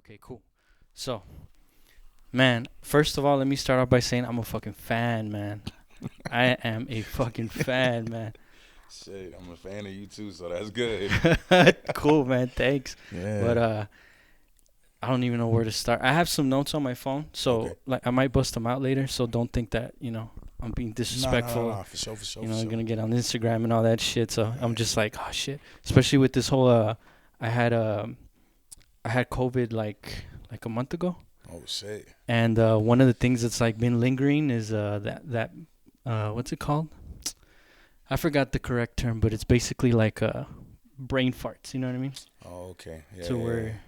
Okay, cool. So, man, first of all, let me start off by saying I'm a fucking fan, man. I am a fucking fan, man. Shit, I'm a fan of you too, so that's good. Cool, man. Thanks. Yeah. But I don't even know where to start. I have some notes on my phone, Okay. so like I might bust them out later. So don't think that I'm being No. disrespectful. For sure, for sure, You for know, I'm sure. gonna get on Instagram and all that shit. So I'm just like, oh shit. Especially with this whole I had I had COVID like a month ago. Oh shit. And one of the things that's like been lingering is that what's it called? I forgot the correct term, but it's basically like brain farts. You know what I mean? Oh, okay. Yeah. To Yeah. where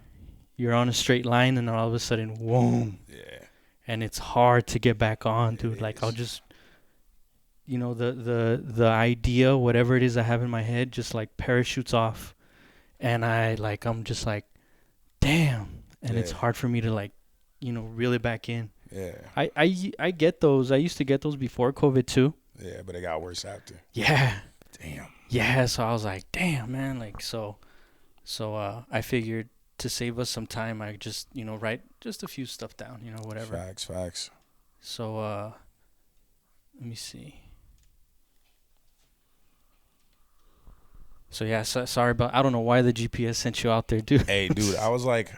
you're on a straight line and all of a sudden, whoom, Yeah. and it's hard to get back on, It dude. Like I'll is. just, the idea, whatever it is I have in my head, just like parachutes off, and I'm just like, damn, and it's Yeah. hard for me to like, reel it back in. Yeah. I get those. I used to get those before COVID too. Yeah, but it got worse after. Yeah. Damn. Yeah, so I was like, damn, man, like so I figured to save us some time, I just, write just a few stuff down, whatever. Facts. So let me see. So yeah, sorry about I don't know why the GPS sent you out there, dude. Hey, dude, I was like,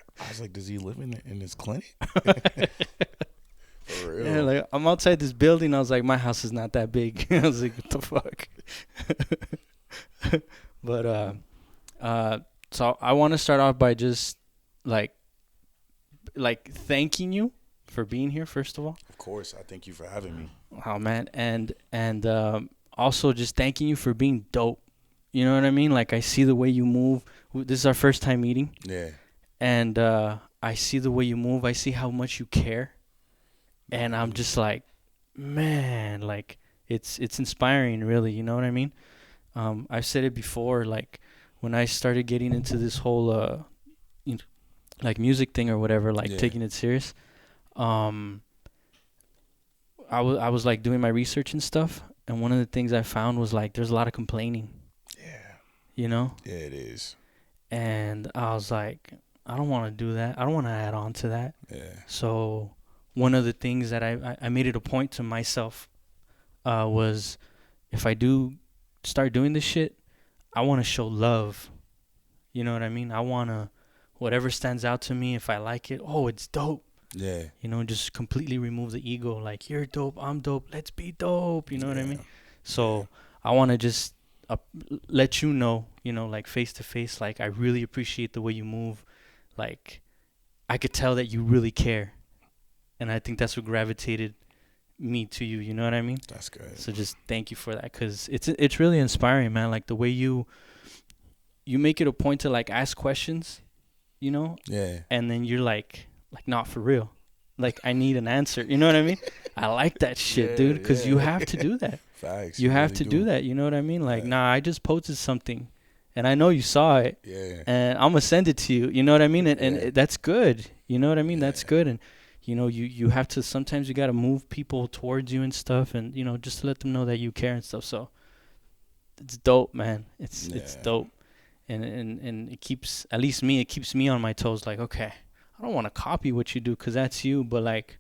does he live in this clinic? For real. Yeah, like I'm outside this building. I was like, my house is not that big. I was like, what the fuck? But so I want to start off by just like thanking you for being here first of all. Of course, I thank you for having me. Oh man, and also just thanking you for being dope. You know what I mean? Like I see the way you move. This is our first time meeting, Yeah. and I see the way you move. I see how much you care, and I'm just like, man, like it's inspiring, really. You know what I mean? I've said it before, like when I started getting into this whole you know, like music thing or whatever, like Yeah. taking it serious. I was like doing my research and stuff, and one of the things I found was like there's a lot of complaining, Yeah. you know, Yeah, it is. and I was like, I don't want to do that. I don't want to add on to that. Yeah. So one of the things that I made it a point to myself was if I do start doing this shit, I want to show love. You know what I mean? I want to, whatever stands out to me, if I like it, oh, it's dope. Yeah. Just completely remove the ego. Like, you're dope, I'm dope, let's be dope. You know what I Yeah. mean? So I want to just let you know, like face to face, like I really appreciate the way you move. Like, I could tell that you really care. And I think that's what gravitated me to you. You know what I mean? That's good. So just thank you for that, because it's really inspiring, man. Like the way you make it a point to like ask questions, Yeah. and then you're like not for real. Like I need an answer. You know what I mean? I like that shit, Yeah, dude, because you yeah. have to do that. Facts. You have really to do that. You know what I mean? Like, Yeah. nah, I just posted something, and I know you saw it, Yeah. and I'm gonna send it to you. You know what I mean? And Yeah. that's good. You know what I mean? That's Yeah. good. And you have to, sometimes you gotta move people towards you and stuff, and just to let them know that you care and stuff. So it's dope, man. It's Yeah. dope, and it keeps, at least me, it keeps me on my toes. Like, okay, I don't want to copy what you do because that's you, but like,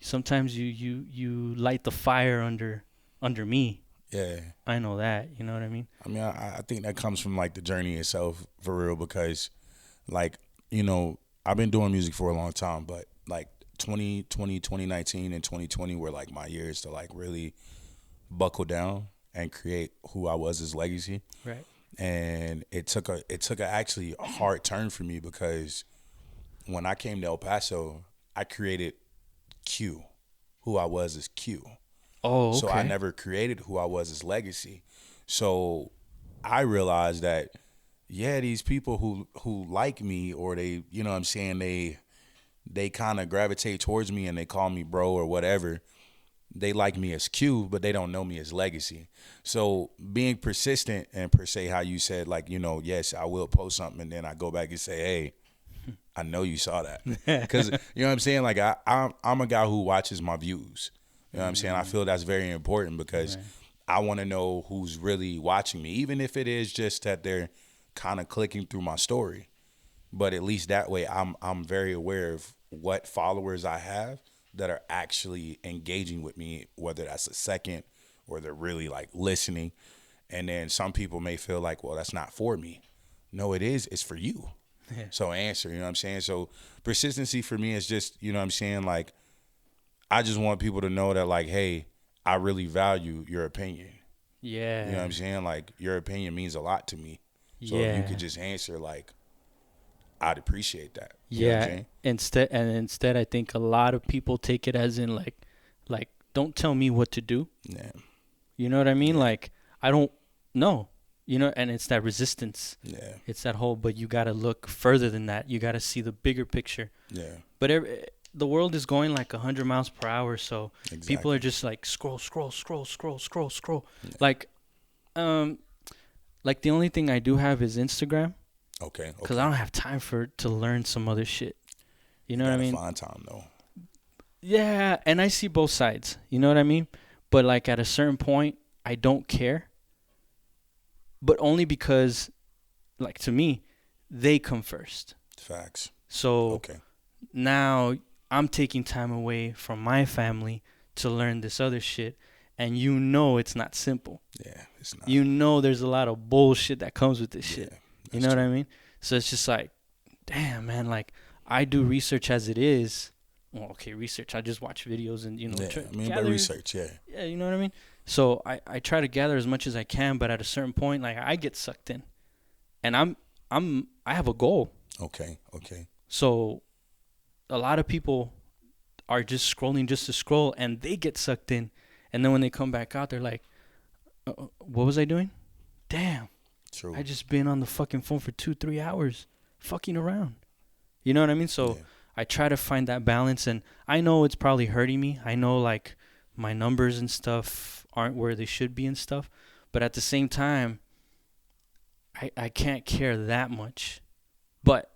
sometimes you light the fire under me. Yeah. I know that. You know what I mean? I mean, I think that comes from like the journey itself for real, because like, I've been doing music for a long time, but like 2020, 2019 and 2020 were like my years to like really buckle down and create who I was as Legacy. Right. And it took a actually a hard turn for me, because when I came to El Paso, I created Q, who I was as Q. Oh, okay. So I never created who I was as Legacy. So I realized that, yeah, these people who like me, or they, you know what I'm saying, they kind of gravitate towards me and they call me bro or whatever. They like me as Q, but they don't know me as Legacy. So being persistent and per se, how you said, like, yes, I will post something, and then I go back and say, hey, I know you saw that. Because, you know what I'm saying? Like, I'm a guy who watches my views. You know what I'm saying? I feel that's very important, because Right. I want to know who's really watching me, even if it is just that they're kind of clicking through my story. But at least that way, I'm very aware of what followers I have that are actually engaging with me, whether that's a second or they're really like listening. And then some people may feel like, well, that's not for me. No, it is. It's for you. Yeah. So answer, you know what I'm saying? So persistency for me is just, you know what I'm saying? Like, I just want people to know that, like, hey, I really value your opinion. Yeah. You know what I'm saying? Like, your opinion means a lot to me. So if you Yeah. could just answer, like, I'd appreciate that. You know what I'm Yeah. saying? Instead, I think a lot of people take it as in like, don't tell me what to do. Yeah. You know what I mean? Yeah. Like, I don't know. You know, and it's that resistance. Yeah. It's that whole, but you got to look further than that. You got to see the bigger picture. Yeah. But the world is going like 100 miles per hour, so Exactly. people are just like scroll, scroll, scroll, scroll, scroll, scroll. Yeah. Like the only thing I do have is Instagram, Okay. because I don't have time to learn some other shit. You know what I mean? Find time though. Yeah, and I see both sides. You know what I mean? But like at a certain point, I don't care. But only because, like, to me, they come first. Facts. So Okay. now I'm taking time away from my family to learn this other shit. And you know it's not simple. Yeah, it's not. You know there's a lot of bullshit that comes with this Yeah, shit. You know true. what I mean? So it's just like, damn, man, like, I do research as it is. Well, okay, research. I just watch videos and, you know. Yeah, I mean, by research, yeah. Yeah, you know what I mean? So I try to gather as much as I can, but at a certain point, like, I get sucked in. And I have a goal. Okay, okay. So a lot of people are just scrolling just to scroll, and they get sucked in. And then when they come back out, they're like, what was I doing? Damn. True. I just been on the fucking phone for 2-3 hours fucking around. You know what I mean? So Yeah. I try to find that balance, and I know it's probably hurting me. I know, like, my numbers and stuff aren't where they should be and stuff. But at the same time, I can't care that much. But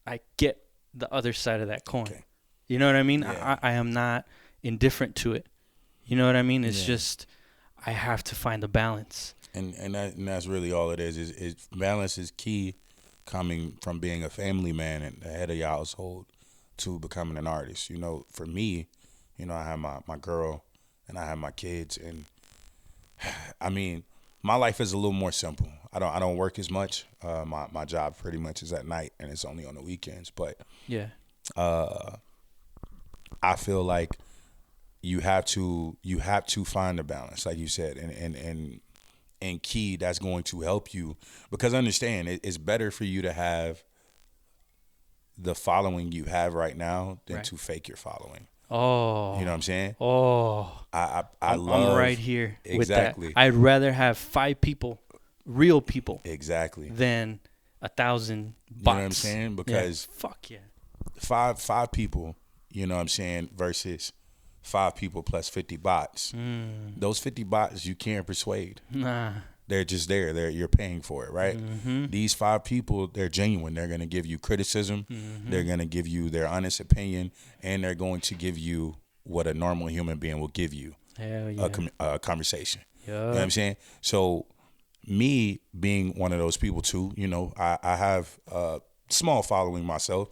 I get the other side of that coin. Okay. You know what I mean? Yeah. I am not indifferent to it. You know what I mean? It's Yeah. just I have to find the balance. And that's really all it is balance is key, coming from being a family man and the head of your household to becoming an artist. You know, for me, you know, I have my girl and I have my kids, and I mean, my life is a little more simple. I don't work as much. My job pretty much is at night and it's only on the weekends. But Yeah. I feel like you have to find a balance, like you said, and key that's going to help you, because understand it's better for you to have the following you have right now than Right. to fake your following. Oh. You know what I'm saying? Oh. I I'm love right here exactly. with that. I'd rather have 5 people, real people, Exactly. than 1,000 bots. You know what I'm saying? Because fuck yeah. five people, you know what I'm saying, versus 5 people plus 50 bots. Those 50 bots you can't persuade. Nah. They're just there. You're paying for it, right? Mm-hmm. These 5 people, they're genuine. They're going to give you criticism. Mm-hmm. They're going to give you their honest opinion, and they're going to give you what a normal human being will give you, Hell yeah. a conversation. Yeah. You know what I'm saying? So me being one of those people too, you know, I have a small following myself,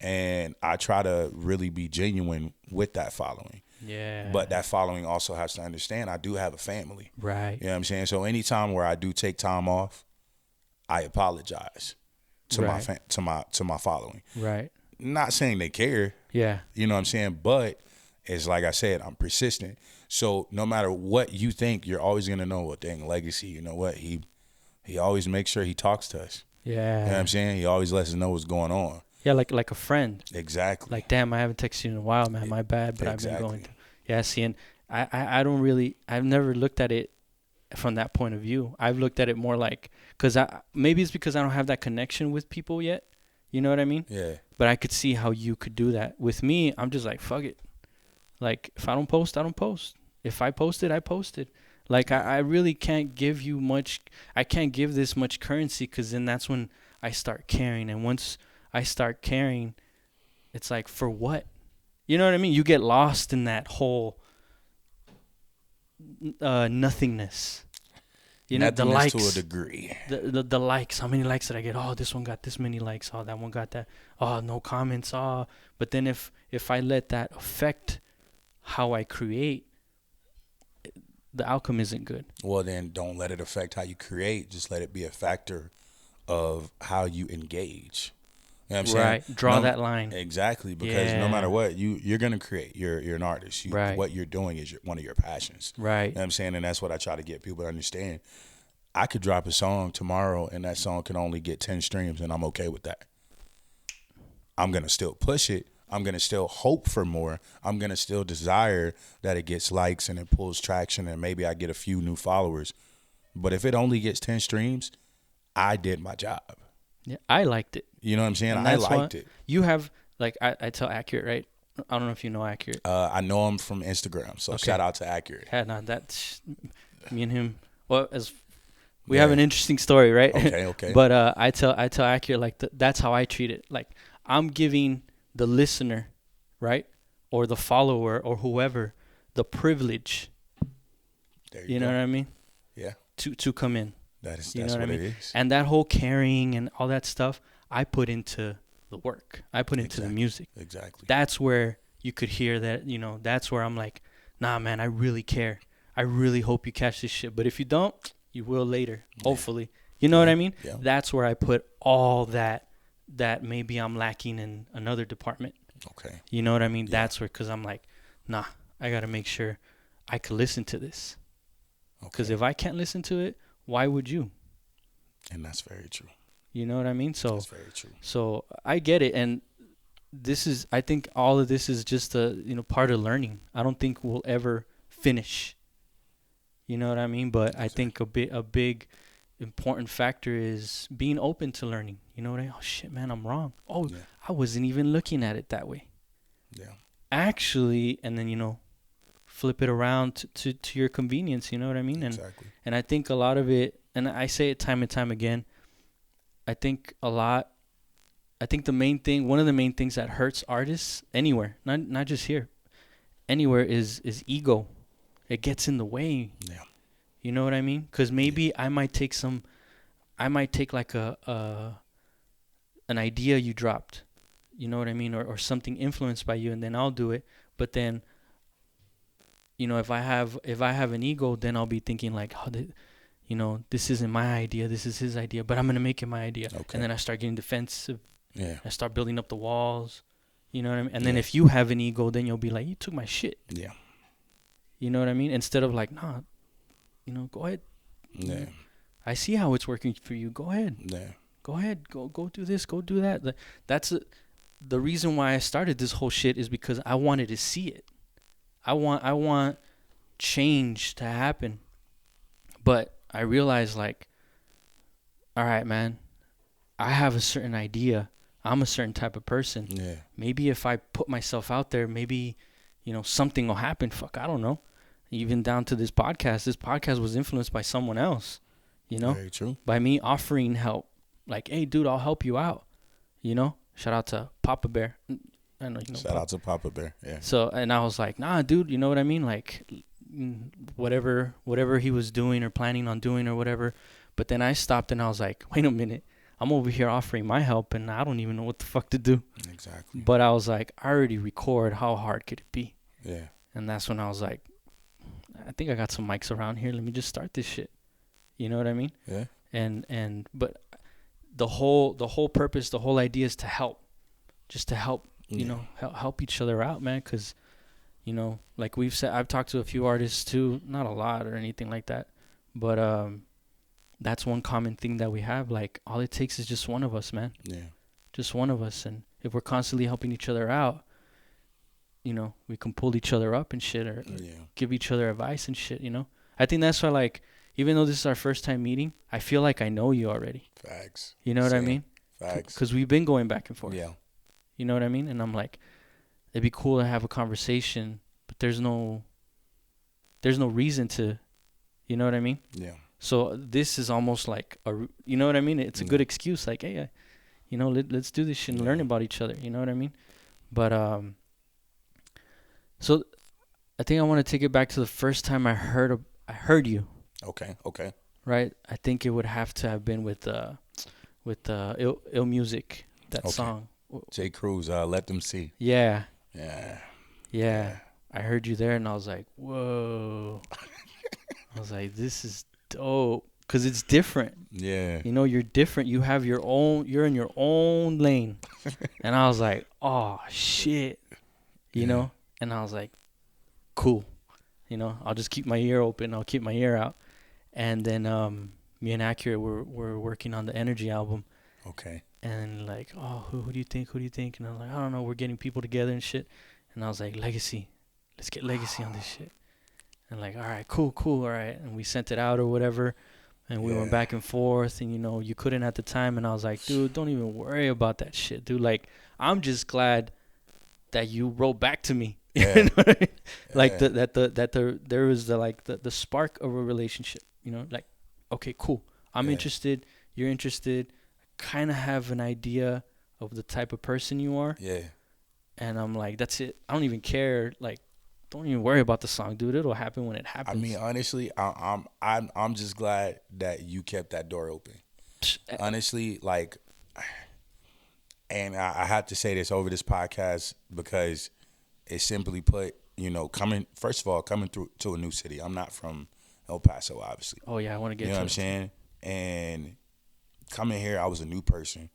and I try to really be genuine with that following. Yeah. But that following also has to understand I do have a family. Right. You know what I'm saying? So anytime where I do take time off, I apologize to Right. to my following. Right. Not saying they care, Yeah. you know what I'm saying? But it's like I said, I'm persistent. So no matter what you think, you're always gonna know, well, dang, Legacy, you know what? He always makes sure he talks to us. Yeah. You know what I'm saying? He always lets us know what's going on. Yeah, like a friend. Exactly. Like, damn, I haven't texted you in a while, man. My bad, but I've been going through. Yeah, see, and I don't really, I've never looked at it from that point of view. I've looked at it more like, maybe it's because I don't have that connection with people yet. You know what I mean? Yeah. But I could see how you could do that. With me, I'm just like, fuck it. Like, if I don't post, I don't post. If I posted, I posted. Like, I really can't give you much. I can't give this much currency, because then that's when I start caring. And once I start caring, it's like, for what? You know what I mean? You get lost in that whole nothingness. You know, the Nothing is to a likes, degree. the likes. How many likes did I get? Oh, this one got this many likes. Oh, that one got that. Oh, no comments. Oh, but then if I let that affect how I create, the outcome isn't good. Well, then don't let it affect how you create. Just let it be a factor of how you engage. You know what I'm saying? Right. Draw that line. Exactly, because no matter Yeah. what, you're gonna create. You're an artist. Right. What you're doing is one of your passions. You Right. know what I'm saying? And that's what I try to get people to understand. I could drop a song tomorrow and that song can only get 10 streams and I'm okay with that. I'm gonna still push it. I'm gonna still hope for more. I'm gonna still desire that it gets likes and it pulls traction and maybe I get a few new followers. But if it only gets 10 streams, I did my job. Yeah, I liked it. You know what I'm saying? And I that's liked it. You have, like, I tell Accurate, right? I don't know if you know Accurate. I know him from Instagram, so Okay. shout out to Accurate. Yeah, no, that's me and him. Well, as we have an interesting story, right? Okay. But I tell Accurate, like, that's how I treat it. Like, I'm giving the listener, right, or the follower or whoever, the privilege. There You know what I mean? Yeah. To come in. That's You know what what I it mean? is. And that whole caring and all that stuff, I put into the work. I put into the music. Exactly. That's where you could hear that, you know, that's where I'm like, nah, man, I really care. I really hope you catch this shit. But if you don't, you will later, hopefully. You know what I mean? Yeah. That's where I put all that maybe I'm lacking in another department. Okay. You know what I mean? Yeah. That's where, because I'm like, nah, I got to make sure I can listen to this. Because if I can't listen to it, why would you? And that's very true. You know what I mean? So That's very true. So I get it, and I think all of this is just a part of learning. I don't think we'll ever finish. You know what I mean? But I think a big important factor is being open to learning. You know what I mean? Oh shit, man, I'm wrong. Oh, yeah. I wasn't even looking at it that way. Yeah. Actually, and then flip it around to your convenience. You know what I mean? Exactly. And I think a lot of it, and I say it time and time again, I think one of the main things that hurts artists anywhere, not just here, anywhere is ego. It gets in the way. Yeah. You know what I mean? Because maybe I might take like an idea you dropped, you know what I mean? Or something influenced by you, and then I'll do it. But then, if I have an ego, then I'll be thinking like, this isn't my idea, this is his idea, but I'm gonna make it my idea. Okay. And then I start getting defensive. Yeah. I start building up the walls. You know what I mean? And then if you have an ego, then you'll be like, you took my shit. Yeah. You know what I mean? Instead of like, nah, go ahead. Yeah. I see how it's working for you. Go ahead. Yeah. Go ahead. Go do this. Go do that. That's the reason why I started this whole shit is because I wanted to see it. I want change to happen. But I realized, like, all right, man, I have a certain idea. I'm a certain type of person. Yeah. Maybe if I put myself out there, maybe, something will happen. Fuck, I don't know. Even down to this podcast. This podcast was influenced by someone else, Very true. By me offering help. Like, hey, dude, I'll help you out. Shout out to Papa Bear. I know Shout out to Papa Bear. Yeah. So, and I was like, nah, dude, you know what I mean? Like, whatever he was doing or planning on doing or whatever. But then I stopped and I was like, wait a minute. I'm over here offering my help and I don't even know what the fuck to do. Exactly. But I was like, I already record. How hard could it be? Yeah. And that's when I was like, I think I got some mics around here. Let me just start this shit. You know what I mean? Yeah. But the whole purpose, the whole idea is to help. Just to help, help each other out, man. Because, like we've said, I've talked to a few artists too. Not a lot or anything like that. But that's one common thing that we have. Like, all it takes is just one of us, man. Yeah. Just one of us. And if we're constantly helping each other out, we can pull each other up and shit or give each other advice and shit, I think that's why, like, even though this is our first time meeting, I feel like I know you already. Facts. You know what I mean? Facts. Because we've been going back and forth. Yeah. You know what I mean? And I'm like, it'd be cool to have a conversation, but there's no reason to, you know what I mean? Yeah. So this is almost like you know what I mean? It's a good excuse. Like, hey, let's do this shit and learn about each other. You know what I mean? But so I think I want to take it back to the first time I heard you. Okay. right? I think it would have to have been with Ill Music, that Okay. song. J. Cruz, Let Them See. Yeah, Yeah. yeah. I heard you there, and I was like, whoa. I was like, this is dope, cause it's different. Yeah. You know, you're different. You have your own. You're in your own lane. And I was like, oh shit. You Yeah. know, and I was like, cool. You know, I'll just keep my ear open. I'll keep my ear out. And then me and Accurate were working on the Energy album. Okay. And like, oh, who do you think? Who do you think? And I'm like, I don't know. We're getting people together and shit. And I was like, Legacy. Let's get Legacy on this shit. And like, all right, cool, all right. And we sent it out or whatever. And we went back and forth. And, you know, you couldn't at the time. And I was like, dude, don't even worry about that shit, dude. Like, I'm just glad that you wrote back to me. Yeah. You know what I mean? Like, Yeah. there was the spark of a relationship. You know, like, okay, cool. I'm interested. You're interested. Kind of have an idea of the type of person you are. Yeah. And I'm like, that's it. I don't even care. Like, don't even worry about the song, dude. It'll happen when it I happens. mean, honestly, I'm just glad that you kept that door open. Honestly, like, and I have to say this over this podcast because it's simply put, you know, first of all, coming through to a new city. I'm not from El Paso, obviously. Oh yeah, I want to get. You know what I'm saying? And coming here, I was a new person.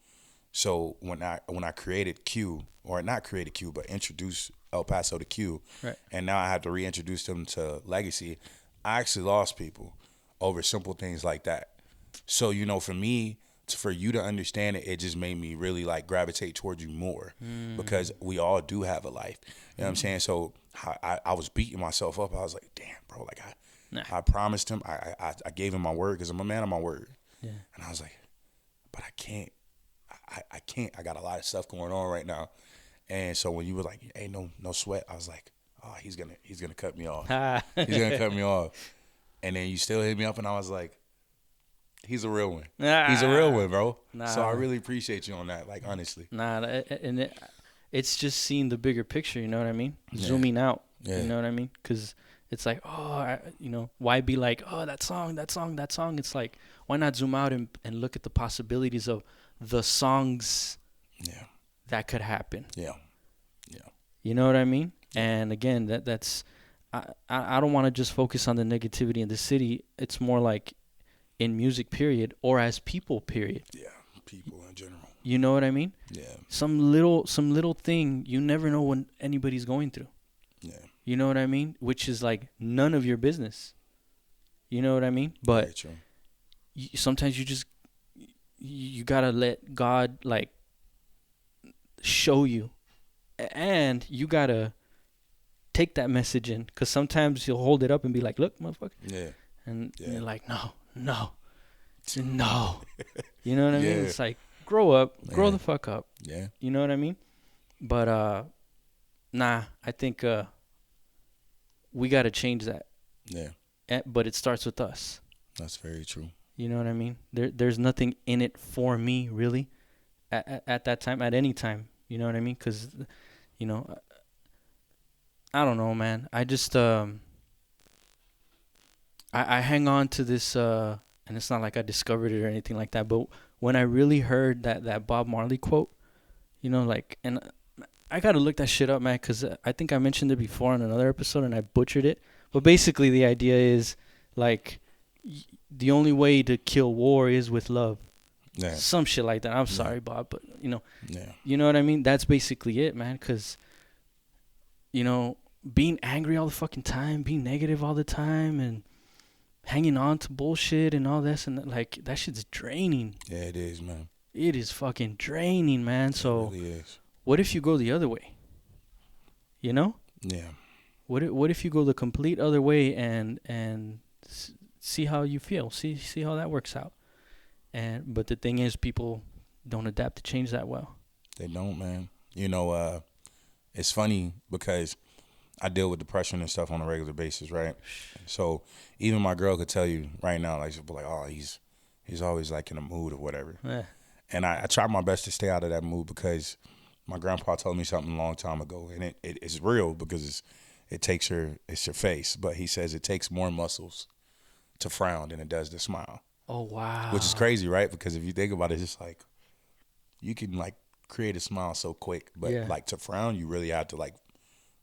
So when I created Q, or not created Q, but introduced El Paso to Q, right. And now I have to reintroduce them to Legacy, I actually lost people over simple things like that. So, you know, for me, for you to understand it, it just made me really like gravitate towards you more because we all do have a life. You know what I'm saying? So I was beating myself up. I was like, damn, bro, like I promised him, I gave him my word because I'm a man of my word. Yeah. And I was like, but I can't. I can't. I got a lot of stuff going on right now. And so when you were like, hey, no sweat, I was like, oh, he's gonna cut me off. He's gonna cut me off. And then you still hit me up, and I was like, he's a real one. He's a real one, bro. So I really appreciate you on that, like, honestly. And it's just seeing the bigger picture, you know what I mean? Yeah. Zooming out, Yeah. you know what I mean? Because it's like, you know, why be like, oh, that song? It's like, why not zoom out and look at the possibilities of the songs that could happen? Yeah. You know what I mean? And again, that's I don't want to just focus on the negativity in the city. It's more like in music, period, or as people, period. Yeah, people in general. You know what I mean? Yeah. Some little thing you never know what anybody's going through. Yeah. You know what I mean? Which is like none of your business. You know what I mean? But sometimes you gotta let God like show you, and you gotta take that message in, because sometimes he'll hold it up and be like, look, motherfucker. Yeah. And you're like, no. You know what I mean? It's like, grow up, grow the fuck up. Yeah. You know what I mean? But I think we got to change that. Yeah. But it starts with us. That's very true. You know what I mean? There's nothing in it for me, really, at that time, at any time. You know what I mean? Because, you know, I don't know, man. I just I hang on to this, and it's not like I discovered it or anything like that. But when I really heard that Bob Marley quote, you know, like, and I got to look that shit up, man, because I think I mentioned it before on another episode and I butchered it. But basically the idea is, like, the only way to kill war is with love. Yeah. Some shit like that. I'm sorry, Bob, but, you know. Yeah. You know what I mean? That's basically it, man, because, you know, being angry all the fucking time, being negative all the time, and hanging on to bullshit and all this, and, like, that shit's draining. Yeah, it is, man. It is fucking draining, man. So it really is. What if you go the other way? You know? Yeah. What if you go the complete other way and see how you feel? See how that works out. But the thing is, people don't adapt to change that well. They don't, man. You know, it's funny because I deal with depression and stuff on a regular basis, right? So even my girl could tell you right now, like, she'll be like, oh, he's always like in a mood or whatever. Yeah. And I try my best to stay out of that mood because my grandpa told me something a long time ago, and it's real because it's your face. But he says it takes more muscles to frown than it does to smile. Oh wow. Which is crazy, right? Because if you think about it, it's like you can like create a smile so quick, but Yeah. like to frown, you really have to like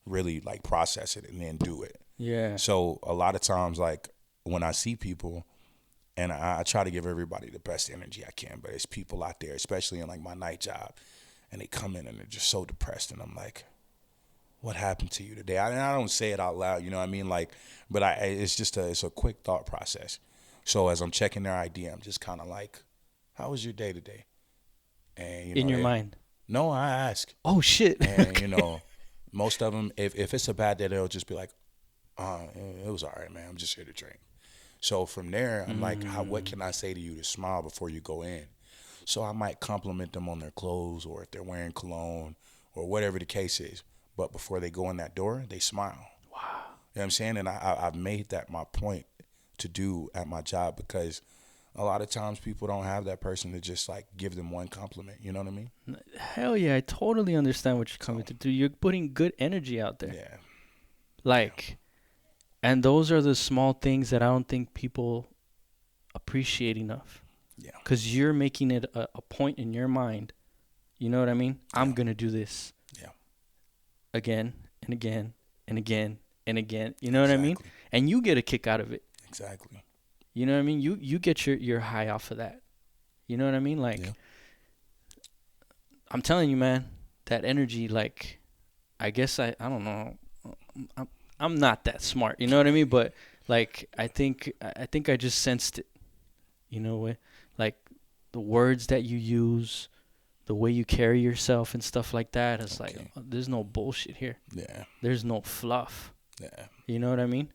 really like process it and then do it. Yeah. So a lot of times, like when I see people, and I try to give everybody the best energy I can, but it's people out there, especially in like my night job, and they come in and they're just so depressed, and I'm like, what happened to you today? I don't say it out loud, you know what I mean? Like, but it's just it's a quick thought process. So as I'm checking their ID, I'm just kind of like, how was your day today? And In your mind. No, I ask. Oh shit. And most of them, if it's a bad day, they'll just be like, it was all right, man. I'm just here to drink. So from there, I'm like, what can I say to you to smile before you go in? So I might compliment them on their clothes or if they're wearing cologne or whatever the case is. But before they go in that door, they smile. Wow. You know what I'm saying? And I've made that my point to do at my job because a lot of times people don't have that person to just like give them one compliment. You know what I mean? Hell yeah, I totally understand what you're coming to do. You're putting good energy out there. Yeah. Like, and those are the small things that I don't think people appreciate enough. Yeah. Because you're making it a point in your mind. You know what I mean? Yeah. I'm going to do this. Yeah. Again and again and again and again. You know what I mean? And you get a kick out of it. Exactly. You know what I mean? You get your high off of that. You know what I mean? Like, I'm telling you, man, that energy, like, I guess I don't know. I'm not that smart. You know what I mean? But, like, I think I just sensed it. You know, like, the words that you use, the way you carry yourself and stuff like that. It's like, there's no bullshit here. Yeah. There's no fluff. Yeah. You know what I mean?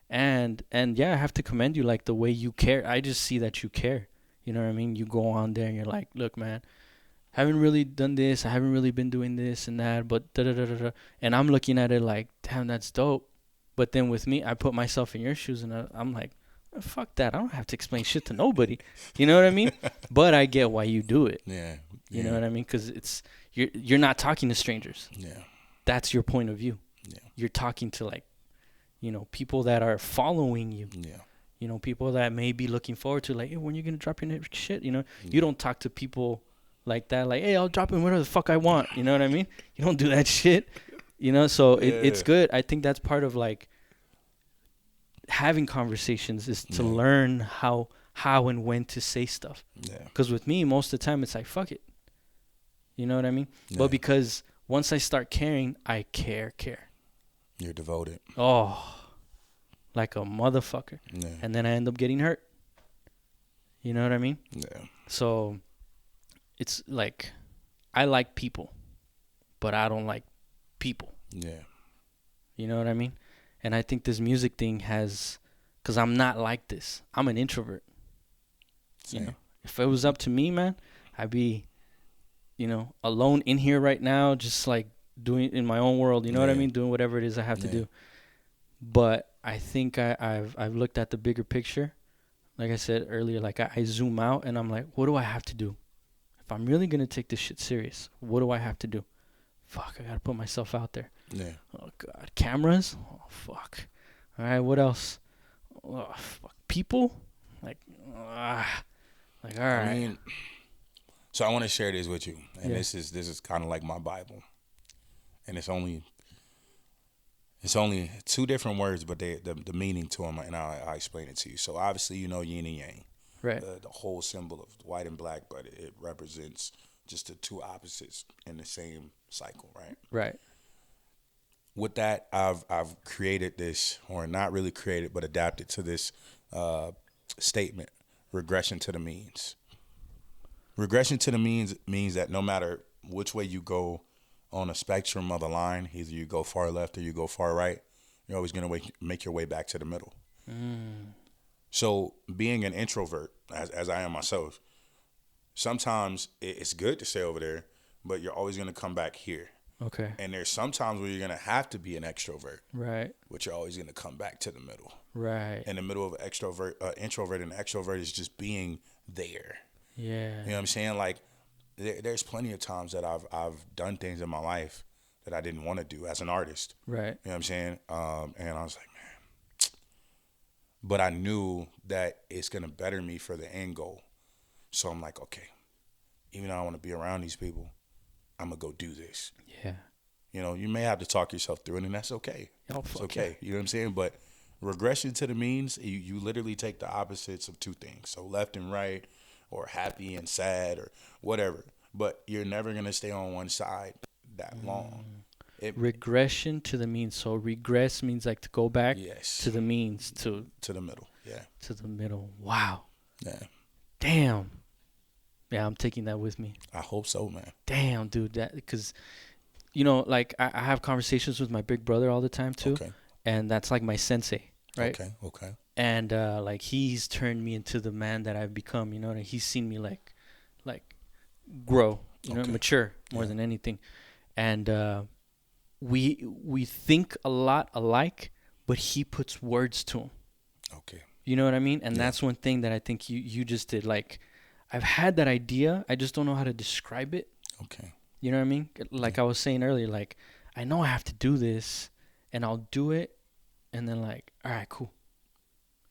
And yeah, I have to commend you, like, the way you care. I just see that you care. You know what I mean? You go on there and you're like, look, man, haven't really done this. I haven't really been doing this and that, but da-da-da-da-da. And I'm looking at it like, damn, that's dope. But then with me, I put myself in your shoes and I'm like, fuck that. I don't have to explain shit to nobody. You know what I mean? But I get why you do it. Yeah. You know what I mean? Because you're not talking to strangers. Yeah. That's your point of view. Yeah. You're talking to, like, people that are following you. Yeah. People that may be looking forward to, like, hey, when you going to drop your next shit? You don't talk to people like that, like, hey, I'll drop in whatever the fuck I want. You know what I mean? You don't do that shit. So it's good. I think that's part of, like, having conversations is to learn how and when to say stuff. Yeah. Because with me, most of the time, it's like, fuck it. You know what I mean? Yeah. But because once I start caring, I care. You're devoted. Oh, like a motherfucker. Yeah. And then I end up getting hurt. You know what I mean? Yeah. So it's like, I like people, but I don't like people. Yeah. You know what I mean? And I think this music thing has, because I'm not like this. I'm an introvert. Same. If it was up to me, man, I'd be, alone in here right now, just like doing in my own world. You know what I mean? Doing whatever it is I have to do. But I think I've looked at the bigger picture. Like I said earlier, like I zoom out and I'm like, what do I have to do? If I'm really going to take this shit serious, what do I have to do? Fuck, I got to put myself out there. Yeah. Oh, God. Cameras? Oh, fuck. All right, what else? Oh, fuck. People? Like, all right. I mean, so I want to share this with you. And Yeah. this is kind of like my Bible. And it's only two different words, but the meaning to them, and I'll explain it to you. So obviously, yin and yang. Right. The whole symbol of white and black, but it represents just the two opposites in the same cycle, right? Right. With that, I've created this, or not really created, but adapted to this statement: regression to the means. Regression to the means that no matter which way you go on a spectrum of the line, either you go far left or you go far right, you're always going to make your way back to the middle. So being an introvert, as I am myself, sometimes it's good to stay over there, but you're always going to come back here. Okay. And there's some times where you're going to have to be an extrovert. Right. But you're always going to come back to the middle. Right. In the middle of an introvert and extrovert is just being there. Yeah. You know what I'm saying? Like, there's plenty of times that I've done things in my life that I didn't want to do as an artist. Right. You know what I'm saying? And I was like, man. but I knew that it's gonna better me for the end goal. So I'm like, okay, even though I want to be around these people, I'm gonna go do this. Yeah. You know, you may have to talk yourself through it, and that's okay. Oh, It's fuck okay. You know what I'm saying? But regression to the means, you literally take the opposites of two things. So left and right, or happy and sad, or whatever. But you're never gonna stay on one side that long. Regression to the mean. So regress means like to go back Yes. to the means, to the middle. Yeah. to the middle. Wow. Yeah. Damn. Yeah, I'm taking that with me. I hope so, man. Damn, dude. That because, like I have conversations with my big brother all the time too, Okay. and that's like my sensei, right? Okay. And like he's turned me into the man that I've become. And he's seen me like grow, Okay. mature more than anything. And we think a lot alike, but he puts words to them. Okay. You know what I mean? And Yeah. that's one thing that I think you just did. Like, I've had that idea, I just don't know how to describe it. Okay. You know what I mean? Like I was saying earlier, like I know I have to do this, and I'll do it, and then like, all right, cool.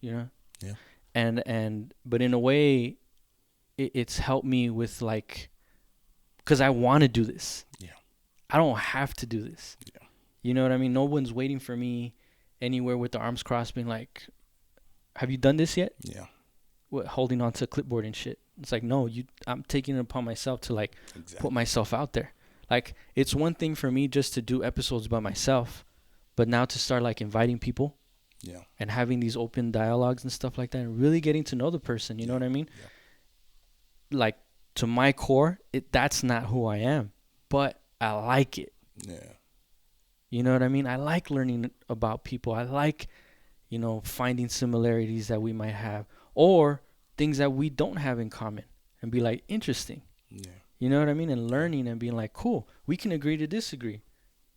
Yeah. But in a way, it's helped me with like, because I want to do this. Yeah. I don't have to do this. Yeah. You know what I mean? No one's waiting for me anywhere with the arms crossed, being like, "Have you done this yet?" Yeah. What, holding on to a clipboard and shit. It's like, no, I'm taking it upon myself to like put myself out there. Like, it's one thing for me just to do episodes by myself, but now to start like inviting people. Yeah. And having these open dialogues and stuff like that, and really getting to know the person. You know what I mean? Yeah. Like, to my core, that's not who I am, but I like it. Yeah. You know what I mean? I like learning about people. I like, finding similarities that we might have, or things that we don't have in common, and be like, interesting. Yeah. You know what I mean? And learning and being like, cool, we can agree to disagree.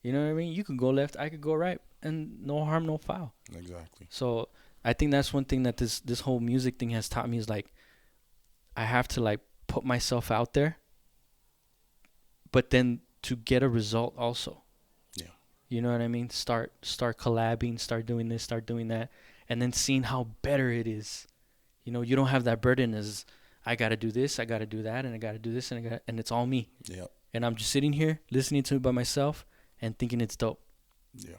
You know what I mean? You can go left, I could go right, and no harm, no foul. Exactly. So I think that's one thing that this whole music thing has taught me, is like, I have to like put myself out there, but then to get a result also. Yeah. You know what I mean? Start collabing, start doing this, start doing that, and then seeing how better it is. You don't have that burden as, I got to do this, I got to do that, and I got to do this, and it's all me. Yeah. And I'm just sitting here listening to it by myself and thinking it's dope. Yeah.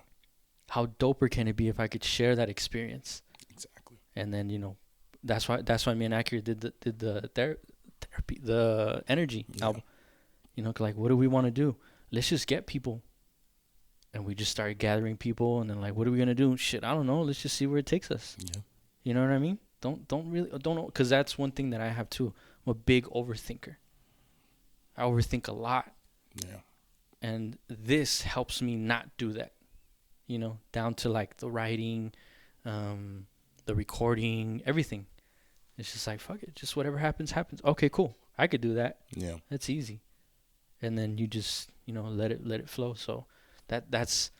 How doper can it be if I could share that experience? Exactly. And then, that's why me and Accurate did the therapy, the energy album. Like, what do we want to do? Let's just get people. And we just started gathering people, and then like, what are we gonna do? Shit, I don't know. Let's just see where it takes us. Yeah. You know what I mean? Don't know, because that's one thing that I have too. I'm a big overthinker. I overthink a lot. Yeah. And this helps me not do that. Down to like the writing, the recording, everything. It's just like, fuck it, just whatever happens, happens. Okay, cool. I could do that. Yeah. That's easy. And then you just, let it flow. So that's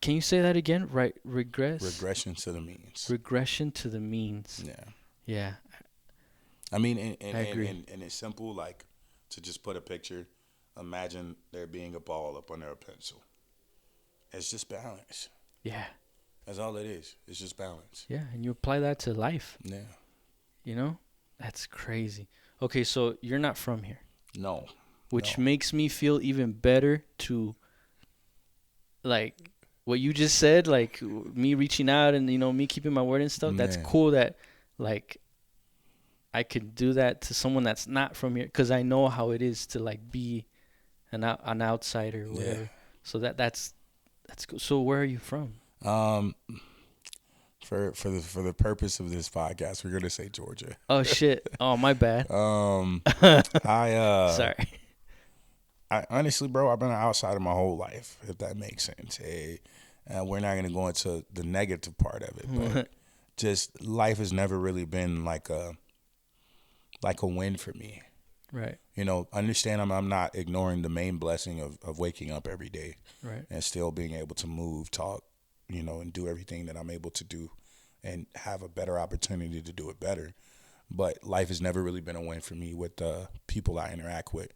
can you say that again? Right, Regression to the means. Regression to the means. Yeah. Yeah. I mean, I agree. And it's simple, like, to just put a picture. Imagine there being a ball up under a pencil. It's just balance. Yeah. That's all it is. It's just balance. Yeah, and you apply that to life. Yeah. That's crazy. Okay, so you're not from here. No. Which makes me feel even better to, like, what you just said, like, me reaching out and, me keeping my word and stuff. That's cool that, like, I could do that to someone that's not from here, because I know how it is to, like, be an outsider or whatever. Yeah. So that's cool. So where are you from? For the purpose of this podcast, we're gonna say Georgia. Oh shit! Oh, my bad. Sorry. Sorry. I honestly, bro, I've been an outsider my whole life, if that makes sense. We're not gonna go into the negative part of it, but just life has never really been like a win for me. Right. Understand I'm not ignoring the main blessing of waking up every day. Right. And still being able to move, talk, and do everything that I'm able to do and have a better opportunity to do it better. But life has never really been a win for me with the people I interact with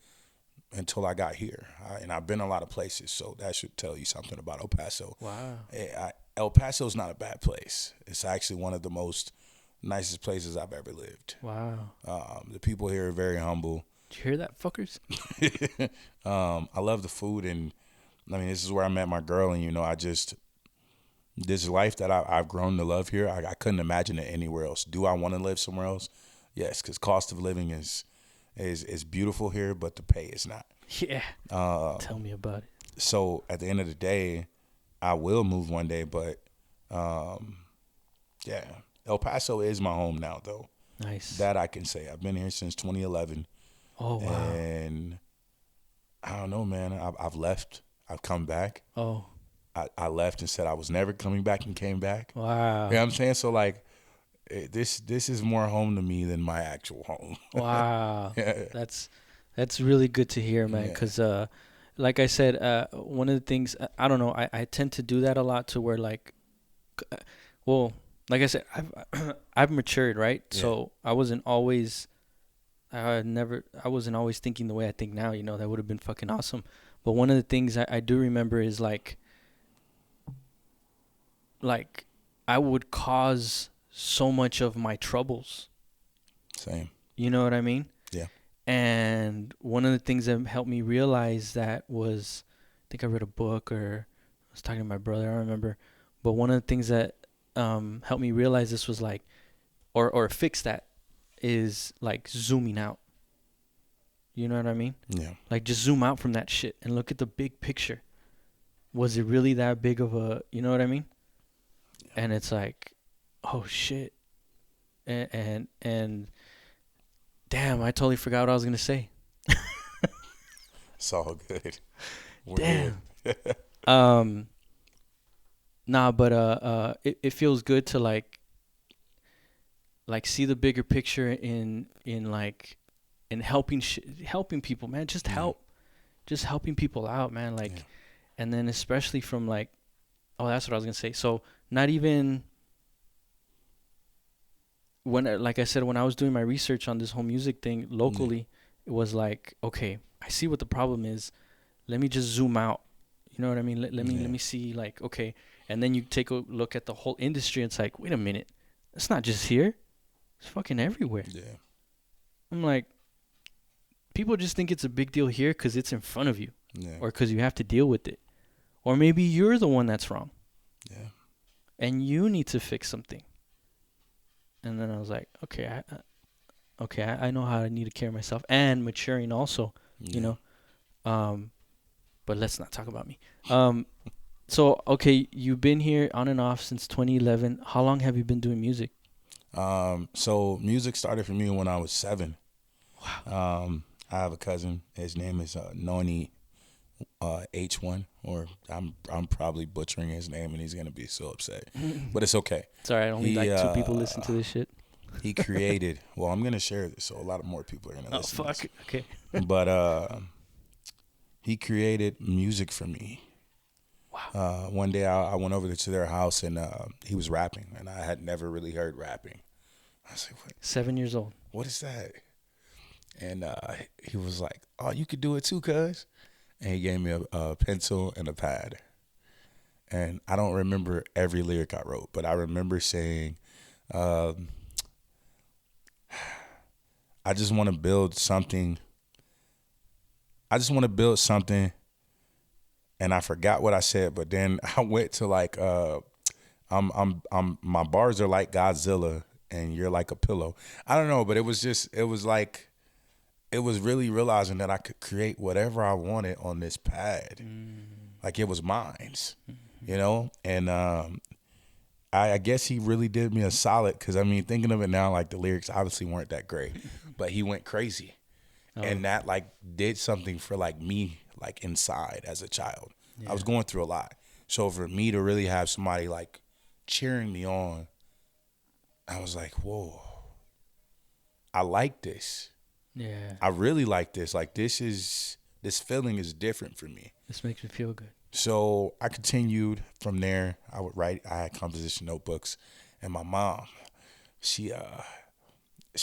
until I got here. And I've been a lot of places, so that should tell you something about El Paso. Wow. El Paso's not a bad place. It's actually one of the most nicest places I've ever lived. Wow. The people here are very humble. Did you hear that, fuckers? I love the food, and I mean, this is where I met my girl, and this life that I've grown to love here, I couldn't imagine it anywhere else. Do I want to live somewhere else? Yes, because cost of living is beautiful here, but the pay is not. Yeah. Tell me about it. So at the end of the day, I will move one day, but yeah, El Paso is my home now, though. Nice. That I can say. I've been here since 2011. Oh, wow. And I don't know, man. I've left. I've come back. Oh. I left and said I was never coming back and came back. Wow. You know what I'm saying? So, like, this is more home to me than my actual home. Wow. Yeah. That's really good to hear, man, because like I said, one of the things, I don't know, I tend to do that a lot to where, like, well, like I said, I've matured, right? Yeah. So I wasn't always thinking the way I think now, you know. That would have been fucking awesome. But one of the things I do remember is like I would cause so much of my troubles. Same. You know what I mean? Yeah. And one of the things that helped me realize that was, I think I read a book or I was talking to my brother, I don't remember. But one of the things that helped me realize this was like, or fix that, is like zooming out. You know what I mean? Yeah. Like, just zoom out from that shit and look at the big picture. Was it really that big of a, you know what I mean? Yeah. And it's like, oh shit. And damn, I totally forgot what I was going to say. It's all good. Damn. Nah, but it feels good to like see the bigger picture in helping people, man. Just help. Just helping people out, man. Like, and then especially from like, oh, that's what I was going to say. So not even when, like I said, when I was doing my research on this whole music thing locally, it was like, okay, I see what the problem is. Let me just zoom out. You know what I mean? Let me see, like, okay. And then you take a look at the whole industry, and it's like, wait a minute. It's not just here. It's fucking everywhere. Yeah. I'm like, people just think it's a big deal here because it's in front of you. Yeah. Or because you have to deal with it. Or maybe you're the one that's wrong. Yeah. And you need to fix something. And then I was like, okay, I know how I need to care of myself, and maturing also, you know. But let's not talk about me. So, okay, you've been here on and off since 2011. How long have you been doing music? So music started for me when I was 7. Wow. I have a cousin. His name is Noni H1, or I'm probably butchering his name, and he's gonna be so upset. But it's okay. Sorry, only like 2 people listen to this shit. He created. Well, I'm gonna share this, so a lot of more people are gonna listen. Oh fuck. To this. Okay. But he created music for me. Wow. One day I went over to their house, and he was rapping, and I had never really heard rapping. I was like, what? 7 years old. What is that? And he was like, oh, you could do it too, cuz. And he gave me a pencil and a pad. And I don't remember every lyric I wrote, but I remember saying, I just want to build something. And I forgot what I said, but then I went to like, my bars are like Godzilla, and you're like a pillow. I don't know, but it was really realizing that I could create whatever I wanted on this pad. Like it was mine, you know? And I guess he really did me a solid, because, I mean, thinking of it now, like the lyrics obviously weren't that great, but he went crazy. Oh. And that like did something for like me, like inside as a child. Yeah. I was going through a lot. So for me to really have somebody like cheering me on, I was like, whoa, I like this. Yeah. I really like this. Like this feeling is different for me. This makes me feel good. So I continued from there. I would write. I had composition notebooks, and my mom, she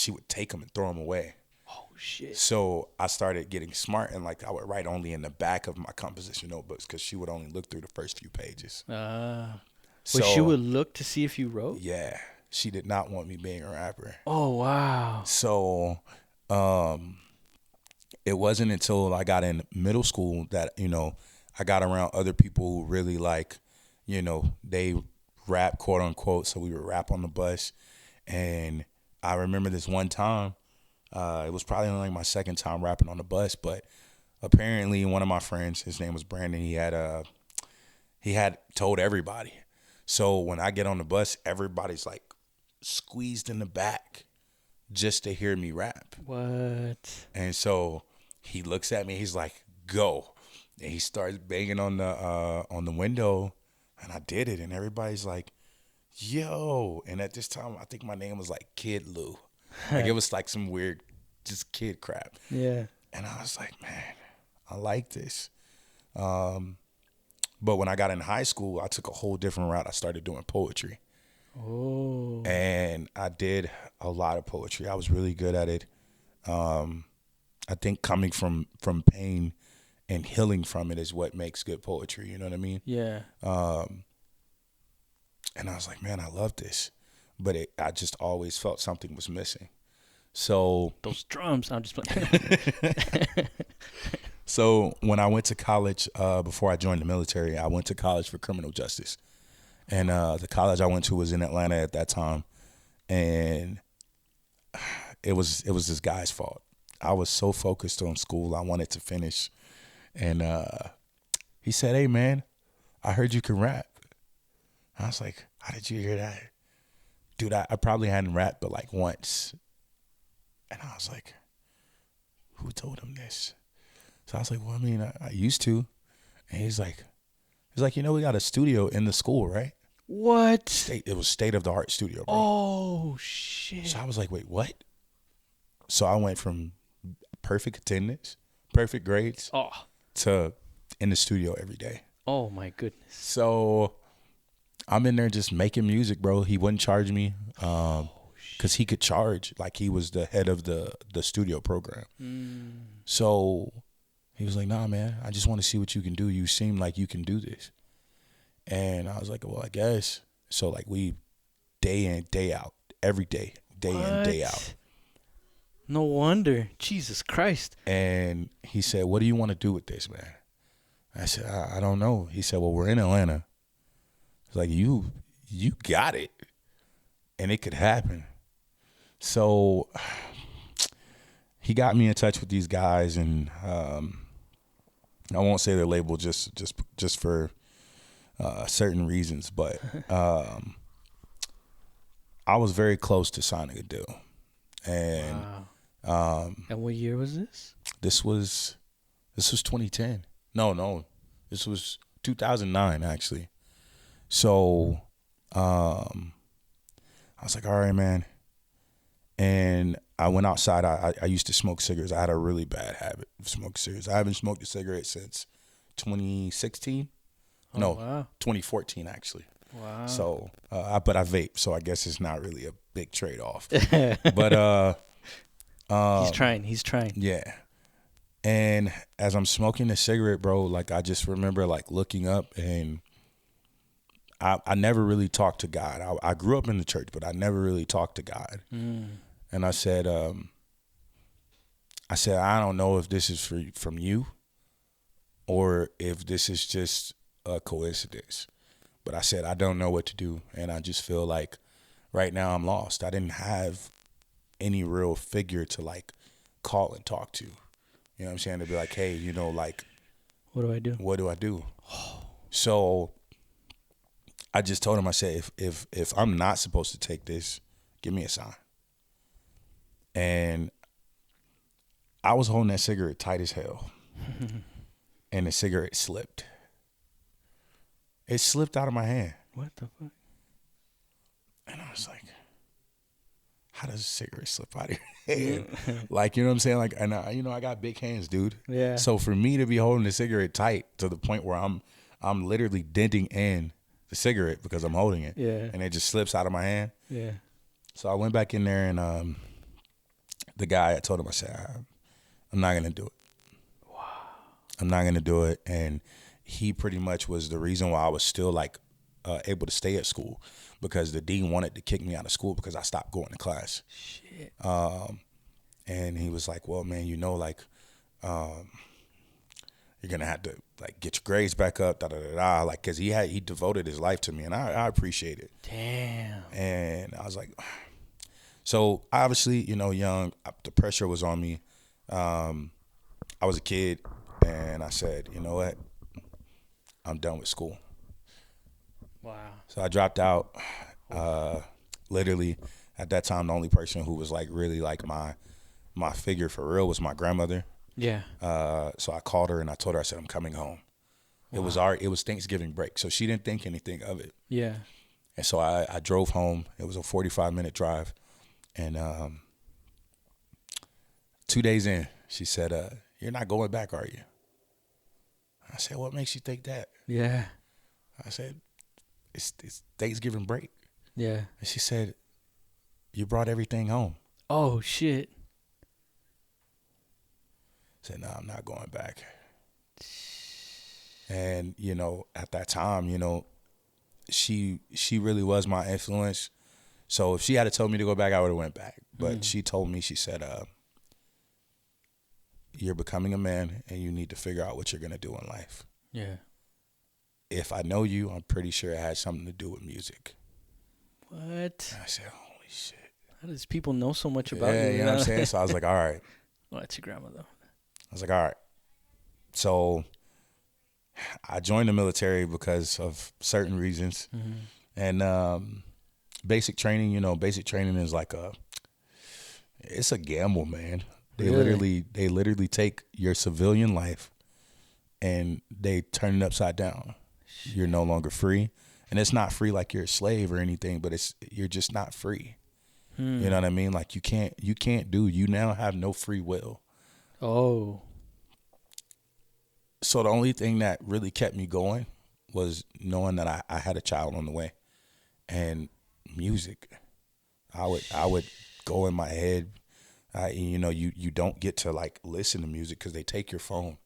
would take them and throw them away. Oh shit. So I started getting smart, and like I would write only in the back of my composition notebooks, because she would only look through the first few pages. But she So would look to see if you wrote? yeah, she did not want me being a rapper. Oh, wow. So it wasn't until I got in middle school that, I got around other people who really like, they rap, quote unquote. So we would rap on the bus. And I remember this one time, it was probably only like my second time rapping on the bus, but apparently one of my friends, his name was Brandon, he had told everybody. So when I get on the bus, everybody's like squeezed in the back just to hear me rap. What? And so he looks at me, he's like, "Go." And he starts banging on the window, and I did it, and everybody's like, "Yo." And at this time, I think my name was like Kid Lou. Like it was like some weird just kid crap. Yeah. And I was like, "Man, I like this." But when I got in high school, I took a whole different route. I started doing poetry. Oh. And I did a lot of poetry. I was really good at it. I think coming from pain and healing from it is what makes good poetry. You know what I mean? Yeah. And I was like, man, I love this. But I just always felt something was missing. So Those drums. I'm just playing. So when I went to college, before I joined the military, I went to college for criminal justice. And the college I went to was in Atlanta at that time. And it was this guy's fault. I was so focused on school. I wanted to finish. And he said, "Hey, man, I heard you can rap." I was like, "How did you hear that?" Dude, I probably hadn't rapped but like once. And I was like, who told him this? So I was like, well, I mean, I used to. And he's like, we got a studio in the school, right? What? It was state of the art studio, bro. Oh, shit. So I was like, wait, what? So I went from perfect attendance, perfect grades, to in the studio every day. Oh, my goodness. So I'm in there just making music, bro. He wouldn't charge me because he could charge. Like he was the head of the studio program. So he was like, "Nah, man, I just want to see what you can do. You seem like you can do this." And I was like, "Well, I guess." So like we day in, day out, every day, day in, day out. No wonder. Jesus Christ. And he said, "What do you want to do with this, man?" I said, I don't know. He said, "Well, we're in Atlanta." It's like, you got it. And it could happen. So he got me in touch with these guys, and I won't say their label just for certain reasons, but I was very close to signing a deal. And and what year was this? This was 2010. No, this was 2009 actually. So I was like, all right, man. And I went outside. I used to smoke cigarettes. I had a really bad habit of smoking cigarettes. I haven't smoked a cigarette since 2016. Oh, No, wow. 2014 actually. Wow. So, but I vape, so I guess it's not really a big trade off. But he's trying. Yeah. And as I'm smoking the cigarette, bro, like I just remember like looking up, and I never really talked to God. I grew up in the church, but I never really talked to God. And I said, I don't know if this is from you or if this is just a coincidence. But I said, I don't know what to do. And I just feel like right now I'm lost. I didn't have any real figure to like call and talk to. You know what I'm saying? To be like, hey, like, what do I do? What do I do? So I just told him, I said, if I'm not supposed to take this, give me a sign. And I was holding that cigarette tight as hell. And the cigarette slipped. It slipped out of my hand. What the fuck? And I was like, how does a cigarette slip out of your hand? Like, you know what I'm saying? Like, and I got big hands, dude. Yeah. So for me to be holding the cigarette tight to the point where I'm literally denting in the cigarette because I'm holding it. Yeah. And it just slips out of my hand. Yeah. So I went back in there, and the guy, I told him, I said, I'm not going to do it. Wow. I'm not going to do it. And he pretty much was the reason why I was still like able to stay at school because the dean wanted to kick me out of school because I stopped going to class. Shit. And he was like, well, man, like, you're going to have to, like, get your grades back up, da-da-da-da. Like, because he devoted his life to me, and I appreciate it. Damn. And I was like, so obviously, young, the pressure was on me. I was a kid, and I said, you know what? I'm done with school. Wow. So I dropped out. Literally, at that time, the only person who was like really like my figure for real was my grandmother. Yeah. So I called her and I told her, I said, I'm coming home. Wow. It was Thanksgiving break, so she didn't think anything of it. Yeah. And so I drove home. It was a 45-minute drive, and 2 days in, she said, "You're not going back, are you?" I said, "What makes you think that?" Yeah. I said, "It's Thanksgiving break." Yeah. And she said, "You brought everything home." Oh shit. I said, "No, I'm not going back." And at that time, she really was my influence. So if she had to tell me to go back, I would have went back. But she told me, she said, "You're becoming a man, and you need to figure out what you're gonna do in life." Yeah. If I know you, I'm pretty sure it had something to do with music. What? And I said, "Holy shit." How does people know so much about you? Yeah, you know what I'm saying? So I was like, all right. Well, that's your grandma, though. I was like, all right. So I joined the military because of certain reasons. And basic training, basic training is like it's a gamble, man. They literally take your civilian life and they turn it upside down. Shit. You're no longer free. And it's not free like you're a slave or anything, but you're just not free. You know what I mean? Like you now have no free will. Oh. So the only thing that really kept me going was knowing that I had a child on the way, and music. I would go in my head. You don't get to like listen to music because they take your phone.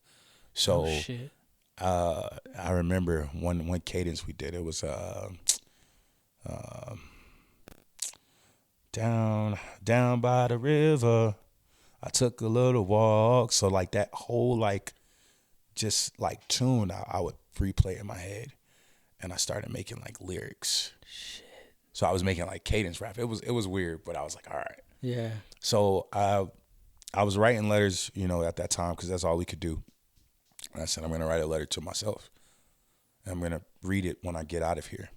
So shit. I remember one cadence we did. It was down by the river. I took a little walk. So like that whole like just like tune, I would replay in my head, and I started making like lyrics. Shit. So I was making like cadence rap. It was weird, but I was like, all right. Yeah. So I was writing letters, at that time because that's all we could do. And I said, I'm gonna write a letter to myself. And I'm gonna read it when I get out of here.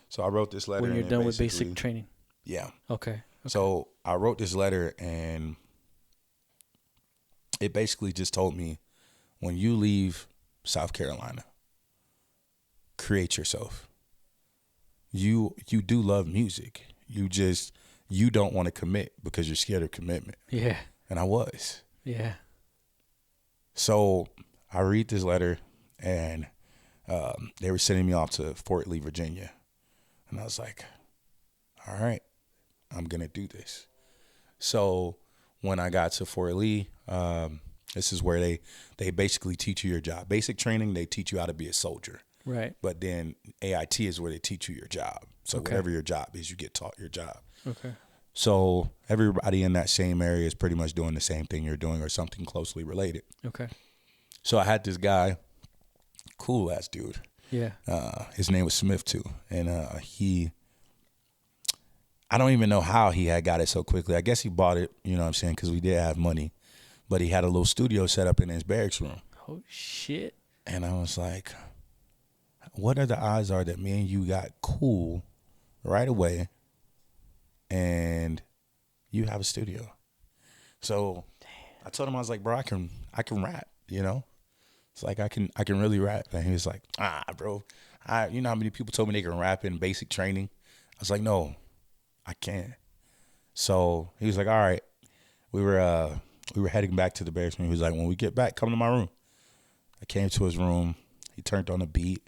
So I wrote this letter. When you're done with basic training. Yeah. Okay. So I wrote this letter, and it basically just told me, when you leave South Carolina, create yourself. You do love music. You don't want to commit because you're scared of commitment. Yeah. And I was. Yeah. So I read this letter, and they were sending me off to Fort Lee, Virginia. And I was like, all right, I'm going to do this. So when I got to Fort Lee, this is where they basically teach you your job. Basic training, they teach you how to be a soldier. Right. But then AIT is where they teach you your job. So whatever your job is, you get taught your job. Okay. So everybody in that same area is pretty much doing the same thing you're doing or something closely related. Okay. So I had this guy, cool ass dude. Yeah. His name was Smith too. And I don't even know how he had got it so quickly. I guess he bought it, you know what I'm saying, because we did have money. But he had a little studio set up in his barracks room. Oh, shit. And I was like, what are the odds are that me and you got cool right away and you have a studio? So I told him, I was like, bro, I can rap, It's like I can really rap. And he was like, bro, you know how many people told me they can rap in basic training? I was like, no, I can't. So he was like, all right. We were heading back to the barracks room. He was like, when we get back, come to my room. I came to his room. He turned on a beat.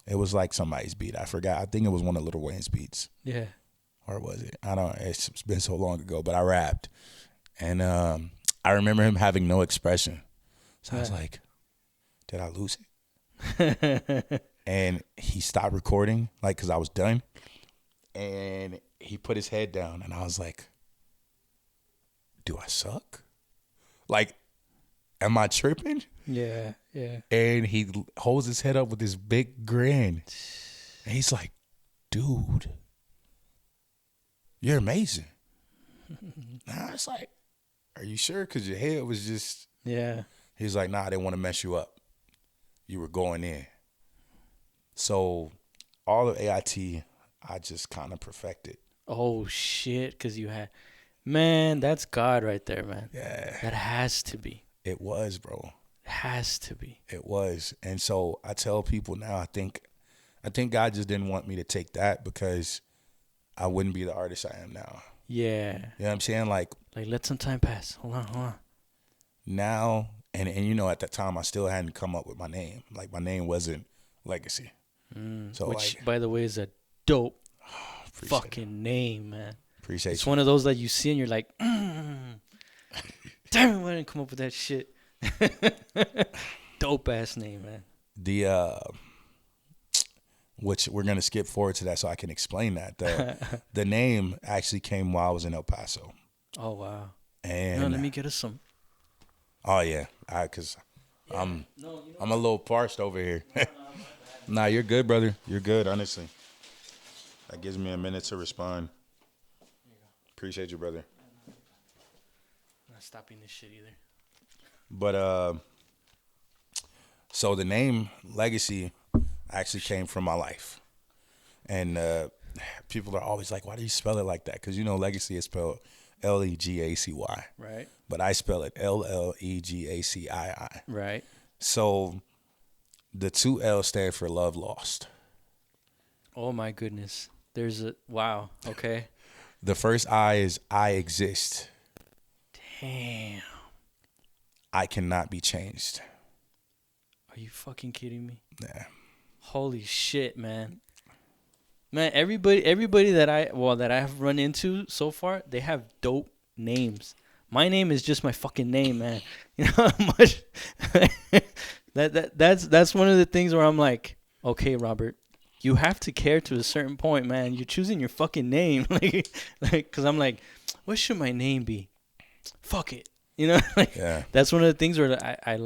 It was like somebody's beat. I forgot. I think it was one of Lil Wayne's beats. Yeah. Or was it? I don't know. It's been so long ago, but I rapped. And I remember him having no expression. So I was like, did I lose it? And he stopped recording, like, because I was done. And he put his head down, and I was like, do I suck? Like, am I tripping? Yeah. And he holds his head up with this big grin. And he's like, dude, you're amazing. And I was like, are you sure? Because your head was just... Yeah. He's like, nah, I didn't want to mess you up. You were going in. So all of AIT, I just kind of perfected. Oh, shit, because you had... Man, that's God right there, man. Yeah. That has to be. It was, bro. It has to be. It was. And so I tell people now, I think God just didn't want me to take that because I wouldn't be the artist I am now. Yeah. You know what I'm saying? Like let some time pass. Hold on. now, and you know, at that time, I still hadn't come up with my name. Like, my name wasn't Llegacii. So which, like, by the way, is a dope fucking name, man. Appreciate it's you. one of those that you see and you're like, damn it, I didn't come up with that shit. Dope ass name, man. The which we're gonna skip forward to that so I can explain that. The name actually came while I was in El Paso. Oh wow. And no, let me get us some. Oh yeah, because I'm a little parched over here. Nah, you're good, brother. You're good, honestly. That gives me a minute to respond. Appreciate you, brother. I'm not stopping this shit either. But so the name Llegacii actually came from my life, and people are always like, "Why do you spell it like that?" Because you know, Llegacii is spelled Legacy, right? But I spell it Legacii. Right. So the two L stand for love lost. Oh my goodness. There's a wow. Okay. The first I is I exist. Damn. I cannot be changed. Are you fucking kidding me? Yeah. Holy shit, man. Man, everybody that I have run into so far, they have dope names. My name is just my fucking name, man. You know how much that's one of the things where I'm like, okay, Robert, you have to care to a certain point, man. You're choosing your fucking name, because I'm like, what should my name be? Fuck it, you know. Yeah. That's one of the things where I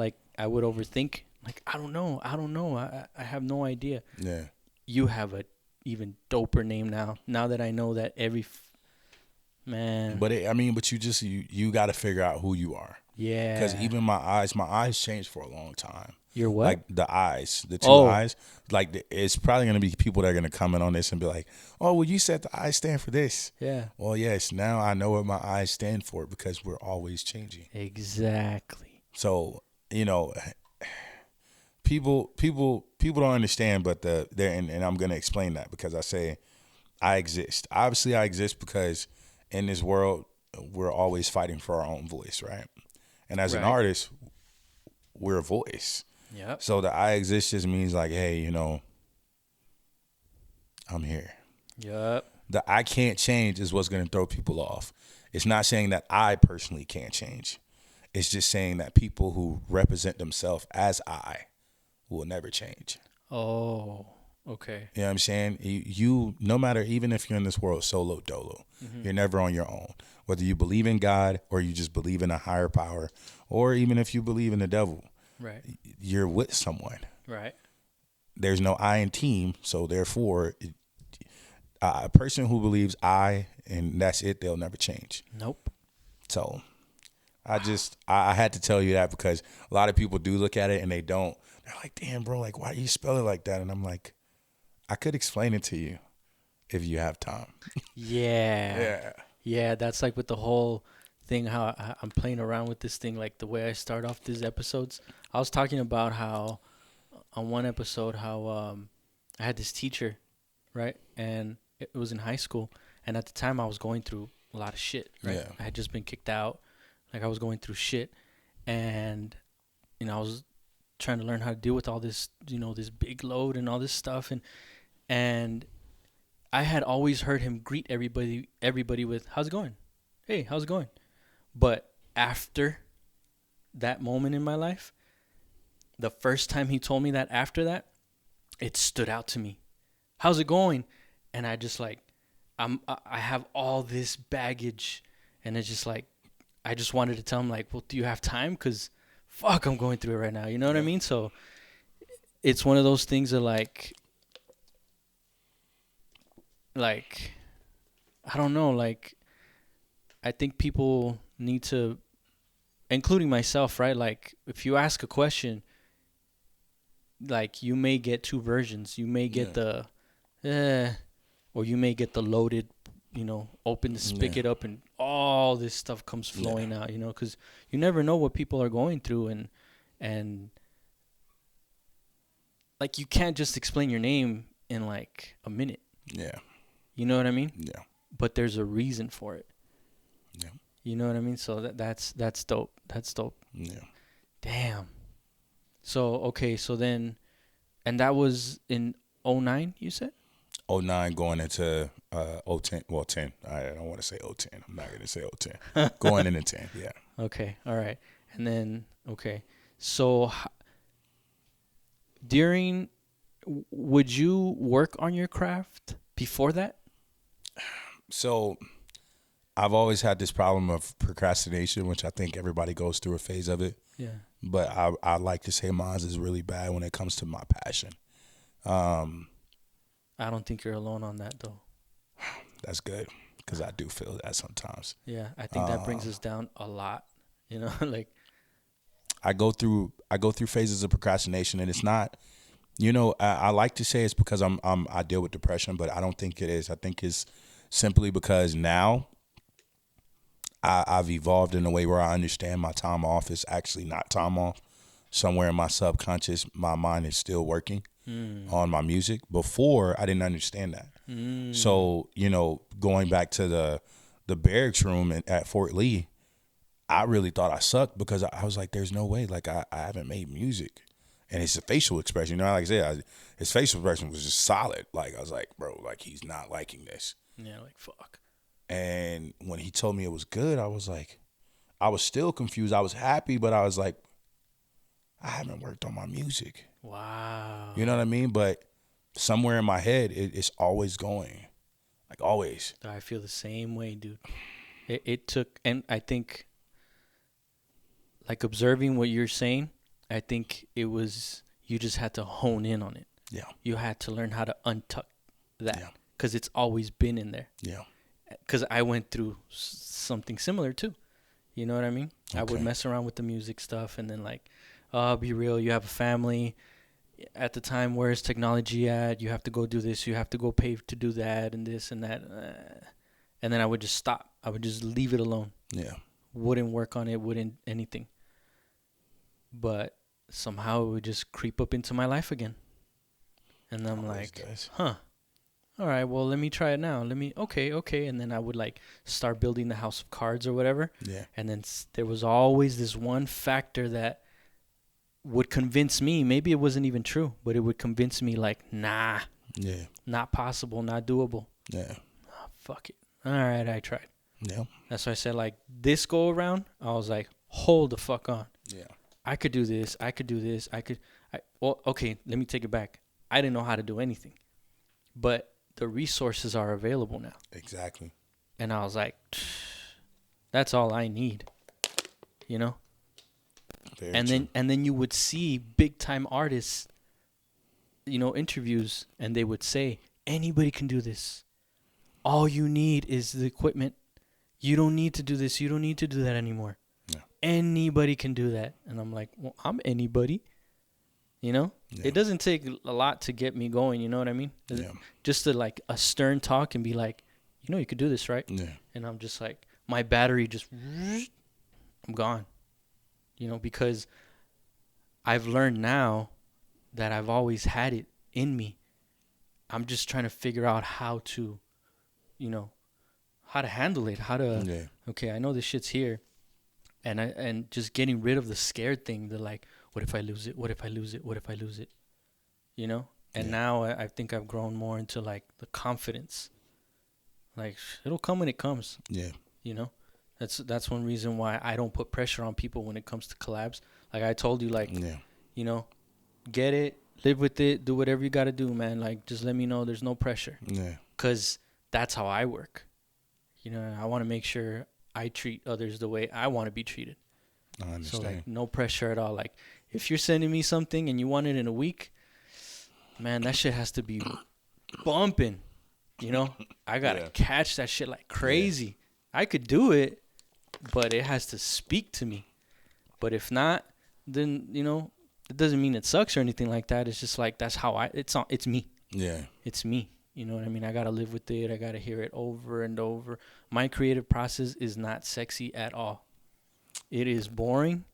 would overthink. Like, I don't know. I have no idea. Yeah. You have a even doper name now that I know that man. But you got to figure out who you are. Yeah. Because even my eyes changed for a long time. Your what? Like the two eyes. Like it's probably going to be people that are going to comment on this and be like, oh, well, you said the eyes stand for this. Yeah. Well, yes, now I know what my eyes stand for because we're always changing. Exactly. So, you know, people don't understand, but and I'm going to explain that because I say I exist. Obviously, I exist because in this world, we're always fighting for our own voice, right? And as an artist, we're a voice. Yep. So the I exist just means like, hey, you know, I'm here. Yep. The I can't change is what's going to throw people off. It's not saying that I personally can't change. It's just saying that people who represent themselves as I will never change. Oh, okay. You know what I'm saying? You no matter, even if you're in this world solo dolo, you're never on your own. Whether you believe in God or you just believe in a higher power, or even if you believe in the devil, right? You're with someone. Right. There's no I in team, so therefore, a person who believes I and that's it, they'll never change. Nope. So I had to tell you that because a lot of people do look at it and they don't. They're like, damn, bro, like, why do you spell it like that? And I'm like, I could explain it to you if you have time. Yeah. Yeah, that's like with the whole thing, how I'm playing around with this thing, like the way I start off these episodes. I was talking about how on one episode, how I had this teacher, right? And it was in high school. And at the time I was going through a lot of shit, right? Yeah. I had just been kicked out. Like I was going through shit. And, you know, I was trying to learn how to deal with all this, you know, this big load and all this stuff. And I had always heard him greet everybody with, how's it going? Hey, how's it going? But after that moment in my life, the first time he told me that after that, it stood out to me. How's it going? And I just like, I have all this baggage, and it's just like, I just wanted to tell him like, well, do you have time? Cause fuck, I'm going through it right now. You know what I Yeah. mean? So it's one of those things that like, I don't know, like, I think people need to, including myself, right? Like, if you ask a question, like, you may get two versions. You may get Yeah. the, eh, or you may get the loaded, open the Yeah. spigot up and all this stuff comes Yeah. flowing out, because you never know what people are going through. And like, you can't just explain your name in like a minute. Yeah. You know what I mean? Yeah. But there's a reason for it. Yeah. You know what I mean? So that's dope. That's dope. Yeah. Damn. So, okay, so then, and that was in '09, you said? '09 going into '010. Well, 10. I don't want to say '010. I'm not gonna say '010. Going into 10. Yeah. Okay, all right. And then, okay. So, during, would you work on your craft before that? So I've always had this problem of procrastination, which I think everybody goes through a phase of it. Yeah. But I like to say mine is really bad when it comes to my passion. I don't think you're alone on that, though. That's good because I do feel that sometimes. Yeah, I think that brings us down a lot. Like, I go through phases of procrastination, and it's not. I like to say it's because I deal with depression, but I don't think it is. I think it's simply because now I've evolved in a way where I understand my time off is actually not time off. Somewhere in my subconscious, my mind is still working on my music. Before, I didn't understand that. So, going back to the barracks room at Fort Lee, I really thought I sucked because I was like, there's no way. Like, I haven't made music. And his facial expression, like I said, his facial expression was just solid. Like, I was like, bro, like, he's not liking this. yeah, like, fuck. And when he told me it was good, I was like, I was still confused. I was happy, but I was like, I haven't worked on my music. Wow. You know what I mean? But somewhere in my head, it's always going. Like, always. I feel the same way, dude. It took, and I think, like, observing what you're saying, I think it was, you just had to hone in on it. Yeah. You had to learn how to untuck that Yeah. because it's always been in there. Yeah. Because I went through something similar too. You know what I mean? I would Okay. mess around with the music stuff, and then like, oh, be real. You have a family. At the time, where's technology at? You have to go do this. You have to go pay to do that, and this and that. And then I would just stop. I would just leave it alone. Yeah. Wouldn't work on it. Wouldn't anything. But somehow it would just creep up into my life again. And I'm Always like, does. huh. All right, well, let me try it now. Okay. And then I would like start building the house of cards or whatever. Yeah. And then there was always this one factor that would convince me, maybe it wasn't even true, but it would convince me like, nah, Yeah. not possible, not doable. Yeah. Oh, fuck it. All right, I tried. Yeah. That's why I said like this go around, I was like, hold the fuck on. Yeah. I could do this. Well, okay, let me take it back. I didn't know how to do anything. But the resources are available now. Exactly. And I was like, that's all I need. You know? Very And true. then you would see big time artists, interviews, and they would say, anybody can do this. All you need is the equipment. You don't need to do this. You don't need to do that anymore. Yeah. Anybody can do that. And I'm like, well, I'm anybody. Yeah. It doesn't take a lot to get me going. You know what I mean? Yeah. Just to like a stern talk and be like, you could do this, right? Yeah. And I'm just like, my battery just, I'm gone. Because I've learned now that I've always had it in me. I'm just trying to figure out how to, how to handle it, Yeah. okay, I know this shit's here. And just getting rid of the scared thing, the like, what if I lose it? What if I lose it? What if I lose it? And Yeah. now I think I've grown more into like the confidence. Like, it'll come when it comes. Yeah. That's one reason why I don't put pressure on people when it comes to collabs. Like I told you, like, Yeah. get it. live with it, do whatever you got to do, man. Like, just let me know there's no pressure. Yeah. Because that's how I work. You know, I want to make sure I treat others the way I want to be treated. I So, understand. like, no pressure at all. Like, if you're sending me something and you want it in a week, man, that shit has to be bumping. You know, I got to Yeah. catch that shit like crazy. I could do it, but it has to speak to me. But if not, then, you know, it doesn't mean it sucks or anything like that. It's just like, that's how it's me. Yeah. It's me. You know what I mean? I got to live with it. I got to hear it over and over. My creative process is not sexy at all. It is boring.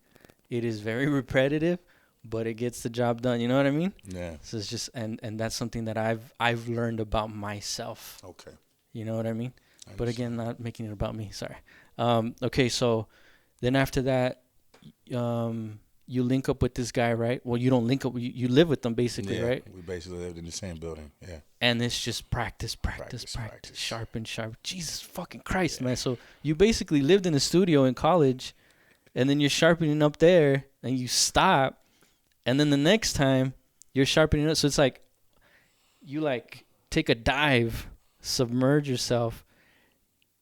It is very repetitive, but it gets the job done. You know what I mean? Yeah. So it's just, and that's something that I've learned about myself. Okay. You know what I mean? I But again, understand. not making it about me. Sorry. Okay, so then after that, you link up with this guy, right? Well, you don't link up. You live with them basically, Yeah, right? we basically lived in the same building. Yeah. And it's just practice, Practice. sharp. Jesus fucking Christ, man. So you basically lived in a studio in college, and then you're sharpening up there, and you stop, and then the next time you're sharpening up. So it's like you like take a dive, submerge yourself,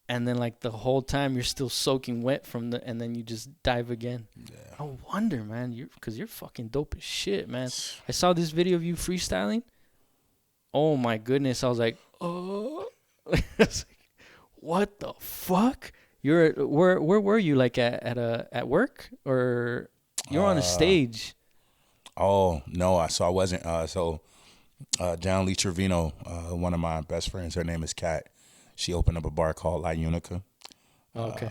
and then like the whole time you're still soaking wet and then you just dive again. Yeah. No wonder, man. Because you're fucking dope as shit, man. I saw this video of you freestyling. Oh my goodness! I was like, oh, I was like, what the fuck? Where were you? Like at work, or you're on a stage? Oh no, I wasn't. John Lee Trevino, one of my best friends, her name is Kat. She opened up a bar called La Unica, Okay.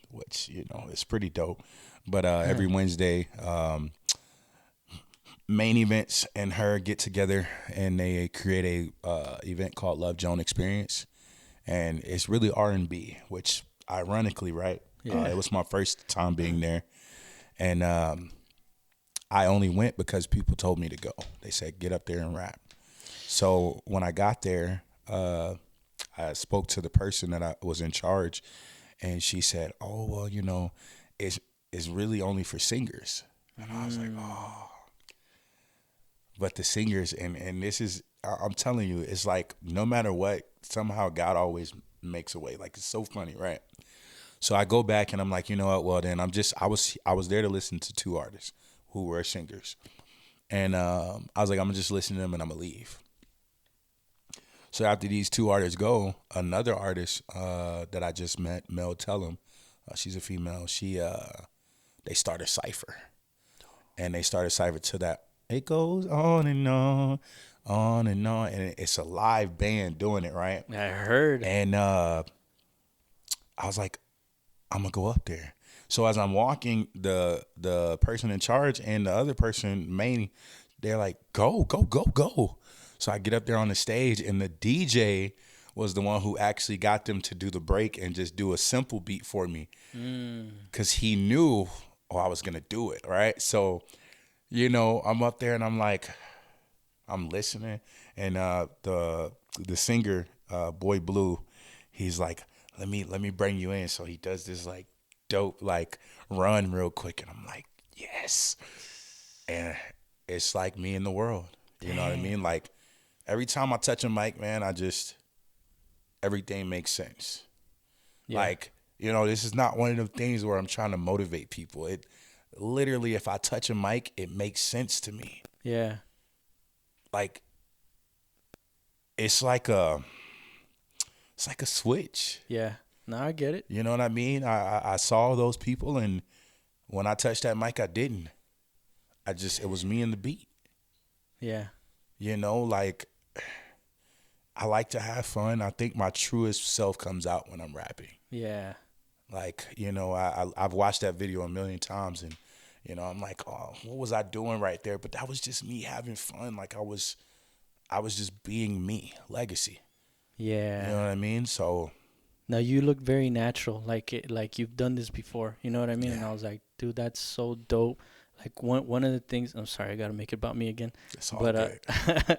which is pretty dope. But every Wednesday, main events and her get together and they create a event called Love Joan Experience, and it's really R&B, which ironically, right? Yeah. It was my first time being there, and I only went because people told me to go. They said get up there and rap. So when I got there, I spoke to the person that I was in charge, and she said, "Oh well, it's really only for singers." And I was like, "Oh." But the singers, and this is, I'm telling you, it's like no matter what, somehow God always makes a way. Like it's so funny, right? So I go back and I'm like, you know what? Well, then I was there to listen to two artists who were singers, and I was like, I'm gonna just listen to them and I'm gonna leave. So after these two artists go, another artist that I just met, Mel Tellum, she's a female. They start a cipher, and they start a cipher to that. It goes on and on and on, and it's a live band doing it, right? I heard. And I was like, I'm gonna go up there. So as I'm walking, the person in charge and the other person, main, they're like, go, go, go, go. So I get up there on the stage, and the DJ was the one who actually got them to do the break and just do a simple beat for me, because he knew I was gonna do it, right? So, I'm up there and I'm like, I'm listening, and the singer, Boy Blue, he's like, let me bring you in. So he does this like dope like run real quick, and I'm like, yes. And it's like me in the world. You know what I mean? Like every time I touch a mic, man, everything makes sense. Yeah. Like, this is not one of the things where I'm trying to motivate people. It literally, if I touch a mic, it makes sense to me. Yeah. Like it's like a switch. Yeah. No, I get it. You know what I mean? I saw those people, and when I touched that mic, I didn't. It was me and the beat. Yeah. Like I like to have fun. I think my truest self comes out when I'm rapping. Yeah. Like, I've watched that video a million times, and, I'm like, oh, what was I doing right there? But that was just me having fun. Like I was just being me, Legacy. Yeah. You know what I mean? So Now you look very natural, like you've done this before. You know what I mean? And Yeah. I was like, dude, that's so dope. Like one of the things. I'm sorry, I gotta make it about me again. it's all But good.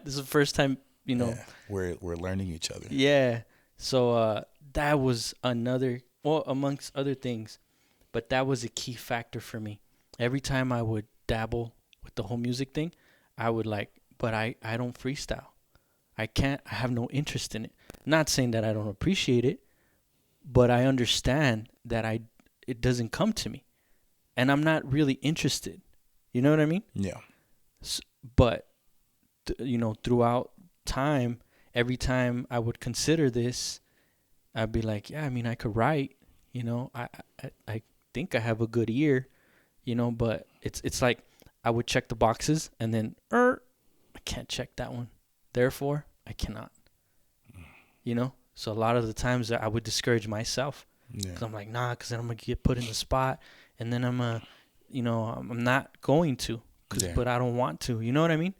this is the first time. Yeah. We're learning each other. Yeah. So that was another, well, amongst other things, but that was a key factor for me. Every time I would dabble with the whole music thing, I would like but I don't freestyle. I can't. I have no interest in it. Not saying that I don't appreciate it, but I understand that it doesn't come to me, and I'm not really interested. You know what I mean? Yeah. But throughout time, every time I would consider this, I'd be like, yeah, I mean, I could write. I think I have a good ear. But it's like I would check the boxes and then I can't check that one. Therefore, I cannot. So a lot of the times I would discourage myself because I'm like, nah, because then I'm gonna get put in the spot, and then I'm not going to, but I don't want to. You know what I mean?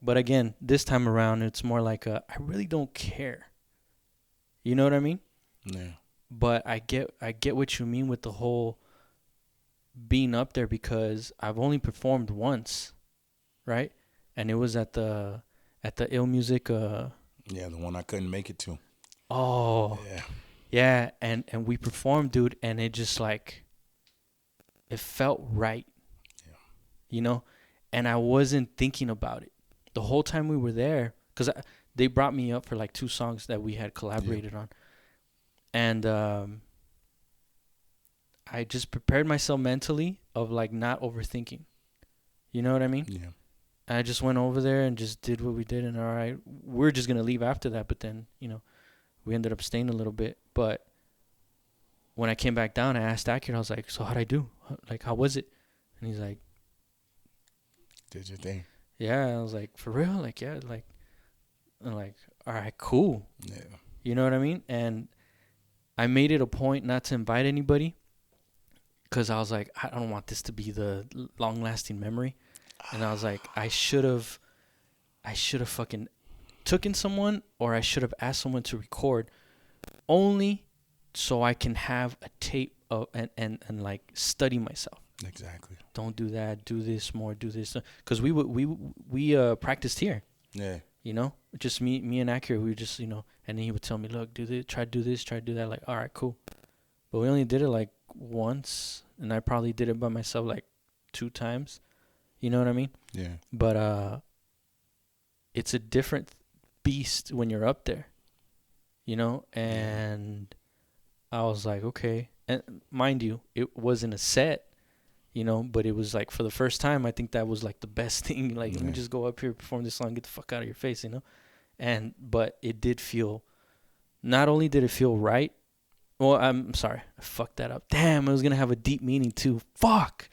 But again, this time around, it's more like I really don't care. You know what I mean? Yeah. But I get what you mean with the whole being up there, because I've only performed once, right? And it was at the Ill Music. The one I couldn't make it to. Oh. Yeah, and we performed, dude, and it just like it felt right. Yeah. And I wasn't thinking about it the whole time we were there, because they brought me up for like 2 songs that we had collaborated on, and I just prepared myself mentally of like not overthinking. You know what I mean? Yeah. I just went over there and just did what we did, and all right, we're just gonna leave after that. But then we ended up staying a little bit. But when I came back down, I asked Accurate, I was like, so how'd I do? Like, how was it? And he's like, did your thing. Yeah. I was like, for real? Like, yeah. Like, I'm like, all right, cool. Yeah. You know what I mean? And I made it a point not to invite anybody, because I was like, I don't want this to be the long-lasting memory. And I was like, I should have fucking taken someone, or I should have asked someone to record, only so I can have a tape of and like study myself. Exactly. Don't do that. Do this more. Do this, because we practiced here. Yeah. Just me and Accurate. We were just and then he would tell me, look, do this, try to do this, try to do that. Like, all right, cool. But we only did it like once, and I probably did it by myself like 2 times. You know what I mean? Yeah. But it's a different beast when you're up there, and I was like, okay. And mind you, it wasn't a set, but it was like for the first time, I think that was like the best thing. Like, let me just go up here, perform this song, get the fuck out of your face, but it did feel, not only did it feel right, well, I'm sorry, I fucked that up. Damn, it was going to have a deep meaning too. Fuck.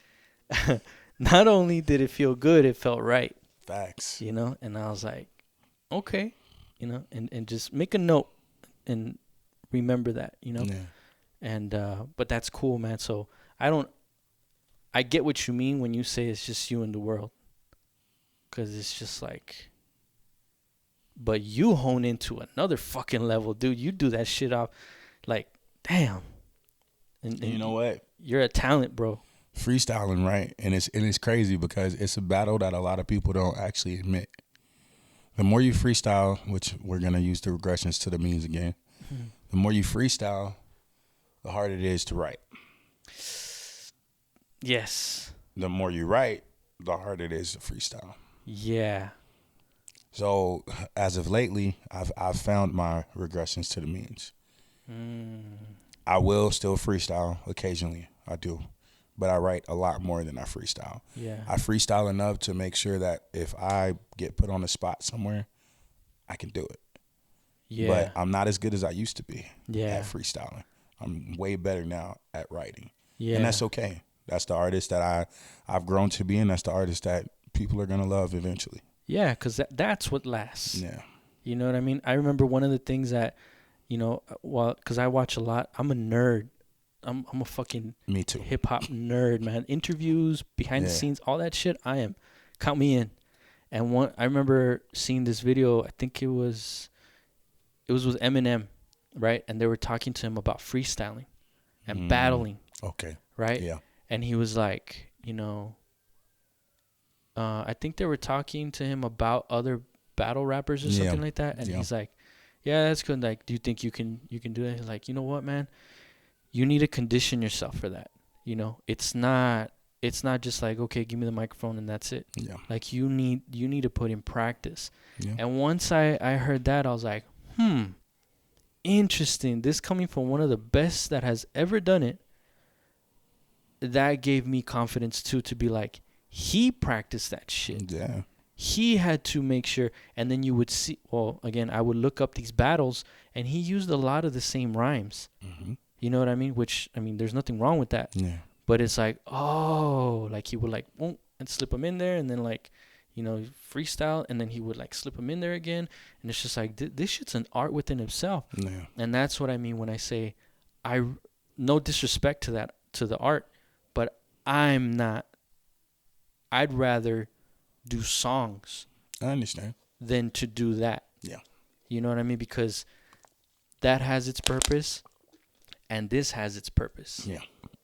Not only did it feel good, it felt right. Facts. And I was like, okay, and just make a note and remember that, Yeah. And but that's cool, man. So I get what you mean when you say it's just you and the world, because it's just like, but you hone into another fucking level, dude. You do that shit off, like, damn. And you know what? You're a talent, bro. Freestyling, right? And it's crazy because it's a battle that a lot of people don't actually admit. The more you freestyle, which we're gonna use the regressions to the means again, the more you freestyle, the harder it is to write. Yes. The more you write, the harder it is to freestyle. Yeah. So as of lately, I've found my regressions to the means. I will still freestyle occasionally. I do. But I write a lot more than I freestyle. Yeah. I freestyle enough to make sure that if I get put on the spot somewhere, I can do it. Yeah. But I'm not as good as I used to be at freestyling. I'm way better now at writing. Yeah. And that's okay. That's the artist that I've grown to be, and that's the artist that people are going to love eventually. Yeah, because that's what lasts. Yeah. You know what I mean? I remember one of the things that, because I watch a lot. I'm a nerd. I'm a fucking Me too. hip hop nerd, man. Interviews, behind the scenes, all that shit. I am. Count me in. And I remember seeing this video. I think it was with Eminem, right? And they were talking to him about freestyling and battling. Okay. Right? Yeah. And he was like, I think they were talking to him about other battle rappers or something like that. And he's like, yeah, that's good. Like, do you think you can do that? He's like, you know what, man? You need to condition yourself for that. It's not it's not just like, okay, give me the microphone and that's it. Yeah. Like you need to put in practice. Yeah. And once I heard that, I was like, interesting. This coming from one of the best that has ever done it. That gave me confidence too, to be like, he practiced that shit. Yeah. He had to make sure. And then you would see, well, again, I would look up these battles, and he used a lot of the same rhymes. Mm-hmm. You know what I mean? Which, I mean, there's nothing wrong with that. Yeah. But it's like, oh, like he would like, and slip them in there, and then like, you know, freestyle, and then he would like slip them in there again. And it's just like, this shit's an art within himself. Yeah. And that's what I mean when I say, no disrespect to that, to the art, but I'm not. I'd rather do songs I understand. than to do that. Yeah. You know what I mean? Because that has its purpose, and this has its purpose. Yeah.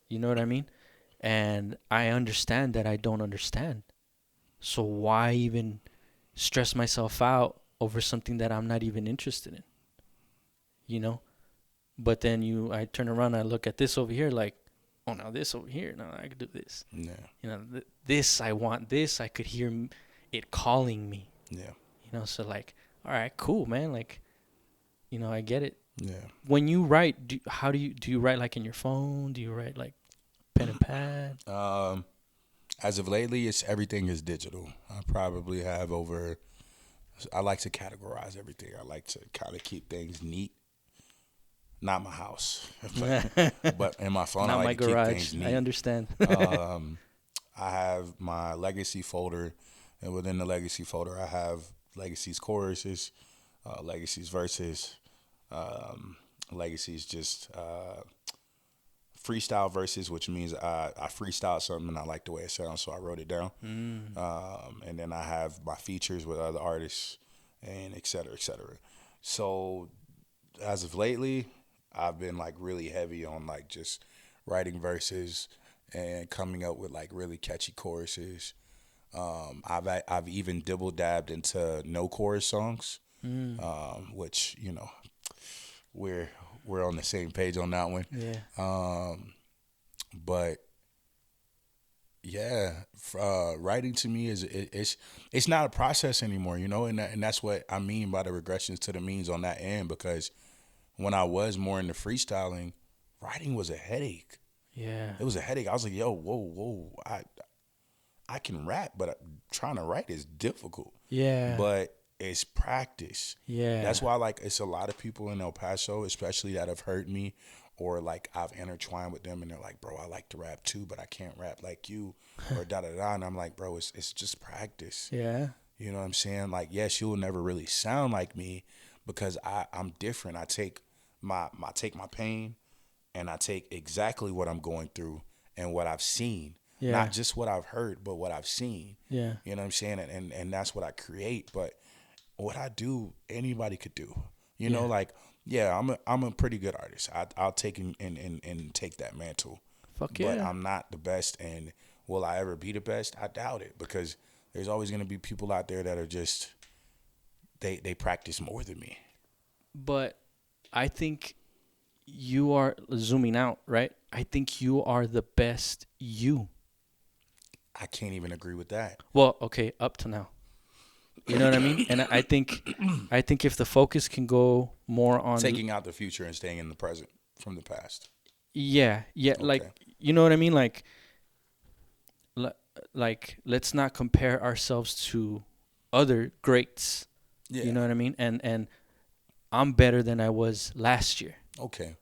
You know what I mean? And I understand that I don't understand. So why even stress myself out over something that I'm not even interested in? You know? But then I turn around and I look at this over here like, oh, now this over here, now I could do this. Yeah. You know, this, I want this. I could hear it calling me. Yeah. You know, so like, all right, cool, man. Like, you know, I get it. Yeah. When you write, do you write like in your phone? Do you write like pen and pad? As of lately, everything is digital. I probably have I like to categorize everything. I like to kind of keep things neat. Not my house, but in my phone, Not I like my to garage. keep things neat. I understand. I have my legacy folder, and within the legacy folder, I have legacy's choruses, legacy's verses, legacy's just freestyle verses, which means I freestyle something and I like the way it sounds, so I wrote it down. And then I have my features with other artists, and et cetera, et cetera. So as of lately, I've been like really heavy on like just writing verses and coming up with like really catchy choruses. I've even dibble dabbed into no chorus songs, which, you know, we're on the same page on that one. Yeah. But yeah, writing to me it's not a process anymore, you know, and that's what I mean by the regressions to the means on that end, because when I was more into freestyling, writing was a headache. Yeah. It was a headache. I was like, yo, whoa, I can rap, but trying to write is difficult. Yeah. But it's practice. Yeah. That's why, like, it's a lot of people in El Paso, especially that have heard me, or like I've intertwined with them, and they're like, bro, I like to rap too, but I can't rap like you, or da-da-da. And I'm like, bro, it's just practice. Yeah. You know what I'm saying? Like, yes, you'll never really sound like me because I'm different. I take my pain, and I take exactly what I'm going through and what I've seen. Yeah. Not just what I've heard, but what I've seen. Yeah. You know what I'm saying? And that's what I create. But what I do, anybody could do. You know, like, yeah, I'm a pretty good artist. I'll take and take that mantle. Fuck yeah. But I'm not the best, and will I ever be the best? I doubt it, because there's always going to be people out there that are just, they practice more than me. But I think you are zooming out, right? I think you are the best you. I can't even agree with that. Well, okay, up to now. You know what I mean? And I think if the focus can go more on taking out the future and staying in the present from the past. Yeah, okay. Like, you know what I mean? Like let's not compare ourselves to other greats. Yeah. You know what I mean? And I'm better than I was last year. Okay.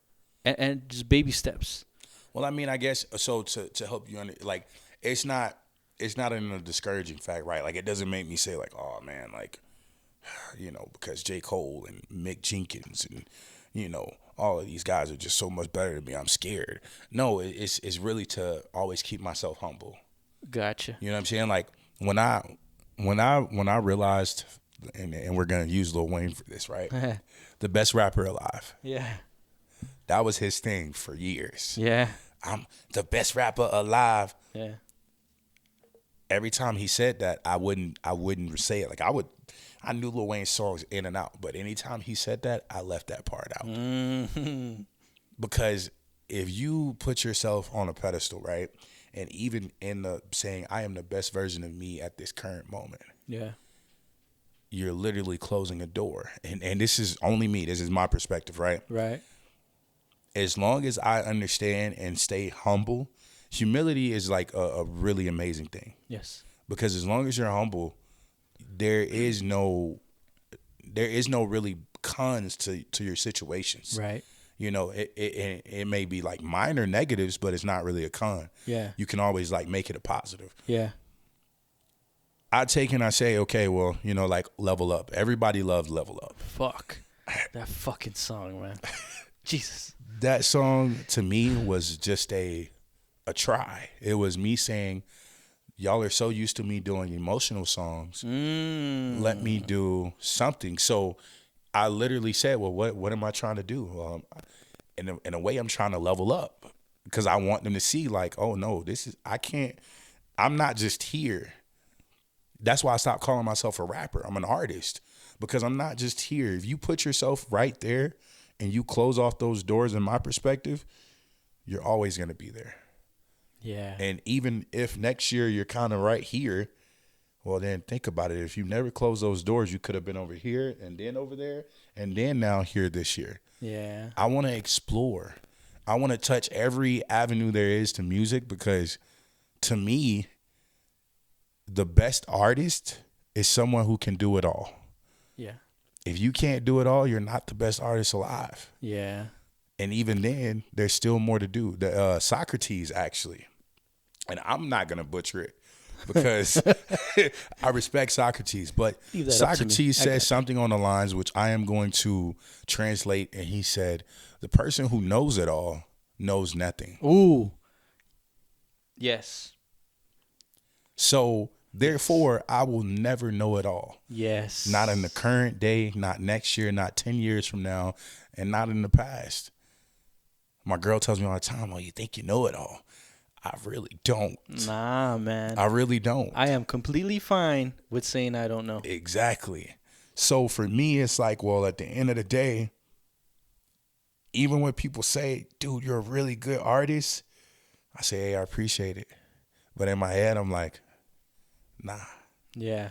And just baby steps. Well, I mean, I guess so to help you like it's not in a discouraging fact, right? Like, it doesn't make me say like, oh man, like, you know, because J. Cole and Mick Jenkins and, you know, all of these guys are just so much better than me, I'm scared. No, it's really to always keep myself humble. Gotcha. You know what I'm saying? Like, when I realized, and we're gonna use Lil Wayne for this, right? The best rapper alive. Yeah. That was his thing for years. Yeah. I'm the best rapper alive. Yeah. Every time he said that, I wouldn't say it. Like, I knew Lil Wayne's songs in and out, but anytime he said that, I left that part out. Mm-hmm. Because if you put yourself on a pedestal, right, and even in the saying I am the best version of me at this current moment, Yeah. you're literally closing a door. And this is only me. This is my perspective, right? Right. As long as I understand and stay humble, humility is like a really amazing thing. Yes. Because as long as you're humble, there is no really cons to your situations. Right. You know, it may be like minor negatives, but it's not really a con. Yeah. You can always like make it a positive. Yeah. I take and I say, okay, well, you know, like Level Up. Everybody loves Level Up. Fuck. That fucking song, man. Jesus. That song to me was just a try. It was me saying, y'all are so used to me doing emotional songs. Let me do something. So I literally said, well, what am I trying to do? In a way, I'm trying to level up because I want them to see like, oh no, I'm not just here. That's why I stopped calling myself a rapper. I'm an artist because I'm not just here. If you put yourself right there and you close off those doors, in my perspective, you're always going to be there. Yeah. And even if next year you're kind of right here, well, then think about it. If you never closed those doors, you could have been over here and then over there and then now here this year. Yeah. I want to explore. I want to touch every avenue there is to music because to me, the best artist is someone who can do it all. Yeah. If you can't do it all, you're not the best artist alive. Yeah. And even then, there's still more to do. Socrates, actually, and I'm not going to butcher it because I respect Socrates, but Socrates says something on the lines which I am going to translate, and he said, the person who knows it all knows nothing. Ooh. Yes. So, therefore, I will never know it all. Yes. Not in the current day, not next year, not 10 years from now, and not in the past. My girl tells me all the time, oh, you think you know it all. I really don't. Nah, man. I really don't. I am completely fine with saying I don't know. Exactly. So for me, it's like, well, at the end of the day, even when people say, dude, you're a really good artist, I say, hey, I appreciate it. But in my head, I'm like, nah. Yeah.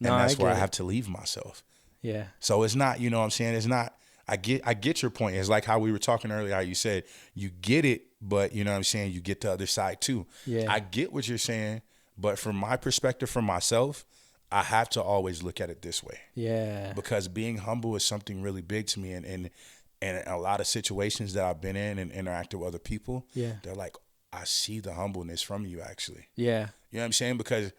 No, and that's where I have to leave myself. Yeah. So it's not, you know what I'm saying? It's not, I get your point. It's like how we were talking earlier, how you said you get it, but you know what I'm saying? You get the other side too. Yeah. I get what you're saying, but from my perspective, from myself, I have to always look at it this way. Yeah. Because being humble is something really big to me. And a lot of situations that I've been in and interacted with other people, they're like, I see the humbleness from you actually. Yeah. You know what I'm saying? Because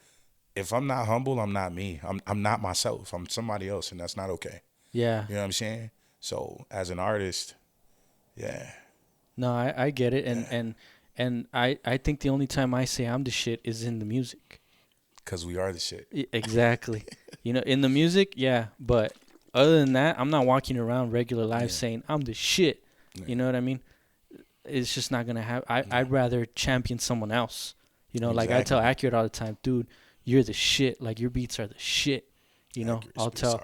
if I'm not humble, I'm not me. I'm not myself. I'm somebody else, and that's not okay. Yeah. You know what I'm saying? So as an artist, yeah. No, I get it. And I think the only time I say I'm the shit is in the music. Because we are the shit. Exactly. You know, in the music, yeah. But other than that, I'm not walking around regular life saying I'm the shit. Yeah. You know what I mean? It's just not going to happen. I'd rather champion someone else. You know, like I tell Accurate all the time, dude, you're the shit. Like your beats are the shit. You know, I'll tell.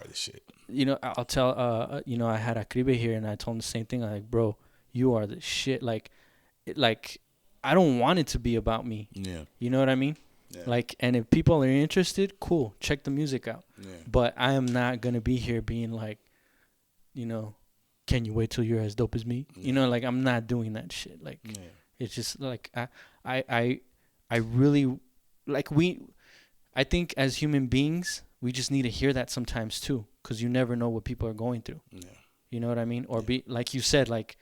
You know, I'll tell. You know, I had Acribe here, and I told him the same thing. I'm like, bro, you are the shit. Like, I don't want it to be about me. Yeah. You know what I mean? Yeah. Like, and if people are interested, cool, check the music out. Yeah. But I am not gonna be here being like, you know, can you wait till you're as dope as me? Yeah. You know, like I'm not doing that shit. Like, it's just like I really like I think as human beings, we just need to hear that sometimes too, because you never know what people are going through. Yeah. You know what I mean? Or be like you said, like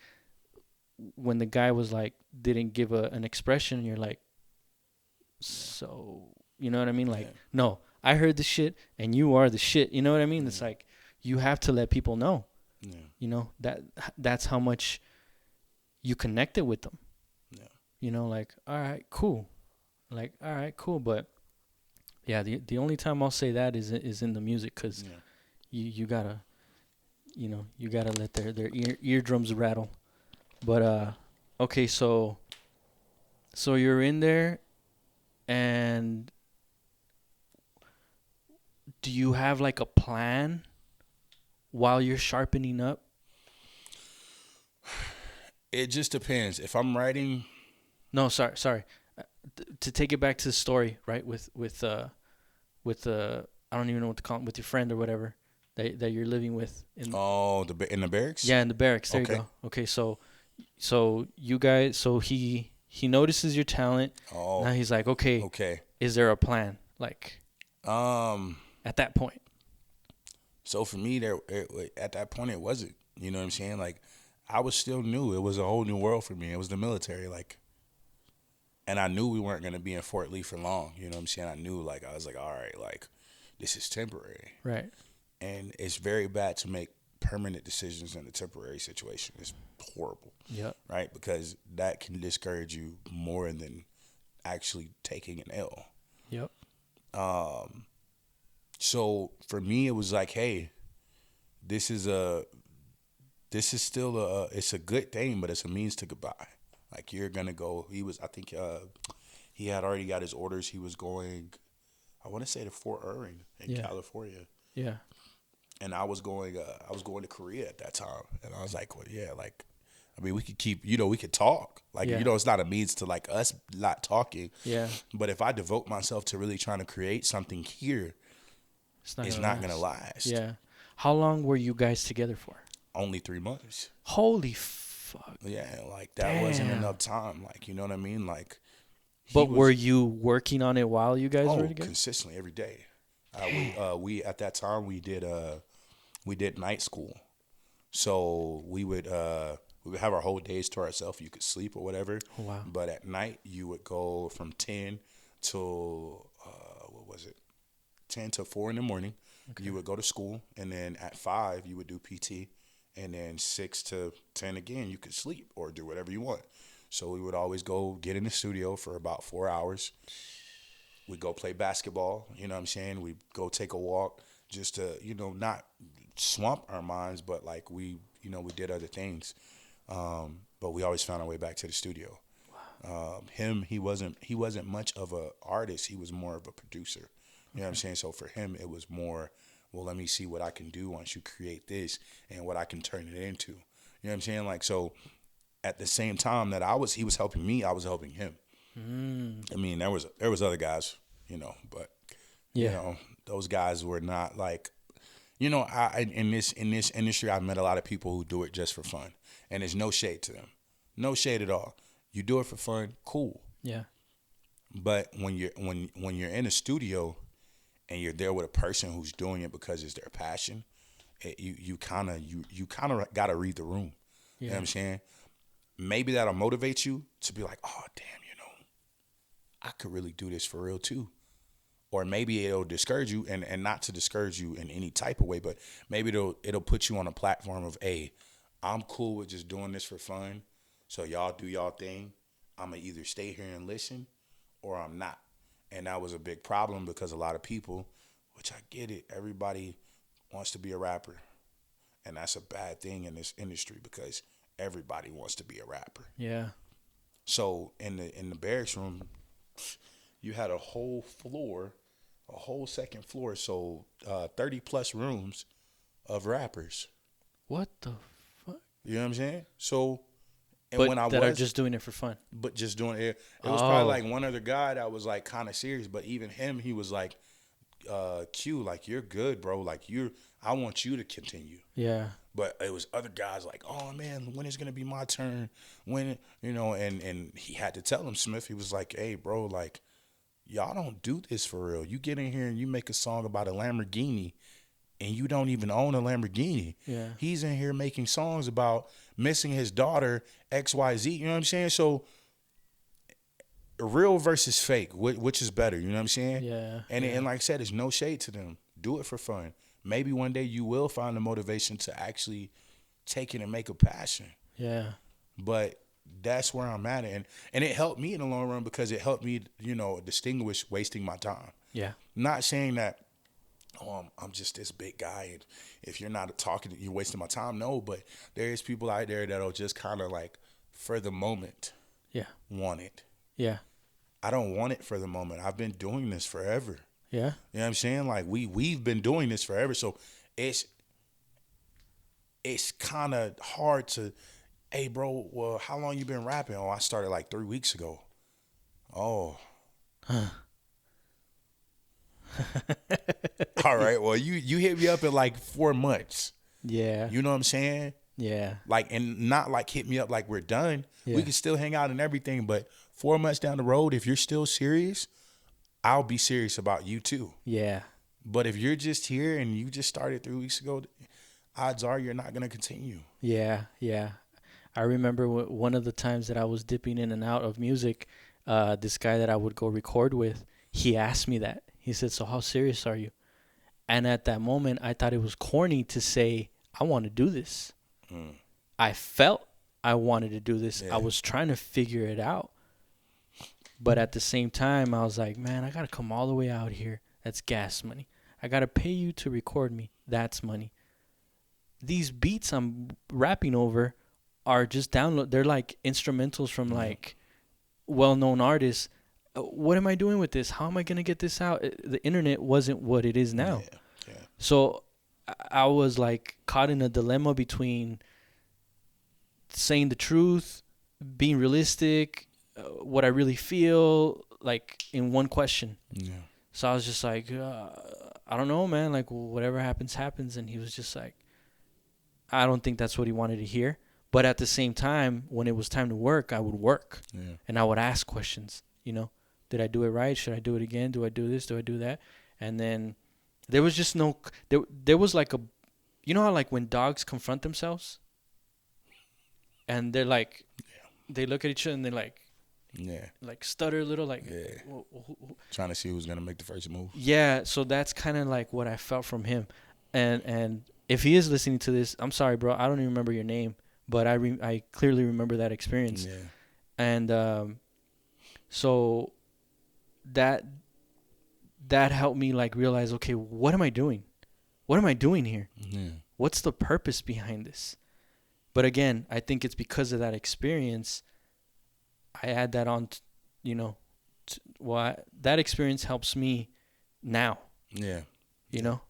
when the guy was like didn't give an expression, you're like, so you know what I mean? Like, no, I heard the shit, and you are the shit. You know what I mean? It's like you have to let people know. Yeah. You know that's how much you connected with them. Yeah. You know, like all right, cool. Like all right, cool, but. Yeah, the only time I'll say that is in the music, because you gotta, you know, you gotta let their eardrums rattle. But okay, so you're in there, and do you have like a plan while you're sharpening up? It just depends. If I'm writing No, sorry. To take it back to the story, right? With I don't even know what to call it, with your friend or whatever that you're living with in. Oh, in the barracks. Yeah, in the barracks. There you Okay. go. Okay, so you guys, so he notices your talent. Oh, Now he's like, okay, okay. is there a plan? Like Um. at that point. So for me, at that point, it wasn't. You know what I'm saying? Like, I was still new. It was a whole new world for me. It was the military. Like, and I knew we weren't gonna be in Fort Lee for long. You know what I'm saying? I knew. Like, I was like, all right, like, this is temporary, Right. and it's very bad to make permanent decisions in a temporary situation. It's horrible, Yep. right? Because that can discourage you more than actually taking an L. Yep. So for me, it was like, hey, this is still it's a good thing, but it's a means to goodbye. Like, you're gonna go. I think he had already got his orders. He was going, I want to say, to Fort Irwin in Yeah. California, Yeah. and I was going to Korea at that time, and I was like, well, yeah, like, I mean, we could keep, we could talk, like, Yeah. it's not a means to like us not talking, Yeah. but if I devote myself to really trying to create something here, it's not gonna last. Yeah. How long were you guys together for? Only 3 months. Holy fuck. Yeah, like that wasn't Damn. enough time. Like, you know what I mean? Like, But were you working on it while you guys were together? consistently every day. We at that time we did night school, so we would have our whole days to ourselves. You could sleep or whatever. Oh, wow. But at night you would go from 10 till what was it? 10 to 4 in the morning. Okay. You would go to school, and then at 5 you would do PT, and then 6 to 10 again you could sleep or do whatever you want. So we would always go get in the studio for about 4 hours. We'd go play basketball, you know what I'm saying? We'd go take a walk just to, not swamp our minds, but like we did other things. But we always found our way back to the studio. He wasn't much of a artist. He was more of a producer. You know what I'm saying? So for him, it was more, well, let me see what I can do once you create this and what I can turn it into. You know what I'm saying? Like, so at the same time that he was helping me, I was helping him. I mean, there was other guys, but Yeah. those guys were not like, in this industry, I've met a lot of people who do it just for fun, and there's no shade to them, no shade at all. You do it for fun, cool. Yeah. But when you're in a studio and you're there with a person who's doing it because it's their passion, you kind of got to read the room. You know what I'm saying? Maybe that'll motivate you to be like, oh, damn, I could really do this for real too. Or maybe it'll discourage you, and not to discourage you in any type of way, but maybe it'll put you on a platform of, hey, I'm cool with just doing this for fun. So y'all do y'all thing. I'm going to either stay here and listen or I'm not. And that was a big problem because a lot of people, which I get it, everybody wants to be a rapper. And that's a bad thing in this industry because everybody wants to be a rapper. Yeah. So in the barracks room, you had a whole second floor, so 30 plus rooms of rappers. What the fuck? You know what I'm saying? So, and But when I that are just doing it for fun. but just doing it, it was probably like one other guy that was like kind of serious, but even him, he was like, Q, like, you're good, bro. Like, I want you to continue. Yeah. But it was other guys like, oh man, when is gonna be my turn? When, and he had to tell him, Smith, he was like, hey, bro, like, y'all don't do this for real. You get in here and you make a song about a Lamborghini and you don't even own a Lamborghini. Yeah. He's in here making songs about missing his daughter, XYZ. You know what I'm saying? So real versus fake, which is better? You know what I'm saying? Yeah. And like I said, there's no shade to them. Do it for fun. Maybe one day you will find the motivation to actually take it and make a passion. Yeah. But that's where I'm at. And it helped me in the long run because it helped me, distinguish wasting my time. Yeah. Not saying that, I'm just this big guy, and if you're not talking, you're wasting my time. No, but there's people out there that'll just kind of like, for the moment, Yeah. want it. Yeah. I don't want it for the moment. I've been doing this forever. Yeah. You know what I'm saying? Like, we've been doing this forever. So it's kind of hard to, Hey, bro, well, how long you been rapping? Oh, I started like 3 weeks ago. Oh, all right. Well, you hit me up in like 4 months. Yeah. You know what I'm saying? Yeah. Like, and not like hit me up like we're done. We Yeah. can still hang out and everything, but 4 months down the road, if you're still serious, I'll be serious about you too. Yeah. But if you're just here and you just started 3 weeks ago, odds are you're not gonna continue. Yeah. Yeah. I remember one of the times that I was dipping in and out of music, this guy that I would go record with, he asked me that. He said, "So how serious are you?" And at that moment, I thought it was corny to say, "I want to do this." Mm. I felt I wanted to do this. I Yeah. was trying to figure it out. But at the same time, I was like, man, I got to come all the way out here. That's gas money. I got to pay you to record me. That's money. These beats I'm rapping over are just download. They're like instrumentals from like well-known artists. What am I doing with this? How am I going to get this out? The internet wasn't what it is now. Yeah. Yeah. So I was like caught in a dilemma between saying the truth, being realistic, what I really feel, like in one question. Yeah. So I was just like, I don't know, man. Like whatever happens, happens. And he was just like, I don't think that's what he wanted to hear. But at the same time, when it was time to work, I would work Yeah. and I would ask questions. You know, did I do it right? Should I do it again? Do I do this? Do I do that? And then there was just no. There was like a, you know how like when dogs confront themselves, and they're like, they look at each other and they Yeah. like stutter a little, like, Yeah. Trying to see who's gonna make the first move. yeah. So that's kind of like what I felt from him, and if he is listening to this, I'm sorry, bro. I don't even remember your name, but I clearly remember that experience, Yeah. and so that helped me like realize, okay, what am I doing? What am I doing here? Yeah. What's the purpose behind this? But again, I think it's because of that experience. I add that on, you know, that experience helps me now. Yeah. You know,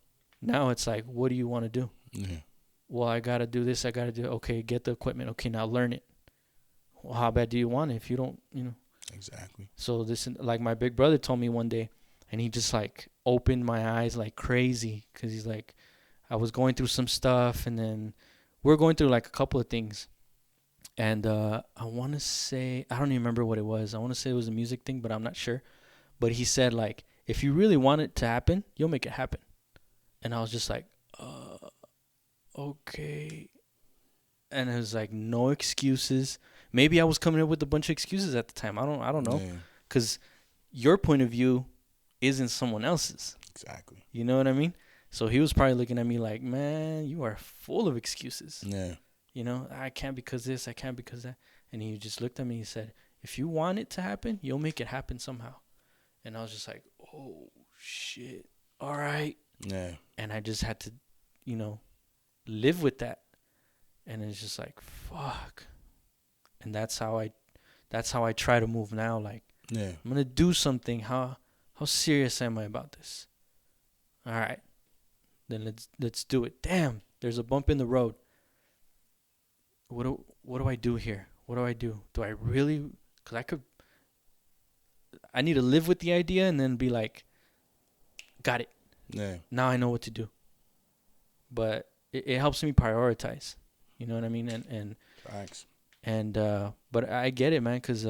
now it's like, what do you want to do? Yeah. Well, I gotta do this. I gotta do. Okay, get the equipment. Okay, now learn it. Well, how bad do you want it if you don't? You know. Exactly. So this, like my big brother told me one day, and he just like opened my eyes like crazy, because he's like, I was going through some stuff, and then we're going through like a couple of things. And I want to say, I don't even remember what it was. I want to say it was a music thing, but I'm not sure. But he said, like, if you really want it to happen, you'll make it happen. And I was just like, okay. And it was like, no excuses. Maybe I was coming up with a bunch of excuses at the time. I don't know. Yeah. Because your point of view isn't someone else's. Exactly. You know what I mean? So he was probably looking at me like, man, you are full of excuses. Yeah. You know, I can't because this, I can't because that. And he just looked at me and said, if you want it to happen, you'll make it happen somehow. And I was just like, oh, shit. All right. Yeah. And I just had to, you know, live with that. And it's just like, fuck. And that's how I try to move now. Like, Yeah. I'm going to do something. How serious am I about this? All right. Then let's do it. Damn, there's a bump in the road. What do I do here? What do I do? Do I really? Because I need to live with the idea and then be like, got it. Yeah. Now I know what to do. But it helps me prioritize. You know what I mean? Thanks. But I get it, man, because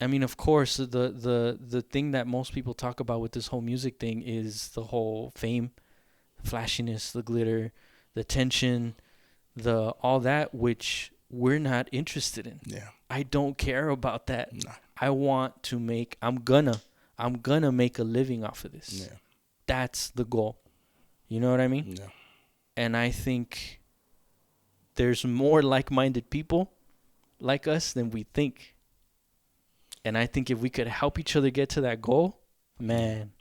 I mean, of course, the thing that most people talk about with this whole music thing is the whole fame, flashiness, the glitter, the attention, the all that, which we're not interested in. Yeah. I don't care about that. Nah. I want to make. I'm gonna make a living off of this. Yeah. That's the goal. You know what I mean? Yeah. And I think there's more like-minded people like us than we think. And I think if we could help each other get to that goal, man,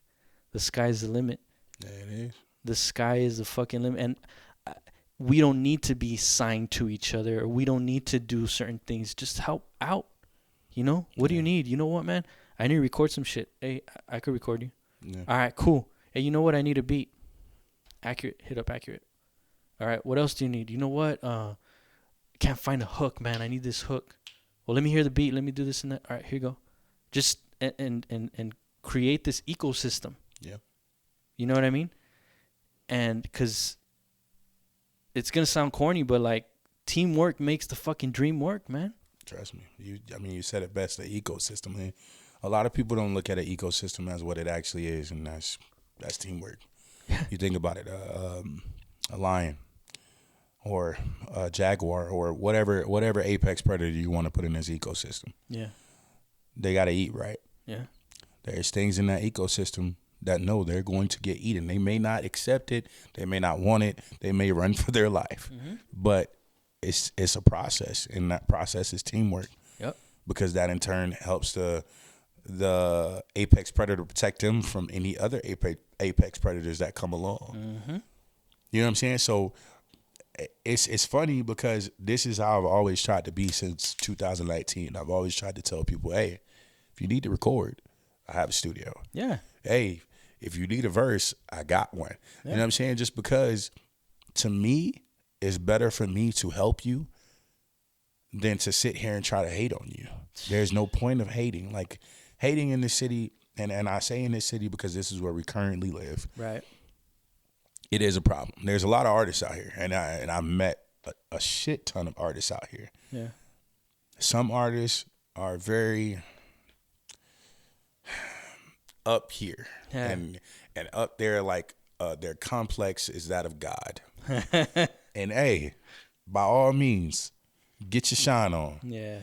the sky's the limit. Yeah, it is. The sky is the fucking limit. And we don't need to be signed to each other, or we don't need to do certain things. Just help out. You know? What do you need? You know what, man? I need to record some shit. Hey, I could record you. Yeah. All right, cool. Hey, you know what? I need a beat. Accurate. Hit up Accurate. All right, what else do you need? You know what? can't find a hook, man. I need this hook. Well, let me hear the beat. Let me do this and that. All right, here you go. Just and create this ecosystem. Yeah. You know what I mean? And because it's gonna sound corny, but like teamwork makes the fucking dream work, man. Trust me. You said it best. The ecosystem, man. A lot of people don't look at an ecosystem as what it actually is, and that's teamwork. You think about it, a lion or a jaguar or whatever apex predator you want to put in this ecosystem. Yeah. They got to eat, right? Yeah. There's things in that ecosystem that know they're going to get eaten. They may not accept it. They may not want it. They may run for their life. Mm-hmm. But it's a process, and that process is teamwork. Yep. Because that in turn helps the apex predator protect them from any other apex predators that come along. Mm-hmm. You know what I'm saying? So it's funny because this is how I've always tried to be since 2019. I've always tried to tell people, hey, if you need to record, I have a studio. Yeah. Hey, if you need a verse, I got one. Yeah. You know what I'm saying? Just because to me, it's better for me to help you than to sit here and try to hate on you. There's no point of hating. Like hating in this city, and I say in this city because this is where we currently live. Right. It is a problem. There's a lot of artists out here, and I met a shit ton of artists out here. Yeah. Some artists are very up here, and up there, like their complex is that of God. And hey, by all means, get your shine on. Yeah.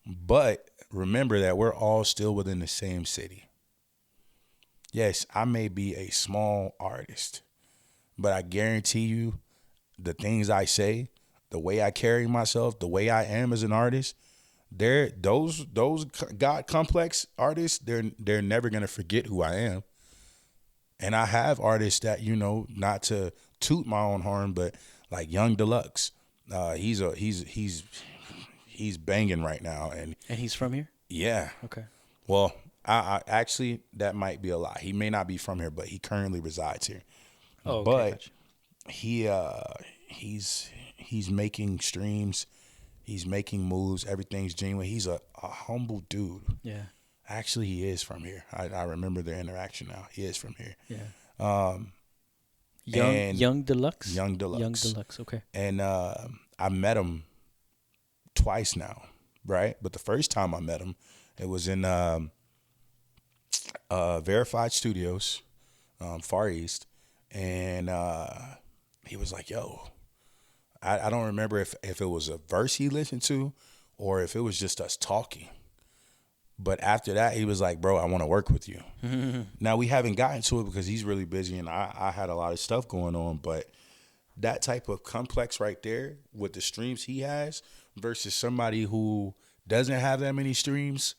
But remember that we're all still within the same city. Yes, I may be a small artist, but I guarantee you the things I say, the way I carry myself, the way I am as an artist, those God complex artists, they're never gonna forget who I am. And I have artists that, you know, not to toot my own horn, but like Young Deluxe, he's banging right now, and he's from here. Yeah. Okay. Well, I actually, that might be a lie. He may not be from here, but he currently resides here. Oh, okay, but gotcha. he's making streams, he's making moves, everything's genuine. He's a humble dude. Yeah. Actually, he is from here. I remember their interaction now. He is from here. Yeah. Young Deluxe? Young Deluxe. Young Deluxe, okay. And I met him twice now, right? But the first time I met him, it was in Verified Studios, Far East. And he was like, yo, I don't remember if it was a verse he listened to or if it was just us talking. But after that, he was like, bro, I want to work with you. Now, we haven't gotten to it because he's really busy and I had a lot of stuff going on. But that type of complex right there with the streams he has versus somebody who doesn't have that many streams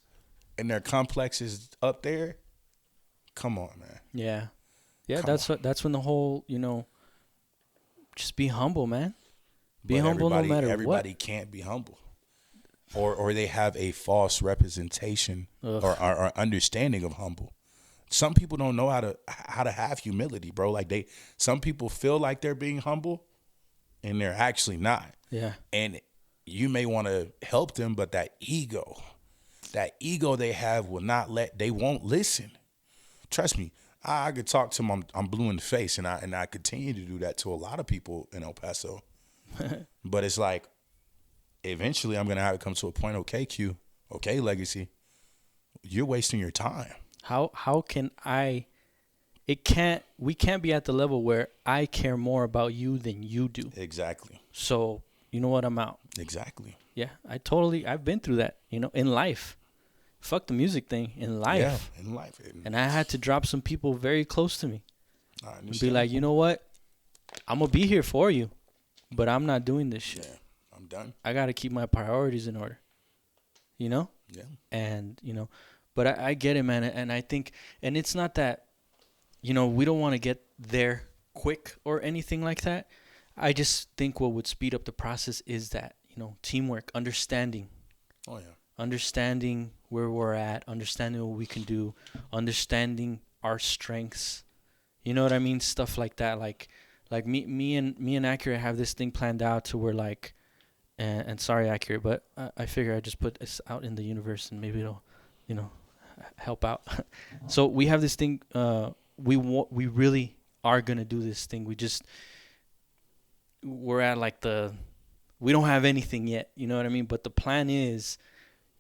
and their complex is up there, come on, man. Yeah. Yeah, that's when the whole, you know, just be humble, man. Be humble no matter what. Everybody can't be humble. Or they have a false representation or understanding of humble. Some people don't know how to have humility, bro. Like some people feel like they're being humble, and they're actually not. Yeah. And you may want to help them, but that ego they have they won't listen. Trust me, I could talk to them. I'm blue in the face, and I continue to do that to a lot of people in El Paso. But it's like, eventually, I'm gonna have to come to a point. Okay, Q. Okay, Llegacii. You're wasting your time. How can I? We can't be at the level where I care more about you than you do. Exactly. So you know what? I'm out. Exactly. Yeah, I've been through that. You know, in life. Fuck the music thing. In life. Yeah, in life. And I had to drop some people very close to me. I understand. And be like, you know what? I'm gonna be here for you, but I'm not doing this shit. Yeah. I'm done. I got to keep my priorities in order, you know? Yeah. And, you know, but I get it, man. And I think, and it's not that, you know, we don't want to get there quick or anything like that. I just think what would speed up the process is that, you know, teamwork, understanding. Oh, yeah. Understanding where we're at, understanding what we can do, understanding our strengths. You know what I mean? Stuff like that. Like me and Accurate have this thing planned out to where, like, And sorry, Accurate, but I figure I just put this out in the universe and maybe it'll, you know, help out. So we have this thing. We really are gonna do this thing. We're at like we don't have anything yet. You know what I mean? But the plan is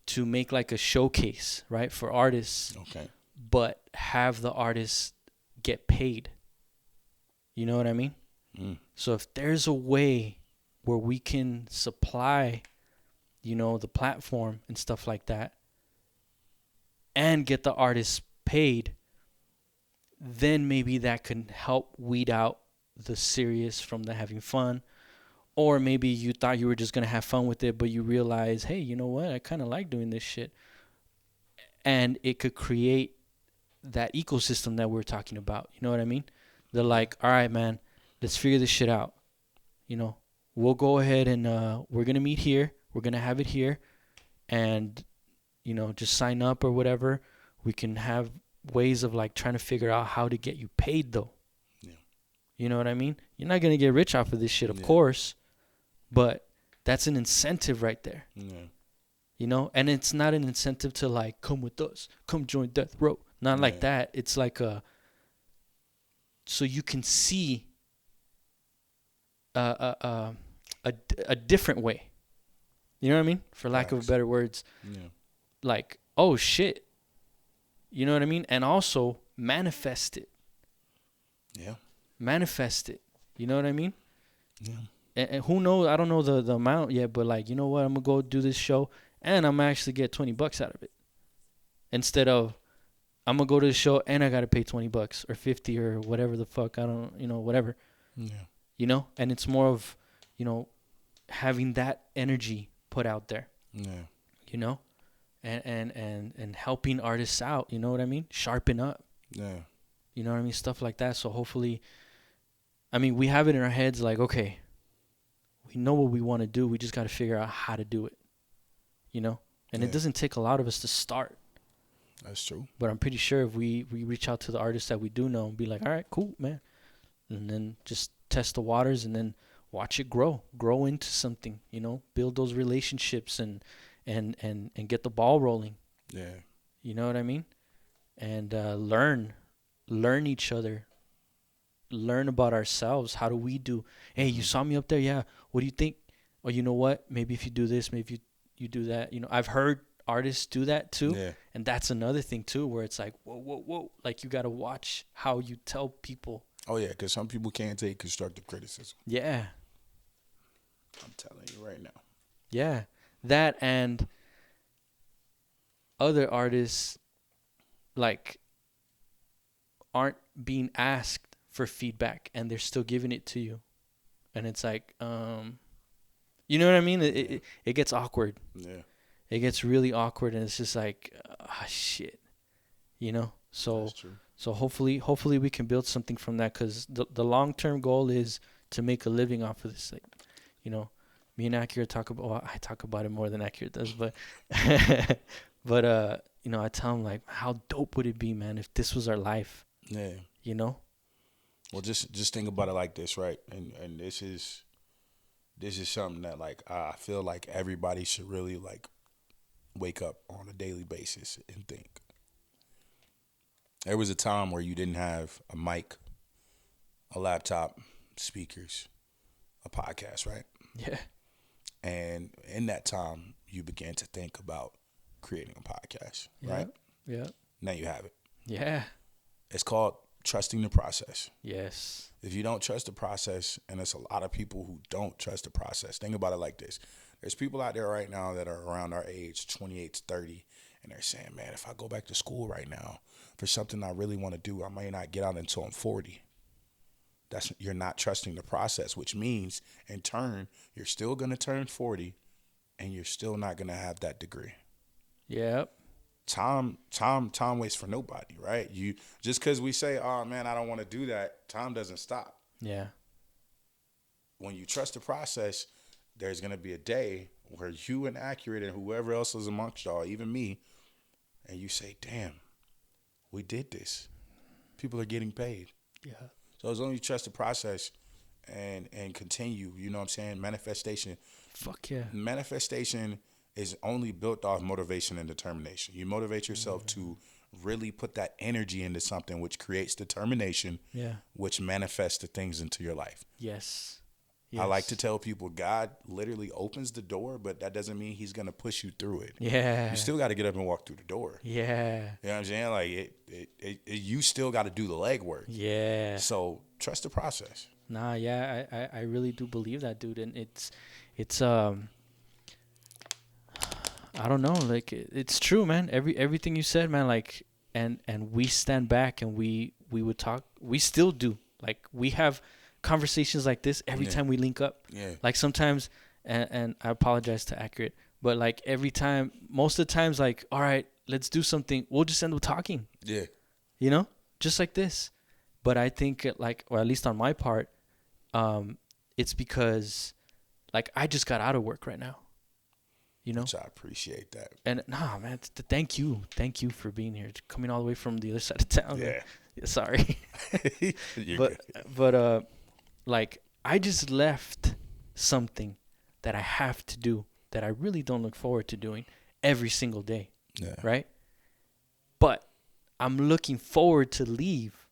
to make like a showcase, right, for artists. Okay. But have the artists get paid. You know what I mean? Mm. So if there's a way where we can supply, you know, the platform and stuff like that, and get the artists paid, then maybe that can help weed out the serious from the having fun. Or maybe you thought you were just going to have fun with it, but you realize, hey, you know what? I kind of like doing this shit. And it could create that ecosystem that we're talking about. You know what I mean? They're like, all right, man, let's figure this shit out. You know, we'll go ahead and we're going to meet here. We're going to have it here. And, you know, just sign up or whatever. We can have ways of like trying to figure out how to get you paid, though. Yeah. You know what I mean? You're not going to get rich off of this shit, of course. But that's an incentive right there. Yeah. You know? And it's not an incentive to like, come with us. Come join Death Row. Not like that. It's like so you can see a different way. You know what I mean? For lack of better words. Yeah. Like, oh shit. You know what I mean? And also manifest it. Yeah. Manifest it. You know what I mean? Yeah. And who knows? I don't know the amount yet, but like, you know what? I'm gonna go do this show, and I'm gonna actually get $20 out of it, instead of I'm gonna go to the show and I gotta pay $20 or 50 or whatever the fuck. I don't, you know, whatever. Yeah. You know, and it's more of, you know, having that energy put out there. Yeah. You know, and helping artists out. You know what I mean? Sharpen up. Yeah. You know what I mean? Stuff like that. So hopefully, I mean, we have it in our heads like, okay, we know what we want to do. We just got to figure out how to do it, you know? And it doesn't take a lot of us to start. That's true. But I'm pretty sure if we reach out to the artists that we do know and be like, all right, cool, man. And then just test the waters and then watch it grow into something, you know, build those relationships and get the ball rolling. Yeah. You know what I mean? And learn each other. Learn about ourselves. How do we do? Hey, you saw me up there? Yeah. What do you think? Or you know what? Maybe if you do this, maybe if you do that. You know, I've heard artists do that too. Yeah. And that's another thing too, where it's like, whoa. Like you got to watch how you tell people. Oh, yeah, because some people can't take constructive criticism. Yeah. I'm telling you right now. Yeah. That and other artists, like, aren't being asked for feedback and they're still giving it to you. And it's like, you know what I mean? It gets awkward. Yeah. It gets really awkward, and it's just like, shit, you know? So hopefully we can build something from that, because the long-term goal is to make a living off of this. Like, you know, me and Accurate talk about, well, I talk about it more than Accurate does, but, but, you know, I tell him, like, how dope would it be, man, if this was our life? Yeah. You know? Well, just think about it like this, right? And this is something that, like, I feel like everybody should really, like, wake up on a daily basis and think. There was a time where you didn't have a mic, a laptop, speakers, a podcast, right? Yeah. And in that time, you began to think about creating a podcast, right? Yeah. Now you have it. Yeah. It's called trusting the process. Yes. If you don't trust the process, and there's a lot of people who don't trust the process, think about it like this. There's people out there right now that are around our age, 28 to 30, and they're saying, man, if I go back to school right now for something I really want to do, I may not get out until I'm 40. You're not trusting the process, which means, in turn, you're still going to turn 40, and you're still not going to have that degree. Yep. Time waits for nobody, right? You just because we say, oh man, I don't want to do that, time doesn't stop. Yeah. When you trust the process, there's gonna be a day where you and Accurate and whoever else is amongst y'all, even me, and you say, damn, we did this. People are getting paid. Yeah. So as long as you trust the process and continue, you know what I'm saying, manifestation Fuck yeah. Manifestation is only built off motivation and determination. You motivate yourself to really put that energy into something, which creates determination, Yeah. which manifests the things into your life. Yes. I like to tell people God literally opens the door, but that doesn't mean he's going to push you through it. Yeah. You still got to get up and walk through the door. Yeah. You know what I'm saying? Like you still got to do the legwork. Yeah. So trust the process. Nah, yeah, I really do believe that, dude. And it's I don't know, like it's true, man. Everything you said, man, like and we stand back and we would talk. We still do. Like we have conversations like this every time we link up. Yeah. Like sometimes and I apologize to Accurate, but like every time, most of the times, like, all right, let's do something. We'll just end up talking. Yeah. You know? Just like this. But I think like, or at least on my part, it's because like I just got out of work right now. You know? Which I appreciate that. And nah, man, thank you for being here, coming all the way from the other side of town. Yeah. Sorry. but like I just left something that I have to do that I really don't look forward to doing every single day. Yeah. Right? But I'm looking forward to leave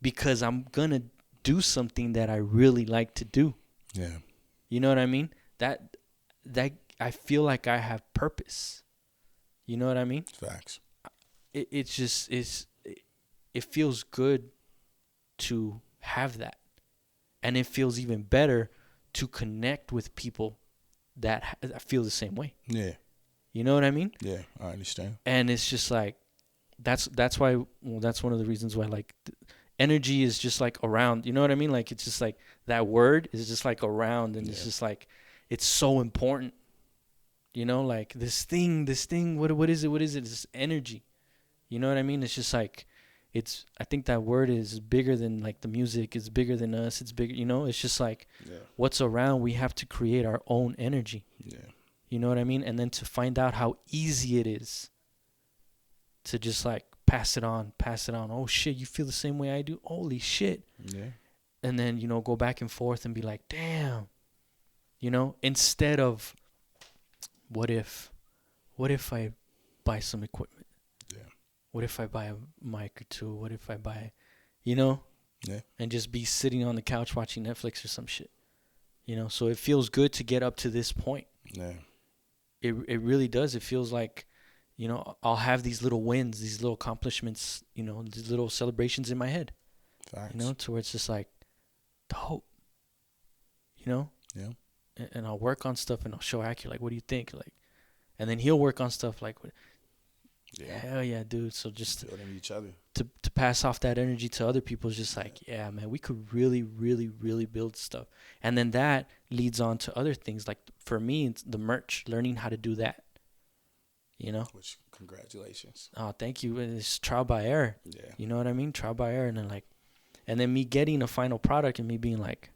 because I'm going to do something that I really like to do. Yeah. You know what I mean? That I feel like I have purpose. You know what I mean? Facts. It's just it feels good to have that. And it feels even better to connect with people that feel the same way. Yeah. You know what I mean? Yeah, I understand. And it's just like that's why, well, that's one of the reasons why like energy is just like around. You know what I mean? Like it's just like that word is just like around, and it's just like it's so important. You know, like this thing, what is it? It's energy. You know what I mean? It's just like, I think that word is bigger than like the music. It's bigger than us. It's bigger, you know? It's just like what's around, we have to create our own energy. Yeah. You know what I mean? And then to find out how easy it is to just like pass it on. Oh shit, you feel the same way I do? Holy shit. Yeah. And then, you know, go back and forth and be like, damn. You know, instead of, what if I buy some equipment? Yeah. What if I buy a mic or two? What if I buy, you know? Yeah. And just be sitting on the couch watching Netflix or some shit. You know, so it feels good to get up to this point. Yeah. It really does. It feels like, you know, I'll have these little wins, these little accomplishments, you know, these little celebrations in my head. Facts. You know, to where it's just like, dope. You know? Yeah. And I'll work on stuff and I'll show Aki, like, what do you think? Like, and then he'll work on stuff like, hell yeah, dude. So just building each other. To pass off that energy to other people is just like, yeah, man, we could really, really, really build stuff. And then that leads on to other things. Like for me, it's the merch, learning how to do that. You know? Which, congratulations. Oh, thank you. It's trial by error. Yeah. You know what I mean? Trial by error. And then me getting a final product and me being like,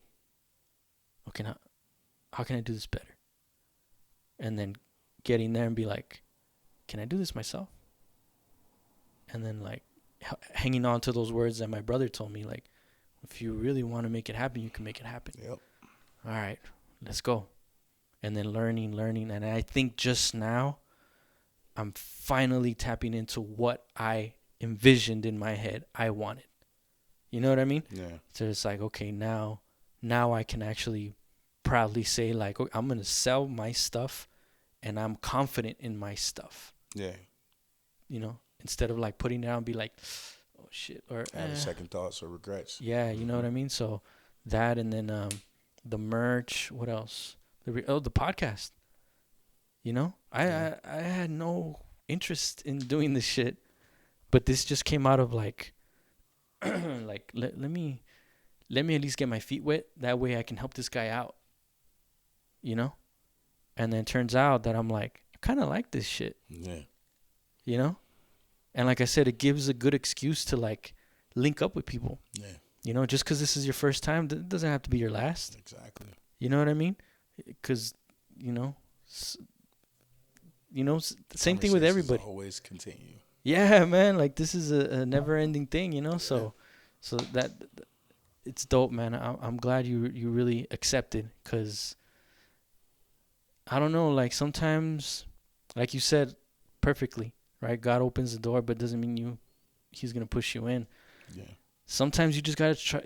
okay, now, how can I do this better? And then getting there and be like, can I do this myself? And then like hanging on to those words that my brother told me, like, if you really want to make it happen, you can make it happen. Yep. All right, let's go. And then learning. And I think just now I'm finally tapping into what I envisioned in my head I wanted. You know what I mean? Yeah. So it's like, okay, now I can actually proudly say, like, okay, I'm going to sell my stuff and I'm confident in my stuff. Yeah. You know, instead of like putting it out and be like, oh shit, or having second thoughts or regrets. Yeah, you know what I mean? So that, and then the merch, what else? The podcast. You know, I had no interest in doing this shit, but this just came out of like like let me at least get my feet wet, that way I can help this guy out. You know? And then it turns out that I'm like, I kind of like this shit. Yeah. You know? And like I said, it gives a good excuse to like link up with people. Yeah. You know, just because this is your first time, it doesn't have to be your last. Exactly. You know what I mean? Because, same thing with everybody. Always continue. Yeah, man. Like this is a never-ending thing, you know. So that it's dope, man. I'm glad you really accepted, because I don't know, like sometimes, like you said perfectly, right? God opens the door, but doesn't mean he's going to push you in. Yeah. Sometimes you just got to try,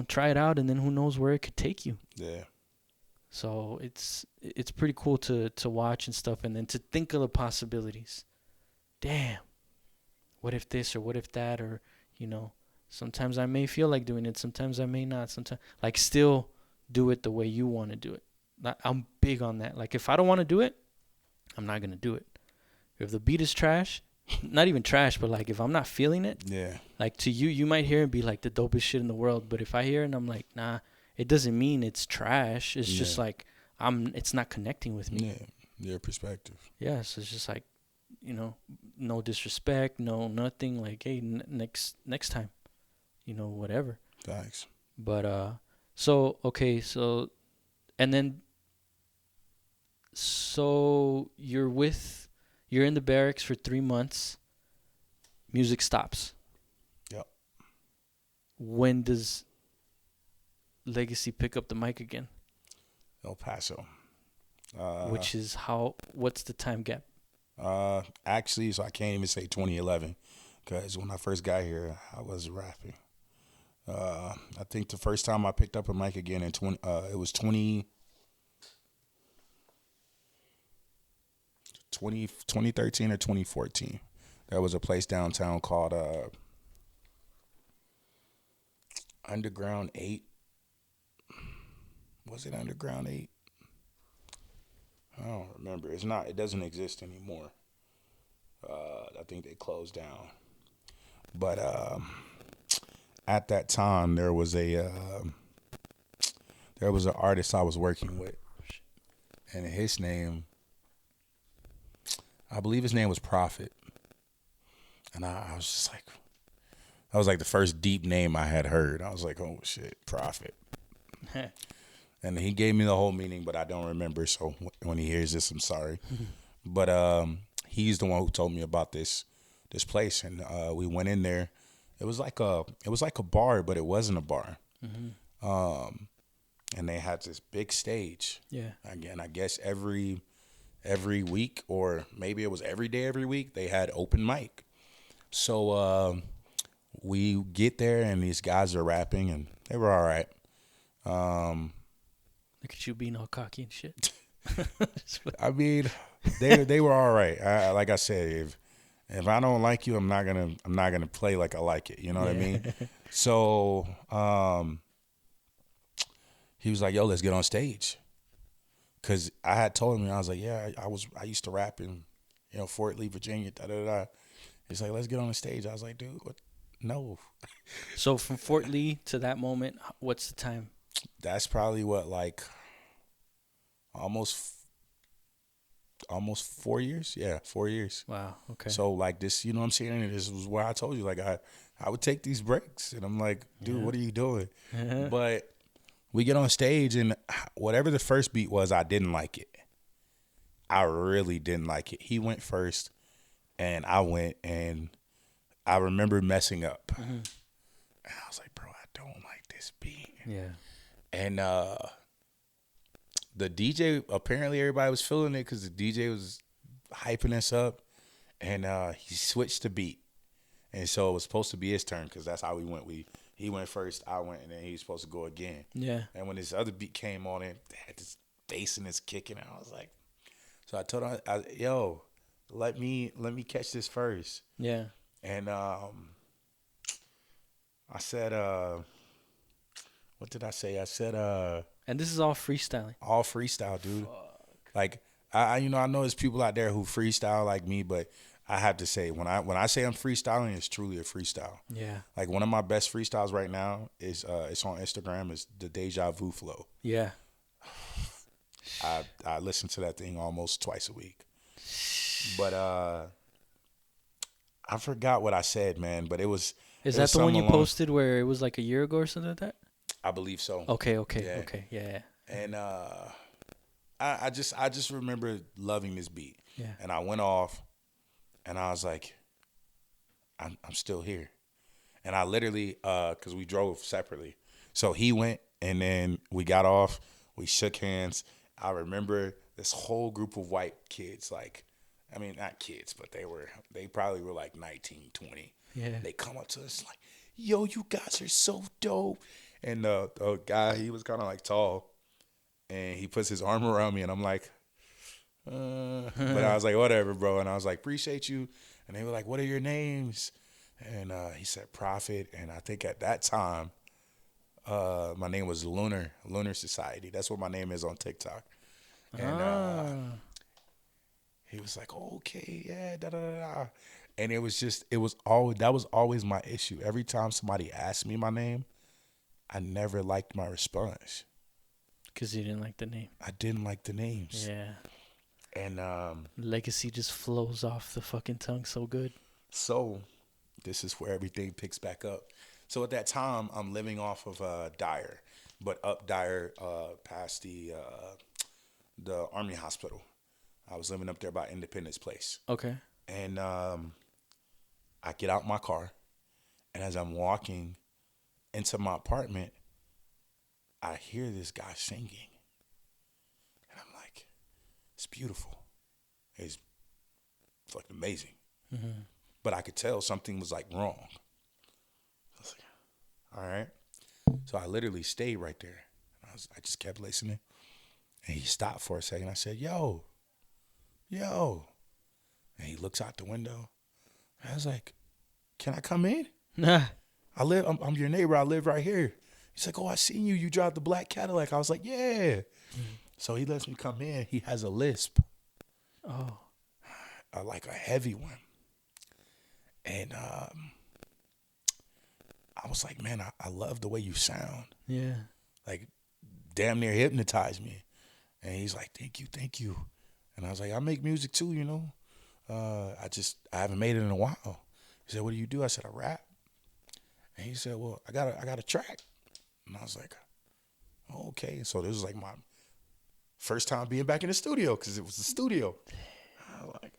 try it out, and then who knows where it could take you. Yeah. So it's pretty cool to watch and stuff, and then to think of the possibilities. Damn, what if this or what if that, or sometimes I may feel like doing it, sometimes I may not. Sometimes, like, still do it the way you want to do it. I'm big on that. Like, if I don't want to do it, I'm not gonna do it. If the beat is trash, not even trash, but like if I'm not feeling it, Yeah. like to you, you might hear it and be like the dopest shit in the world. But if I hear it and I'm like, nah, it doesn't mean it's trash. It's just Yeah. like it's not connecting with me. Yeah. Your perspective. Yeah, so it's just like, no disrespect, no nothing. Like, hey, next time, whatever. Thanks. But so okay, and then so you're in the barracks for 3 months. Music stops. Yep. When does Legacy pick up the mic again? El Paso. Which is what's the time gap? Actually, so I can't even say 2011 because when I first got here, I was rapping. I think the first time I picked up a mic again it was 2013 or 2014. There was a place downtown called Underground 8. Was it Underground 8? I don't remember. It doesn't exist anymore. I think they closed down. But at that time, there was an artist I was working with, and his name, I believe his name was Prophet. And I was just like, that was like the first deep name I had heard. I was like, oh shit, Prophet. And he gave me the whole meaning, but I don't remember. So when he hears this, I'm sorry. But he's the one who told me about this place, and we went in there. It was like a bar, but it wasn't a bar. Mm-hmm. And they had this big stage. Yeah. Again, I guess every week, or maybe it was every day, every week, they had open mic. So we get there, and these guys are rapping, and they were all right. Look at you being all cocky and shit. I mean, they were all right. Like I said, if I don't like you, I'm not gonna play like I like it. You know what I mean? So he was like, "Yo, let's get on stage." Cause I had told him, I was like, "Yeah, I used to rap in, Fort Lee, Virginia." Da da da. He's like, "Let's get on the stage." I was like, "Dude, what? No." So from Fort Lee to that moment, what's the time? That's probably what, like almost 4 years. Yeah, 4 years. Wow. Okay. So like this, you know what I'm saying? And this was where I told you, like I would take these breaks, and I'm like, dude, what are you doing? But we get on stage, and whatever the first beat was, I didn't like it. I really didn't like it. He went first, and I went, and I remember messing up. Mm-hmm. And I was like, bro, I don't like this beat. Yeah. And the DJ, apparently everybody was feeling it because the DJ was hyping us up, and he switched the beat. And so it was supposed to be his turn because that's how we went. He went first, I went, and then he was supposed to go again. Yeah. And when this other beat came on, it had this bass and this kicking. And I was like, so I told him, yo, let me catch this first. Yeah. And I said, what did I say? I said, and this is all freestyling. All freestyle, dude. Fuck. Like I know there's people out there who freestyle like me, but I have to say, when I say I'm freestyling, it's truly a freestyle. Yeah. Like one of my best freestyles right now is it's on Instagram. It's the Deja Vu flow. Yeah. I listen to that thing almost twice a week. But I forgot what I said, man. But it was. Is that the one you posted where it was like a year ago or something like that? I believe so. Okay. Yeah. And I just remember loving this beat. Yeah. And I went off. And I was like, I'm still here. And I literally, because we drove separately. So he went, and then we got off. We shook hands. I remember this whole group of white kids, like, I mean, not kids, but they probably were like 19, 20. Yeah. They come up to us like, yo, you guys are so dope. And the guy, he was kind of like tall, and he puts his arm around me, and I'm like, but I was like, whatever, bro. And I was like, appreciate you. And they were like, what are your names? And he said Prophet. And I think at that time, my name was Lunar Society. That's what my name is on TikTok. And he was like, oh, okay, yeah, da da da da. And it was always, that was always my issue. Every time somebody asked me my name, I never liked my response. Because you didn't like the name. I didn't like the names. Yeah. And Legacy just flows off the fucking tongue so good. so this is where everything picks back up. So at that time, I'm living off of Dyer, but up Dyer past the Army Hospital. I was living up there by Independence Place. Okay. And I get out my car, and as I'm walking into my apartment, I hear this guy singing. And I'm like, it's beautiful. It's fucking amazing. Mm-hmm. But I could tell something was like wrong. I was like, all right. So I literally stayed right there. I just kept listening. And he stopped for a second. I said, yo. And he looks out the window. I was like, can I come in? I'm your neighbor. I live right here. He's like, oh, I seen you. You drive the black Cadillac. I was like, yeah. Mm-hmm. So he lets me come in. He has a lisp. Oh. Like a heavy one. And I was like, man, I love the way you sound. Yeah. Like, damn near hypnotized me. And he's like, thank you. And I was like, I make music too, you know. I haven't made it in a while. He said, what do you do? I said, I rap. And he said, well, I got a track. And I was like, oh, okay. So this was like my first time being back in the studio, because it was the studio. I was like,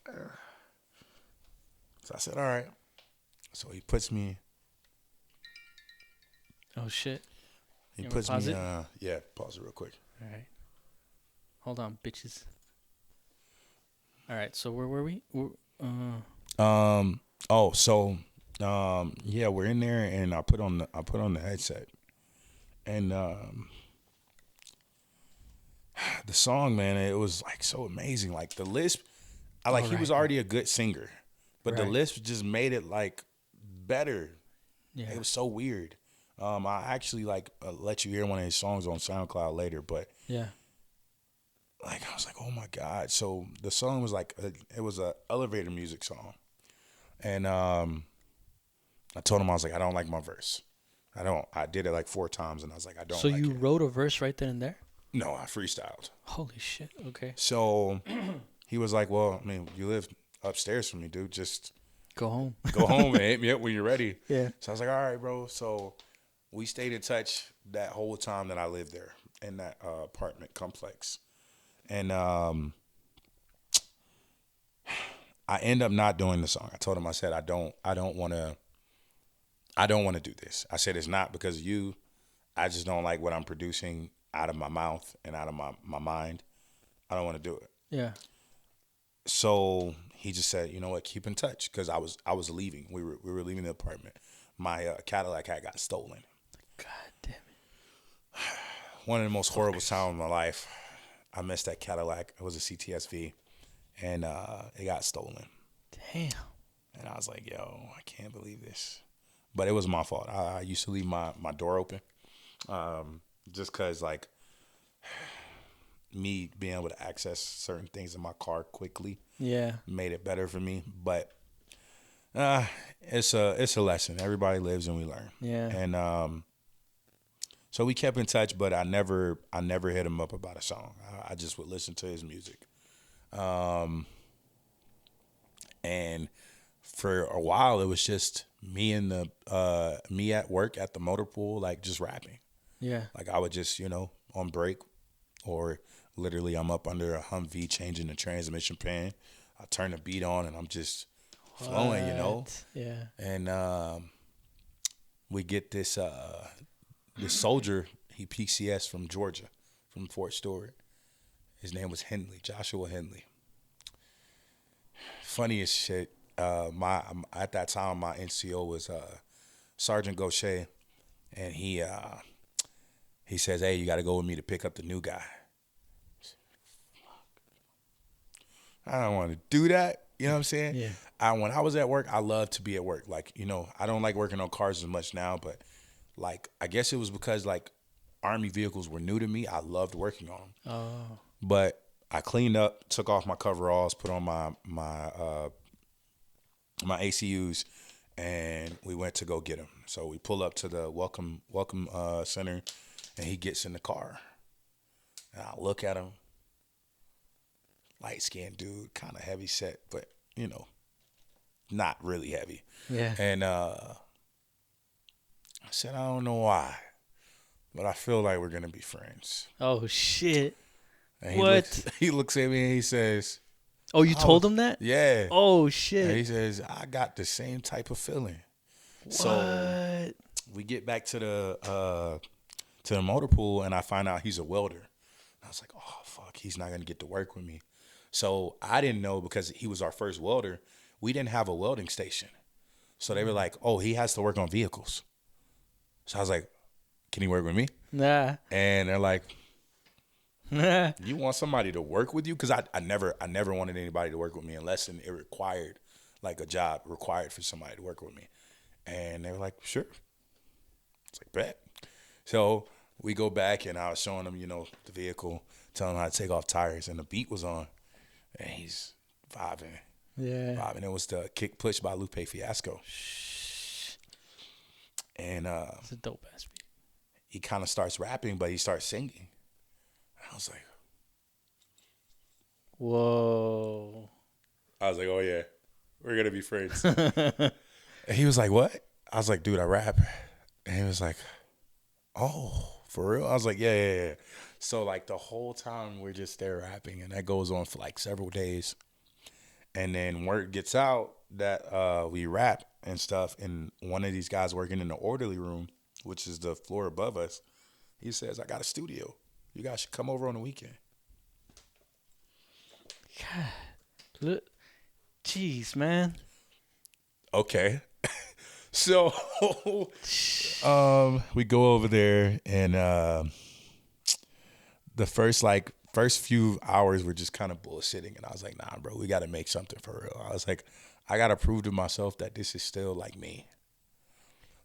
So I said, all right. So he puts me. Oh, shit. He puts pause me. it? Yeah, pause it real quick. All right. Hold on, bitches. All right. So where were we? Yeah, we're in there, and I put on the headset, and the song, man, it was like so amazing. Like the lisp, he was already a good singer, but the lisp just made it like better. Yeah. It was so weird. I actually let you hear one of his songs on SoundCloud later, but yeah, I was like, oh my God. So the song was it was a elevator music song, and I told him, I was like, I don't like my verse. I did it like 4 times, and I was like, I don't. So like you it. wrote a verse right then and there? No, I freestyled. Holy shit. Okay. So he was like, well, I mean, you live upstairs from me, dude. Just go home. Go home and hit me up when you're ready. Yeah. So I was like, all right, bro. So we stayed in touch that whole time that I lived there in that apartment complex. And I end up not doing the song. I told him, I said, I don't want to do this. I said, it's not because of you. I just don't like what I'm producing out of my mouth and out of my mind. I don't want to do it. Yeah. So he just said, you know what, keep in touch, because I was leaving. We were leaving the apartment. My Cadillac had got stolen. God damn it. One of the most horrible times of my life. I missed that Cadillac. It was a CTSV, and it got stolen. Damn. And I was like, yo, I can't believe this. But it was my fault. I used to leave my door open, just because me being able to access certain things in my car quickly, made it better for me. But it's a lesson. Everybody lives and we learn. Yeah. And so we kept in touch, but I never hit him up about a song. I just would listen to his music. And for a while, it was just me and me at work at the motor pool, just rapping. Yeah. I would just, on break, or literally I'm up under a Humvee changing the transmission pan. I turn the beat on and I'm just flowing, Yeah. And we get this soldier, he PCS from Georgia, from Fort Stewart. His name was Henley, Joshua Henley. Funniest shit. At that time my NCO was Sergeant Gaucher, and he says, "Hey, you got to go with me to pick up the new guy." I don't want to do that. You know what I'm saying? Yeah. When I was at work, I loved to be at work. Like, I don't like working on cars as much now, but like, I guess it was because like Army vehicles were new to me. I loved working on them. Oh. But I cleaned up, took off my coveralls, put on my ACUs, and we went to go get him. So we pull up to the welcome center, and he gets in the car. And I look at him, light skinned dude, kind of heavy set, but not really heavy. Yeah. And I said, I don't know why, but I feel like we're gonna be friends. Oh shit. And What? He looks at me and he says, Oh, you told him that? "Yeah." Oh And shit. he says, "I got the same type of feeling." What? So we get back to the motor pool, and I find out he's a welder. I was like, "Oh fuck, he's not gonna get to work with me." So I didn't know, because he was our first welder. We didn't have a welding station, so they were like, "Oh, he has to work on vehicles." So I was like, "Can he work with me?" Nah. And they're like, Nah. "You want somebody to work with you?" Because I never wanted anybody to work with me unless it required, like a job required for somebody to work with me. And they were like, "Sure." It's like, bet. So we go back, and I was showing them, the vehicle, telling him how to take off tires, and the beat was on, and he's vibing. Yeah. Vibing. It was the Kick Push by Lupe Fiasco. And It's a dope ass beat. he kind of starts rapping, but he starts singing. I was like, Whoa. "Oh yeah, we're gonna be friends." And he was like, "What?" I was like, "Dude, I rap." And he was like, "Oh, for real?" I was like, yeah. So like the whole time we're just there rapping, and that goes on for like several days. And then word gets out that we rap and stuff, and one of these guys working in the orderly room, which is the floor above us, he says, "I got a studio. You guys should come over on the weekend." God. Look. Jeez, man. Okay. So we go over there, and the first few hours were just kind of bullshitting, and I was like, "Nah, bro, we got to make something for real." I was like, I got to prove to myself that this is still like me.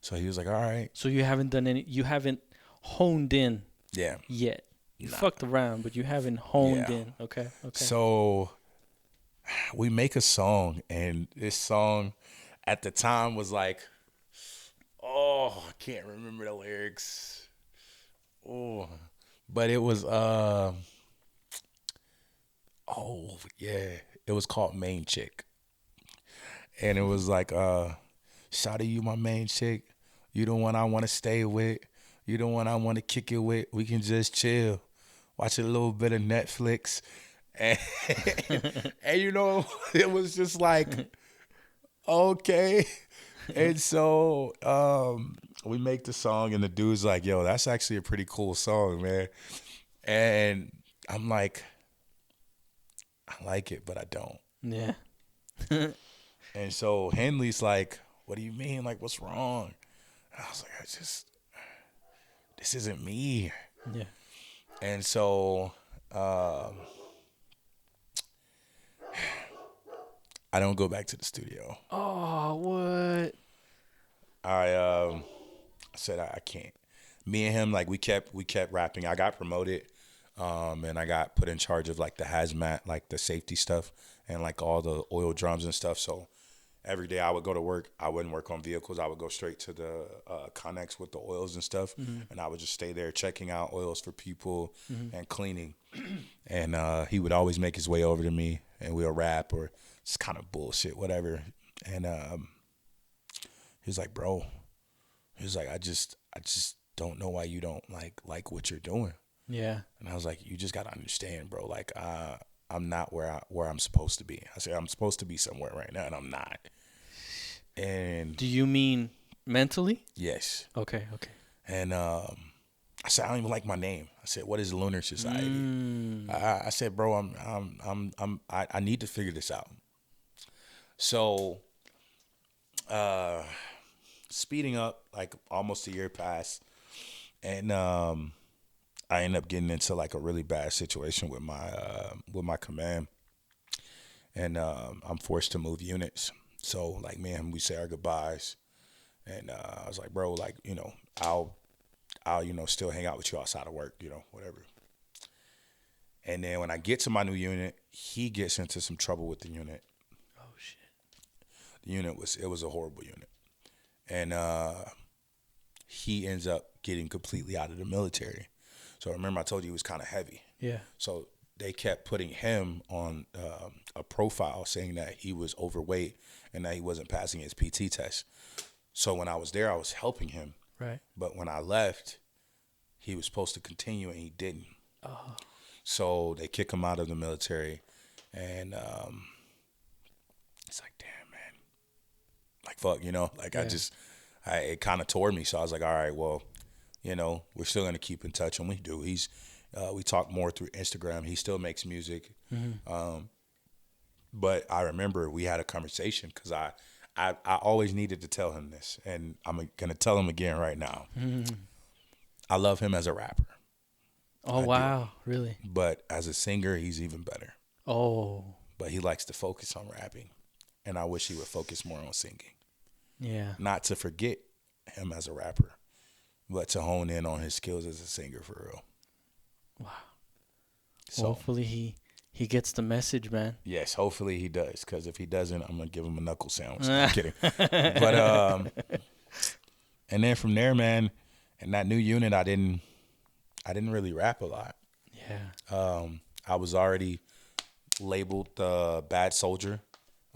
So he was like, "All right." So you haven't done any. You haven't honed in Yeah. yet. You Nah. fucked around, but you haven't honed Yeah. in. Okay. Okay. So we make a song, and this song at the time was like, oh, I can't remember the lyrics. Oh, but it was oh yeah, it was called Main Chick. And it was like, "Shawty, you my main chick. You the one I want to stay with. You the one I want to kick it with. We can just chill, watch a little bit of Netflix." And, and it was just like, okay. And so we make the song, and the dude's like, "Yo, that's actually a pretty cool song, man." And I'm like, "I like it, but I don't." Yeah. And so Henley's like, "What do you mean? Like, what's wrong?" And I was like, this isn't me. Yeah. And so I don't go back to the studio. Oh, what? I said I can't. Me and him, like, we kept rapping. I got promoted, and I got put in charge of like the hazmat, like the safety stuff, and like all the oil drums and stuff. So every day I would go to work. I wouldn't work on vehicles. I would go straight to the Connex with the oils and stuff, and I would just stay there checking out oils for people and cleaning. And he would always make his way over to me, and we'll rap or just kind of bullshit, whatever. And he was like, "Bro," he was like, I just don't know why you don't like what you're doing." Yeah. And I was like, "You just gotta understand, bro. Like, I'm not where I'm supposed to be." I said, "I'm supposed to be somewhere right now, and I'm not." And Do you mean mentally? yes. Okay. Okay. And I I said, I don't even like my name. I said, what is Lunar Society? Mm. I said, bro, I need to figure this out. So, speeding up, like almost a year passed, and I ended up getting into like a really bad situation with my command, and I'm forced to move units. So like, man, we say our goodbyes, and I was like, bro, like, I'll still hang out with you outside of work, whatever. And then when I get to my new unit, he gets into some trouble with the unit. Oh shit. The unit was a horrible unit, and he ends up getting completely out of the military. So remember I told you he was kind of heavy. Yeah. So they kept putting him on a profile saying that he was overweight and that he wasn't passing his PT test. So when I was there, I was helping him. Right. But when I left, he was supposed to continue and he didn't. Oh. So they kick him out of the military, and it's like, damn, man, like fuck, like Yeah. it kind of tore me. So I was like, all right, well, we're still gonna keep in touch, and we do. We talk more through Instagram. He still makes music, but I remember we had a conversation because I always needed to tell him this, and I'm gonna tell him again right now. I love him as a rapper. Oh, I wow. do. Really? But as a singer, he's even better. Oh. But he likes to focus on rapping, and I wish he would focus more on singing. Yeah. Not to forget him as a rapper, but to hone in on his skills as a singer for real. Wow. So, hopefully he gets the message, man. yes, hopefully he does, because if he doesn't, I'm going to give him a knuckle sandwich. I'm kidding. But, and then from there, man, in that new unit, I didn't really rap a lot. Yeah. I was already labeled the bad soldier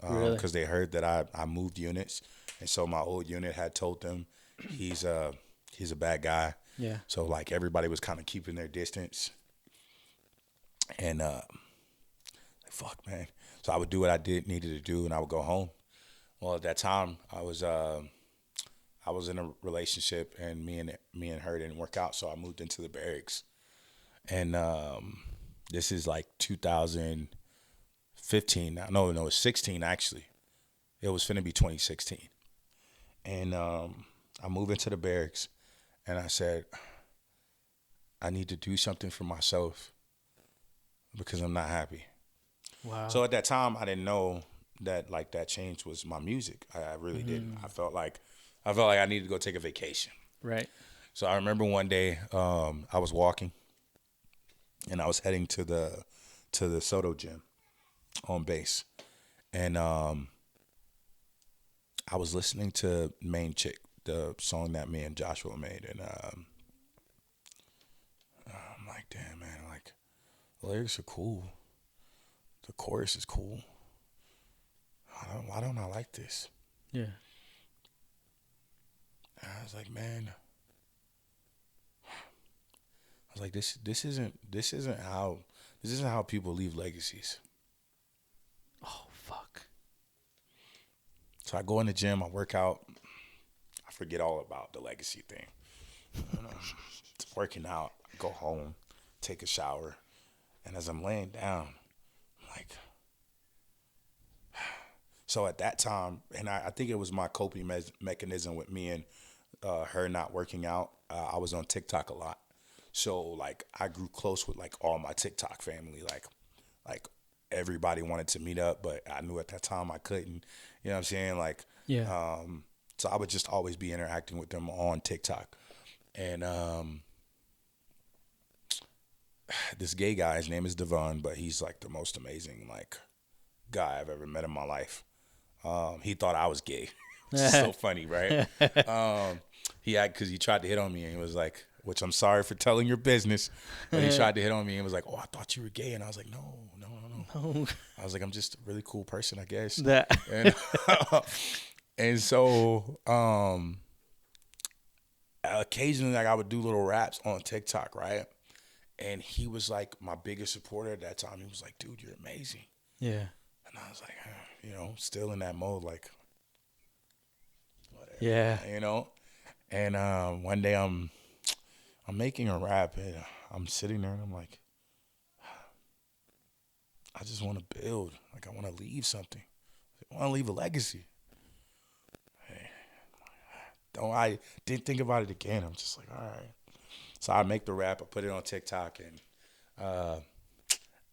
Really? because they heard that I moved units, and so my old unit had told them he's a bad guy. Yeah. So like everybody was kind of keeping their distance, and fuck, man. So I would do what I needed to do, and I would go home. Well, at that time, I was in a relationship, and me and her didn't work out, so I moved into the barracks. And this is like 2015. No, it was 16 actually. It was finna be 2016. And I moved into the barracks, and I said, I need to do something for myself because I'm not happy. Wow. So at that time, I didn't know that like that change was my music. I really didn't. I felt like I needed to go take a vacation. Right. So I remember one day I was walking, and I was heading to the Soto gym on base, and I was listening to Main Chick, the song that me and Joshua made, and I'm like, damn, man, like the lyrics are cool, the chorus is cool. Why don't I like this? Yeah. And I was like, man, I was like, this isn't how people leave legacies. Oh, fuck. So I go in the gym, I work out, I forget all about the legacy thing. Working out, I go home, take a shower, and as I'm laying down, I'm like, so at that time, and I think it was my coping mechanism with me and her not working out. I was on TikTok a lot. So like I grew close with like all my TikTok family, like everybody wanted to meet up, but I knew at that time I couldn't. You know what I'm saying? Like, Yeah. so I would just always be interacting with them on TikTok, and this gay guy, his name is Devon, but he's like the most amazing like guy I've ever met in my life. He thought I was gay, which is so funny, right? Because he tried to hit on me, and he was like, which I'm sorry for telling your business, but he tried to hit on me and was like, oh, I thought you were gay. And I was like, no. Oh. I was like, I'm just a really cool person, I guess. That. And, and so occasionally like I would do little raps on TikTok, right? And he was like my biggest supporter at that time. He was like, dude, you're amazing. Yeah. And I was like, still in that mode, like, whatever. Yeah. And one day I'm I'm making a rap, and I'm sitting there, and I'm like, I just want to build. Like, I want to leave something. I want to leave a legacy. Hey, I didn't think about it again. I'm just like, all right. So I make the rap. I put it on TikTok, and uh,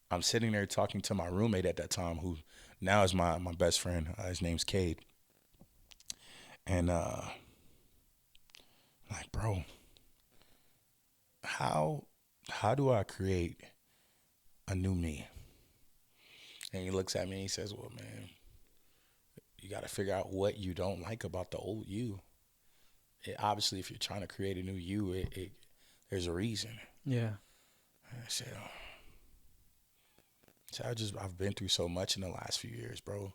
I'm sitting there talking to my roommate at that time, who now is my best friend. His name's Cade. And like, bro, how do I create a new me? And he looks at me and he says, well, man, you got to figure out what you don't like about the old you. Obviously, if you're trying to create a new you, there's a reason. Yeah. And I said, oh. So I've been through so much in the last few years, bro.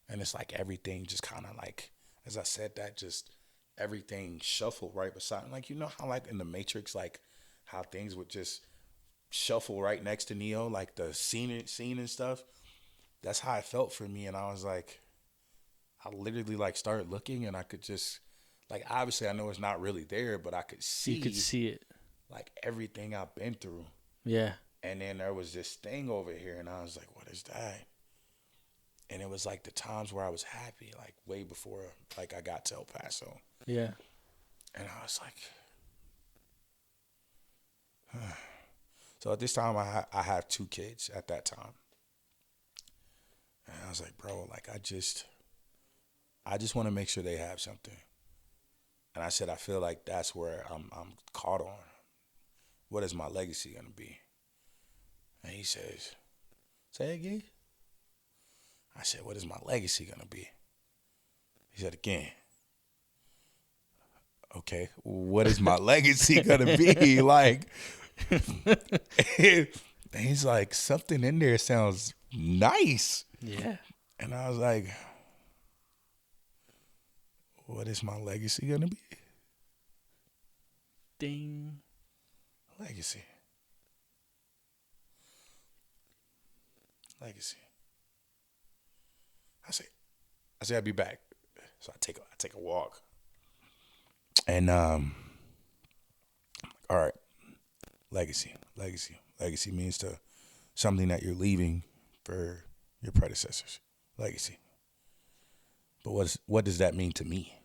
And it's like everything just kind of like, as I said that, just everything shuffled right beside. Like, you know how like in the Matrix, like how things would just shuffle right next to Neo, like the scene and stuff. That's how it felt for me. And I was like, I literally like started looking, and I could just like, obviously I know it's not really there, but I could see. You could see it. Like everything I've been through. Yeah. And then there was this thing over here, and I was like, what is that? And it was like the times where I was happy, like way before like I got to El Paso. Yeah. And I was like, huh. So at this time I have 2 kids at that time. And I was like, bro, like I just want to make sure they have something. And I said, I feel like that's where I'm caught on. What is my legacy going to be? And he says, say it again. I said, what is my legacy going to be? He said, again. Okay, what is my legacy going to be? Like, and he's like, something in there sounds nice. Yeah. And I was like, what is my legacy going to be? Ding. Legacy. I say I'll be back. So I take a walk. And all right. Legacy means to something that you're leaving for your predecessors. Legacy. But what does that mean to me?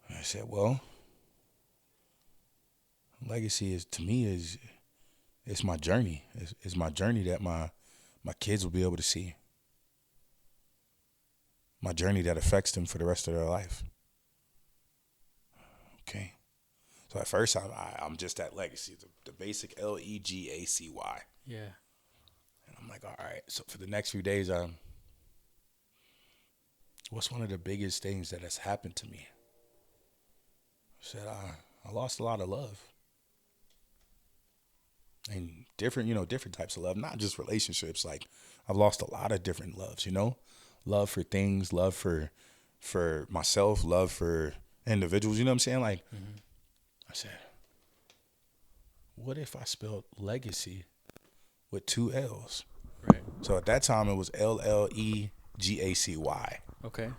And I said, well, legacy is it's my journey. It's my journey that my kids will be able to see. My journey that affects them for the rest of their life. Okay. So at first I'm just at legacy, the basic Legacy. Yeah. And I'm like, all right. So for the next few days, what's one of the biggest things that has happened to me? I said, I lost a lot of love. And different types of love, not just relationships. Like I've lost a lot of different loves, love for things, love for myself, love for individuals. You know what I'm saying? Like, I said, what if I spelled legacy with 2 L's? Right. So at that time it was Legacy. Okay.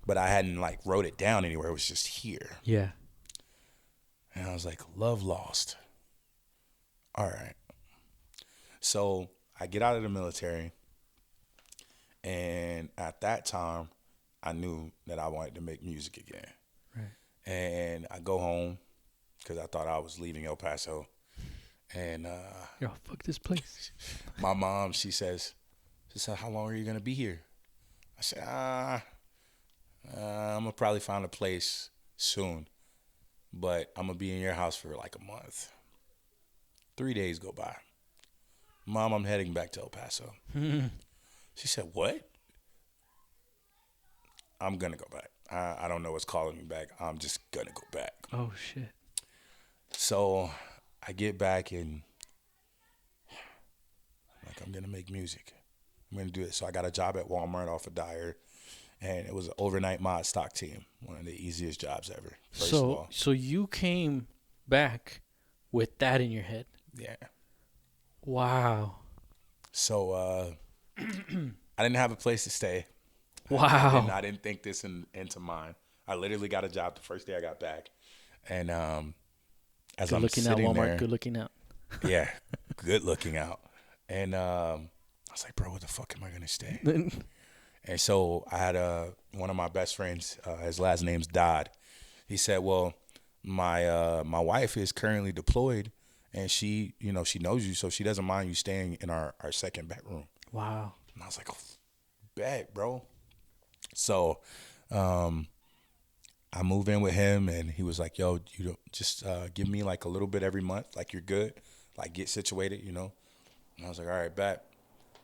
But I hadn't like wrote it down anywhere. It was just here. Yeah. And I was like, love lost. All right. So I get out of the military, and at that time, I knew that I wanted to make music again. Right. And I go home because I thought I was leaving El Paso. And yo, fuck this place. My mom, she said, how long are you going to be here? I said, I'm going to probably find a place soon, but I'm going to be in your house for like a month. 3 days go by. Mom, I'm heading back to El Paso. She said, what? I'm going to go back. I don't know what's calling me back. I'm just going to go back. Oh, shit. So I get back and I'm going to make music. I'm going to do it. So I got a job at Walmart off of Dyer, and it was an overnight mod stock team. One of the easiest jobs ever, first of all. So you came back with that in your head? Yeah. Wow. So I didn't have a place to stay. Wow. I didn't think this into mind. I literally got a job the first day I got back. And as Good I'm looking out, sitting Walmart. there, Good looking out. yeah, good looking out. And I was like, bro, where the fuck am I gonna stay? And so I had one of my best friends. His last name's Dodd. He said, well, my wife is currently deployed, and she knows you, so she doesn't mind you staying in our second bedroom. Wow. And I was like, oh, bet, bro. So I move in with him, and he was like, yo, you don't just give me like a little bit every month, like you're good, like get situated, you know. And I was like, all right, bet.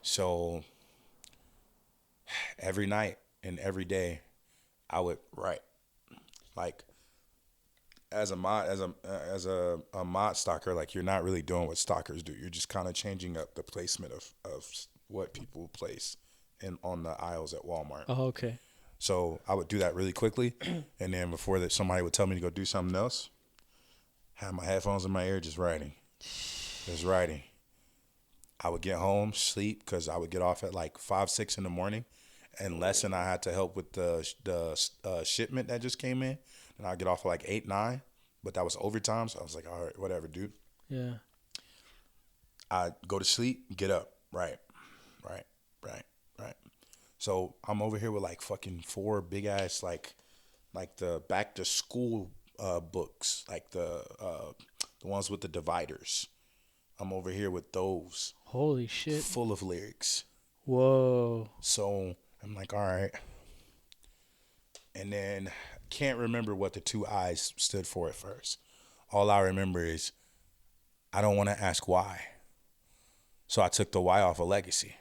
So every night and every day, I would write. Like as a mod stalker, like you're not really doing what stalkers do. You're just kind of changing up the placement of what people place in on the aisles at Walmart. Oh, okay. So I would do that really quickly, and then before that, somebody would tell me to go do something else. Have my headphones in my ear, just writing. I would get home, sleep, because I would get off at like 5, 6 in the morning, unless I had to help with the shipment that just came in. And I'd get off at like 8, 9, but that was overtime, so I was like, all right, whatever, dude. Yeah. I'd go to sleep, get up, right. So I'm over here with like fucking 4 big ass like the back to school books, like the ones with the dividers. I'm over here with those. Holy shit. Full of lyrics. Whoa. So I'm like, all right. And then can't remember what the 2 I's stood for at first. All I remember is I don't want to ask why. So I took the Y off of Legacy.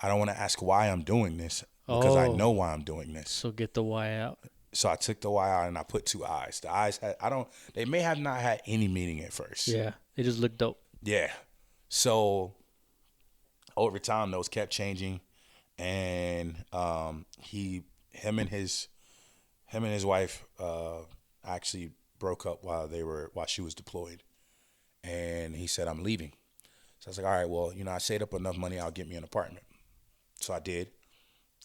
I don't want to ask why I'm doing this because I know why I'm doing this. So get the Y out. So I took the Y out and I put 2 I's. The I's they may have not had any meaning at first. Yeah. They just look dope. Yeah. So over time, those kept changing, and him and his wife actually broke up while she was deployed, and he said, I'm leaving. So I was like, all right, well, I saved up enough money, I'll get me an apartment. So I did,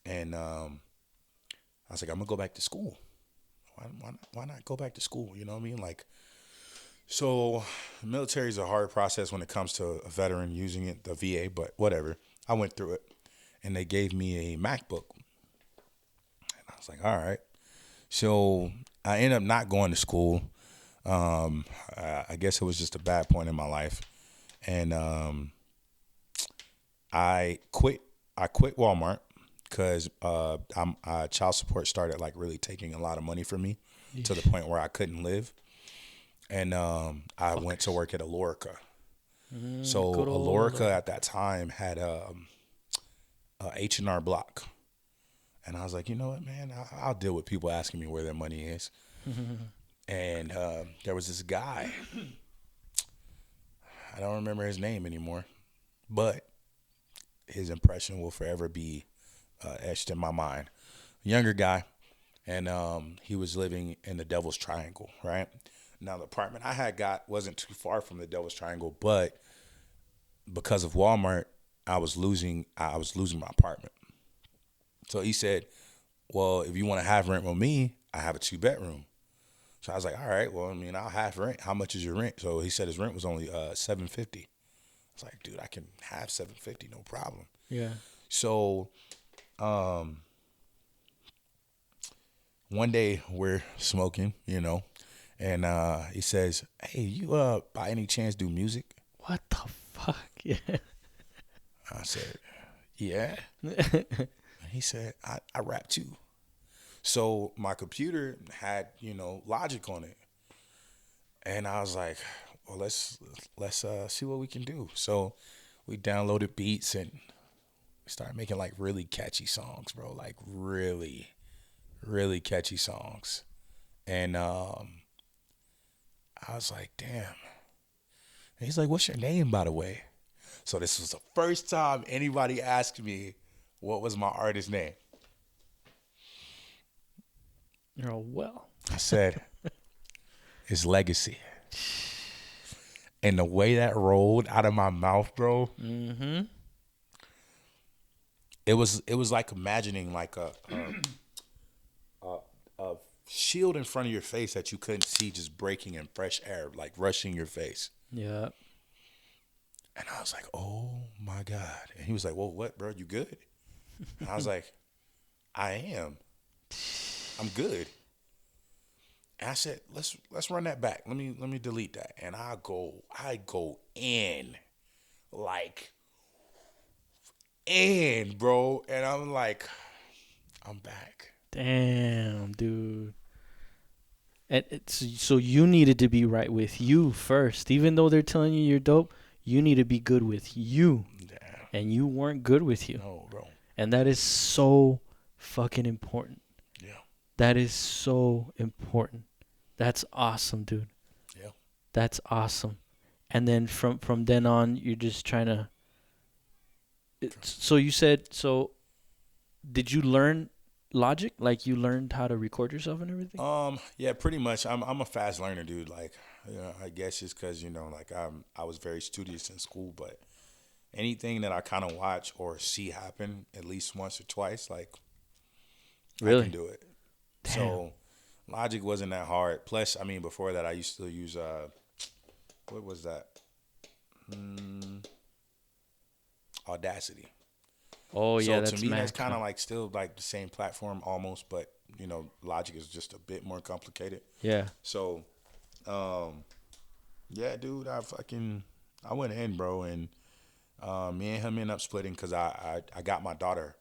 and I was like, I'm gonna go back to school. Why not go back to school? You know what I mean? Like, so military is a hard process when it comes to a veteran using it, the VA, but whatever. I went through it, and they gave me a MacBook, and I was like, all right. So I ended up not going to school. I guess it was just a bad point in my life, and I quit Walmart because child support started like really taking a lot of money from me to the point where I couldn't live. And I went to work at Alorica. So Alorica at that time had a H&R Block. And I was like, you know what, man, I'll deal with people asking me where their money is. And there was this guy. I don't remember his name anymore, but his impression will forever be etched in my mind. Younger guy, and he was living in the Devil's Triangle, right? Now the apartment I had got wasn't too far from the Devil's Triangle, but because of Walmart, I was losing my apartment. So he said, well, if you want to have rent with me, I have a 2-bedroom. So I was like, all right, well, I mean, I'll have rent. How much is your rent? So he said his rent was only $750. I was like, dude, I can have $750, no problem. Yeah. So one day we're smoking, and he says, hey, you by any chance do music? What the fuck? Yeah. I said, yeah. He said, I rap too. So my computer had, Logic on it. And I was like, well, let's see what we can do. So we downloaded beats and we started making like really catchy songs, bro. Like really, really catchy songs. And I was like, damn. And he's like, what's your name, by the way? So this was the first time anybody asked me what was my artist name. Oh, well. I said, it's Llegacii. And the way that rolled out of my mouth, bro, it was like imagining like a shield in front of your face that you couldn't see just breaking in fresh air, like rushing your face. Yeah. And I was like, oh my God. And he was like, well, what, bro? You good? And I was like, I am. I'm good. And I said, let's run that back. Let me delete that. And I go in, like bro. And I'm like, I'm back. Damn, dude. And so you needed to be right with you first. Even though they're telling you you're dope, you need to be good with you. Damn. And you weren't good with you. No, bro. And that is so fucking important. Yeah. That is so important. That's awesome, dude. Yeah. That's awesome. And then from then on, you're just trying to. So you said, so did you learn Logic? Like you learned how to record yourself and everything? Yeah, pretty much. I'm a fast learner, dude. Like, I guess it's because like I was very studious in school, but anything that I kind of watch or see happen at least once or twice, like, Really? I can do it. Damn. So Logic wasn't that hard. Plus, I mean, before that, I used to use what was that? Audacity. Oh yeah, So that's to me, mad. that's kind of like still like the same platform almost, but Logic is just a bit more complicated. Yeah. So, yeah, dude, I went in, bro, and me and him ended up splitting because I got my daughter.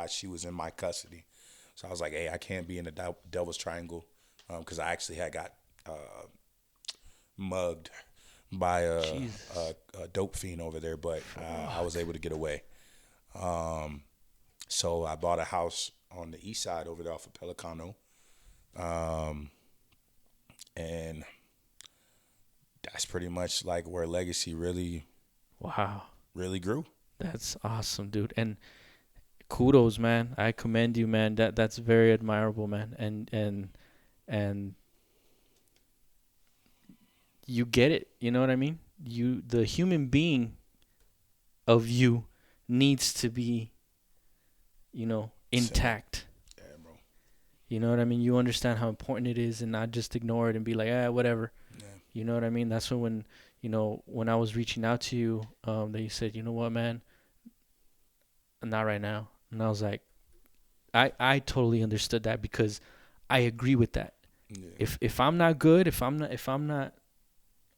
She was in my custody, so I was like, hey, I can't be in the Devil's Triangle, because I actually had got mugged by a dope fiend over there, but I was able to get away. So I bought a house on the east side over there off of Pelicano. And that's pretty much like where Llegacii really grew. That's awesome, dude. And kudos, man. I commend you, man. That's very admirable, man. And you get it. You know what I mean? The human being of you needs to be, intact. Yeah, bro. You know what I mean? You understand how important it is and not just ignore it and be like, whatever. Yeah. You know what I mean? That's when I was reaching out to you, that you said, you know what, man? Not right now. And I was like, I totally understood that because I agree with that. Yeah. If I'm not good, if I'm not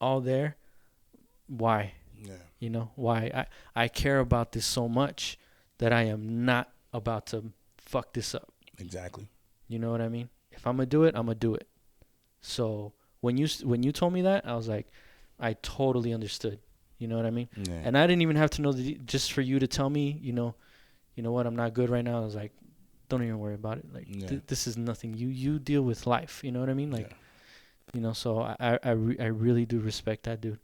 all there, why? Yeah. Why? I care about this so much that I am not about to fuck this up. Exactly. You know what I mean? If I'm gonna do it, I'm gonna do it. So when you told me that, I was like, I totally understood. You know what I mean? Yeah. And I didn't even have to know just for you to tell me, you know what, I'm not good right now. I was like, don't even worry about it. Like, this is nothing. You deal with life. You know what I mean? Like, so I really do respect that, dude.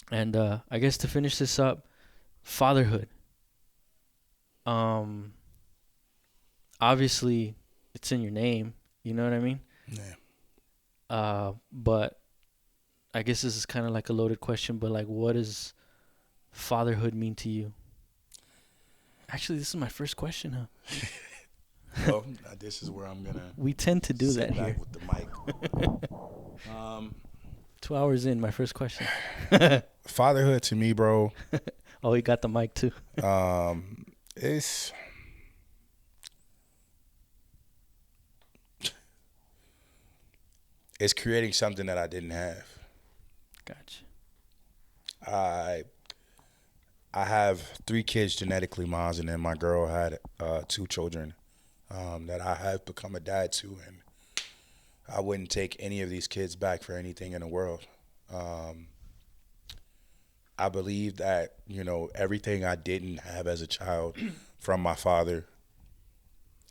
And I guess to finish this up, fatherhood. Obviously, it's in your name. You know what I mean? Yeah. But I guess this is kind of like a loaded question. But like, what does fatherhood mean to you? Actually, this is my first question, huh? Well, this is where I'm gonna. We tend to do that here. With the mic. 2 hours in, my first question. Fatherhood to me, bro. Oh, he got the mic too. It's creating something that I didn't have. Gotcha. I have 3 kids genetically, Maz, and then my girl had 2 children that I have become a dad to, and I wouldn't take any of these kids back for anything in the world. I believe that, everything I didn't have as a child from my father,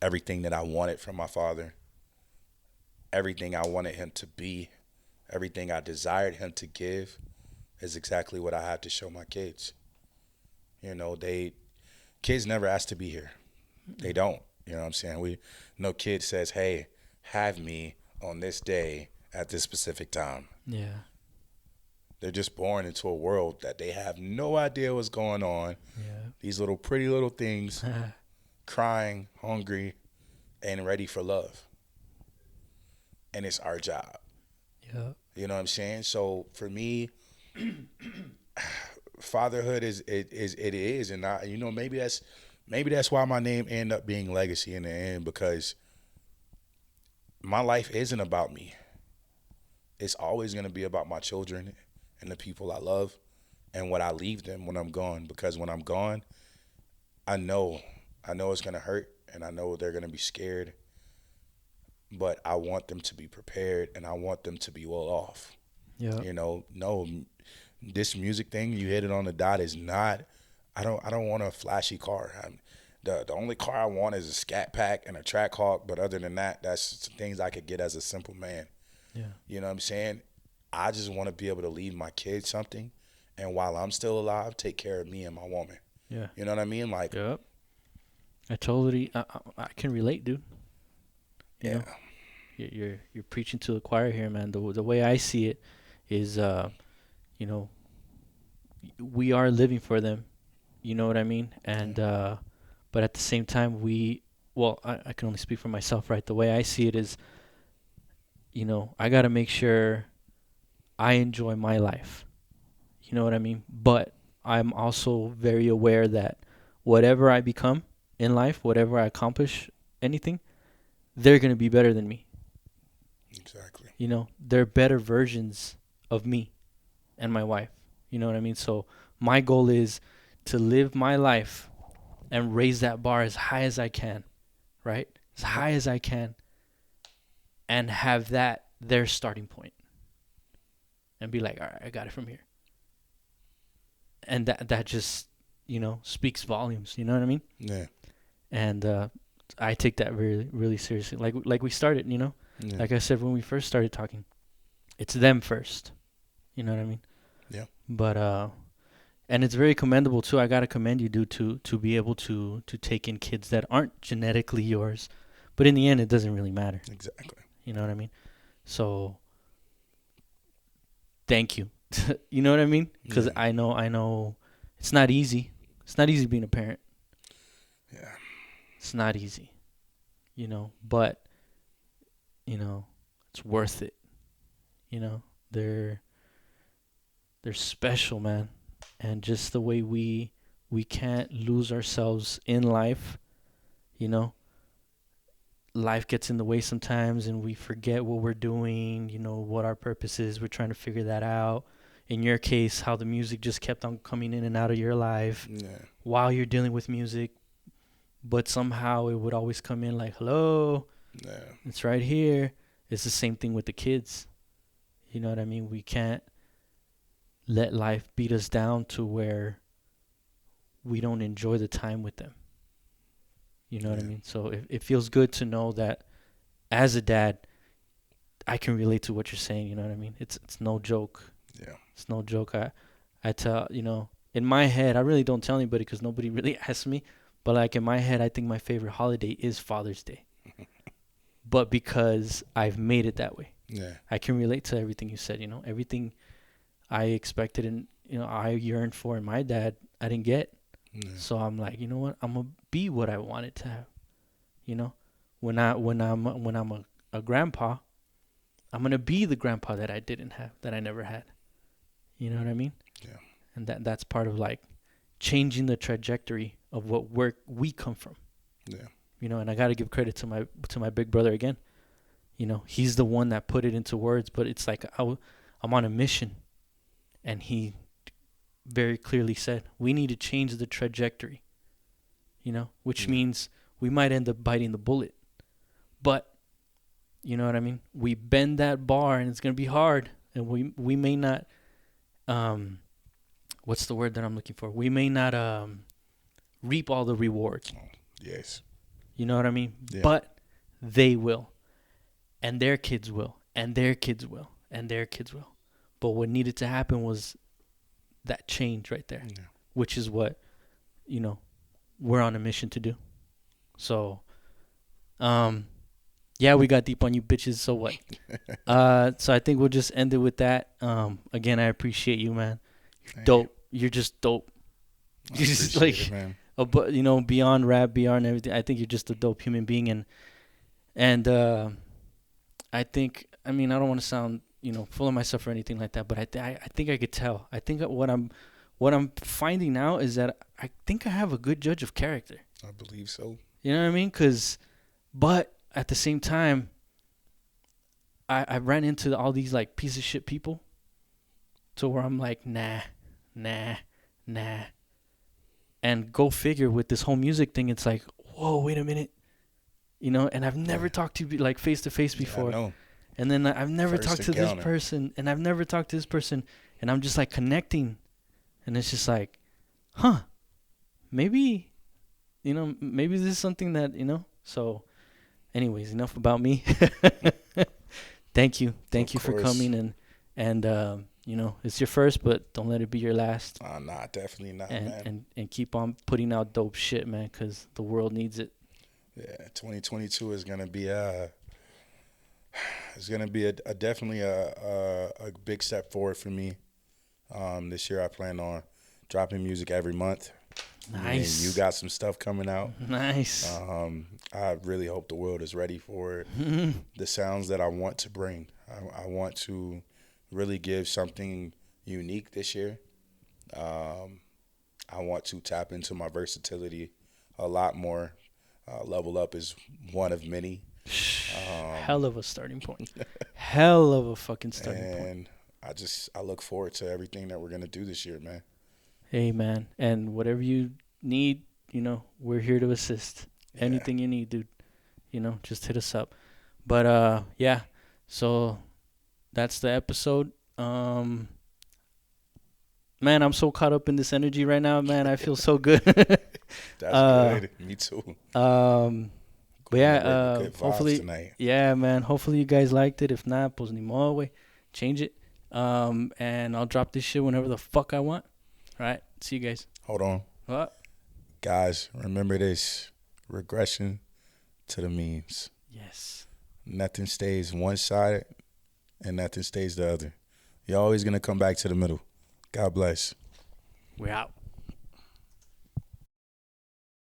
everything that I wanted from my father, everything I wanted him to be, everything I desired him to give is exactly what I have to show my kids. Kids never ask to be here. They don't. You know what I'm saying? No kid says, hey, have me on this day at this specific time. Yeah. They're just born into a world that they have no idea what's going on. Yeah. These little pretty little things, crying, hungry, and ready for love. and it's our job. Yeah. You know what I'm saying? So for me, fatherhood is, and I, maybe that's why my name ended up being Legacy in the end, because my life isn't about me. It's always going to be about my children and the people I love and what I leave them when I'm gone. Because when I'm gone, I know, I know it's going to hurt, and I know they're going to be scared, but I want them to be prepared, and I want them to be well off. Yeah. No, this music thing, you hit it on the dot, is not. I don't want a flashy car. The only car I want is a Scat Pack and a Track Hawk. But other than that, that's some things I could get as a simple man. Yeah. You know what I'm saying? I just want to be able to leave my kids something, and while I'm still alive, take care of me and my woman. Yeah. You know what I mean? Like, Yep. I can relate, dude. You yeah, know, you're preaching to the choir here, man. The way I see it is, you know, we are living for them. You know what I mean? And but at the same time, I can only speak for myself, right? The way I see it is, I gotta make sure I enjoy my life. You know what I mean? But I'm also very aware that whatever I become in life, whatever I accomplish, anything, they're gonna be better than me. exactly. They're better versions of me and my wife. You know what I mean? So my goal is to live my life and raise that bar as high as I can, right? As high as I can, and have that their starting point, and be like, all right, I got it from here. And that just, speaks volumes. You know what I mean? Yeah, And I take that really, really seriously. Like we started, yeah, like I said when we first started talking, it's them first. You know what I mean? yeah. But and it's very commendable too. I gotta commend you, dude, to be able to take in kids that aren't genetically yours, but in the end, it doesn't really matter. Exactly. You know what I mean? So, thank you. You know what I mean? Because Yeah, I know, it's not easy. It's not easy being a parent. yeah, It's not easy. But it's worth it. They're special, man, and just the way we can't lose ourselves in life. You know, life gets in the way sometimes, and we forget what we're doing. What our purpose is. We're trying to figure that out. In your case, how the music just kept on coming in and out of your life yeah, while you're dealing with music, but somehow it would always come in like, hello, yeah, it's right here. It's the same thing with the kids. You know what I mean? We can't let life beat us down to where we don't enjoy the time with them. You know what I yeah, mean? So it feels good to know that as a dad, I can relate to what you're saying. You know what I mean? It's no joke. yeah, It's no joke. I tell, in my head, I really don't tell anybody because nobody really asks me. But like in my head, I think my favorite holiday is Father's Day. But because I've made it that way, yeah, I can relate to everything you said. Everything I expected and I yearned for in my dad, I didn't get. yeah, So I'm like, you know what? I'm gonna be what I wanted to have. You know, when I'm a grandpa, I'm gonna be the grandpa that I didn't have, that I never had. You know what I mean? yeah, And that's part of like changing the trajectory of where we come from. yeah, And I got to give credit to my big brother again. He's the one that put it into words, but it's like I'm on a mission, and he very clearly said we need to change the trajectory. Which yeah, means we might end up biting the bullet, but you know what I mean. We bend that bar, and it's gonna be hard, and we may not. What's the word that I'm looking for? We may not reap all the rewards. yes, You know what I mean? yeah, But they will, and their kids will, and their kids will, and their kids will. But what needed to happen was that change right there, yeah. which is what, we're on a mission to do. So, yeah, we got deep on you bitches. So what? So I think we'll just end it with that. Again, I appreciate you, man. You're dope. You're just dope. I You're just appreciate it, like, man. but beyond rap, beyond everything. I think you're just a dope human being, and I think, I mean, I don't want to sound, full of myself or anything like that, but I think I could tell. I think what I'm finding now is that I think I have a good judge of character. I believe so. You know what I mean? But at the same time, I ran into all these like piece of shit people, to where I'm like, nah, nah, nah. And go figure, with this whole music thing, it's like, whoa, wait a minute. And I've never talked to you like face to face before. Yeah, I know. And then I've never First talked to this encounter. person, and I've never talked to this person, and I'm just like connecting. And it's just like, huh, maybe, maybe this is something that, So, anyways, enough about me. Thank you. Thank you for course. coming. And it's your first, but don't let it be your last. Nah, definitely not, And, man. and keep on putting out dope shit, man, because the world needs it. Yeah, 2022 is gonna be it's gonna be a definitely a big step forward for me. This year I plan on dropping music every month. Nice. And you got some stuff coming out. Nice. I really hope the world is ready for the sounds that I want to bring. I want to really give something unique this year. I want to tap into my versatility a lot more. Level Up is one of many. Hell of a starting point. Hell of a fucking starting point. And I look forward to everything that we're gonna do this year, man. Hey, man. And whatever you need, we're here to assist. Yeah. Anything you need, dude, just hit us up. But, yeah. So that's the episode. Man, I'm so caught up in this energy right now, man. I feel so good. That's good. Me too. But yeah, Good vibes hopefully, tonight. yeah, man. Hopefully you guys liked it. If not, pues ni modo, way. Change it. And I'll drop this shit whenever the fuck I want. All right. See you guys. Hold on. What? Guys, remember this. Regression to the means. Yes. Nothing stays one-sided and nothing stays the other. You're always going to come back to the middle. God bless. We're out.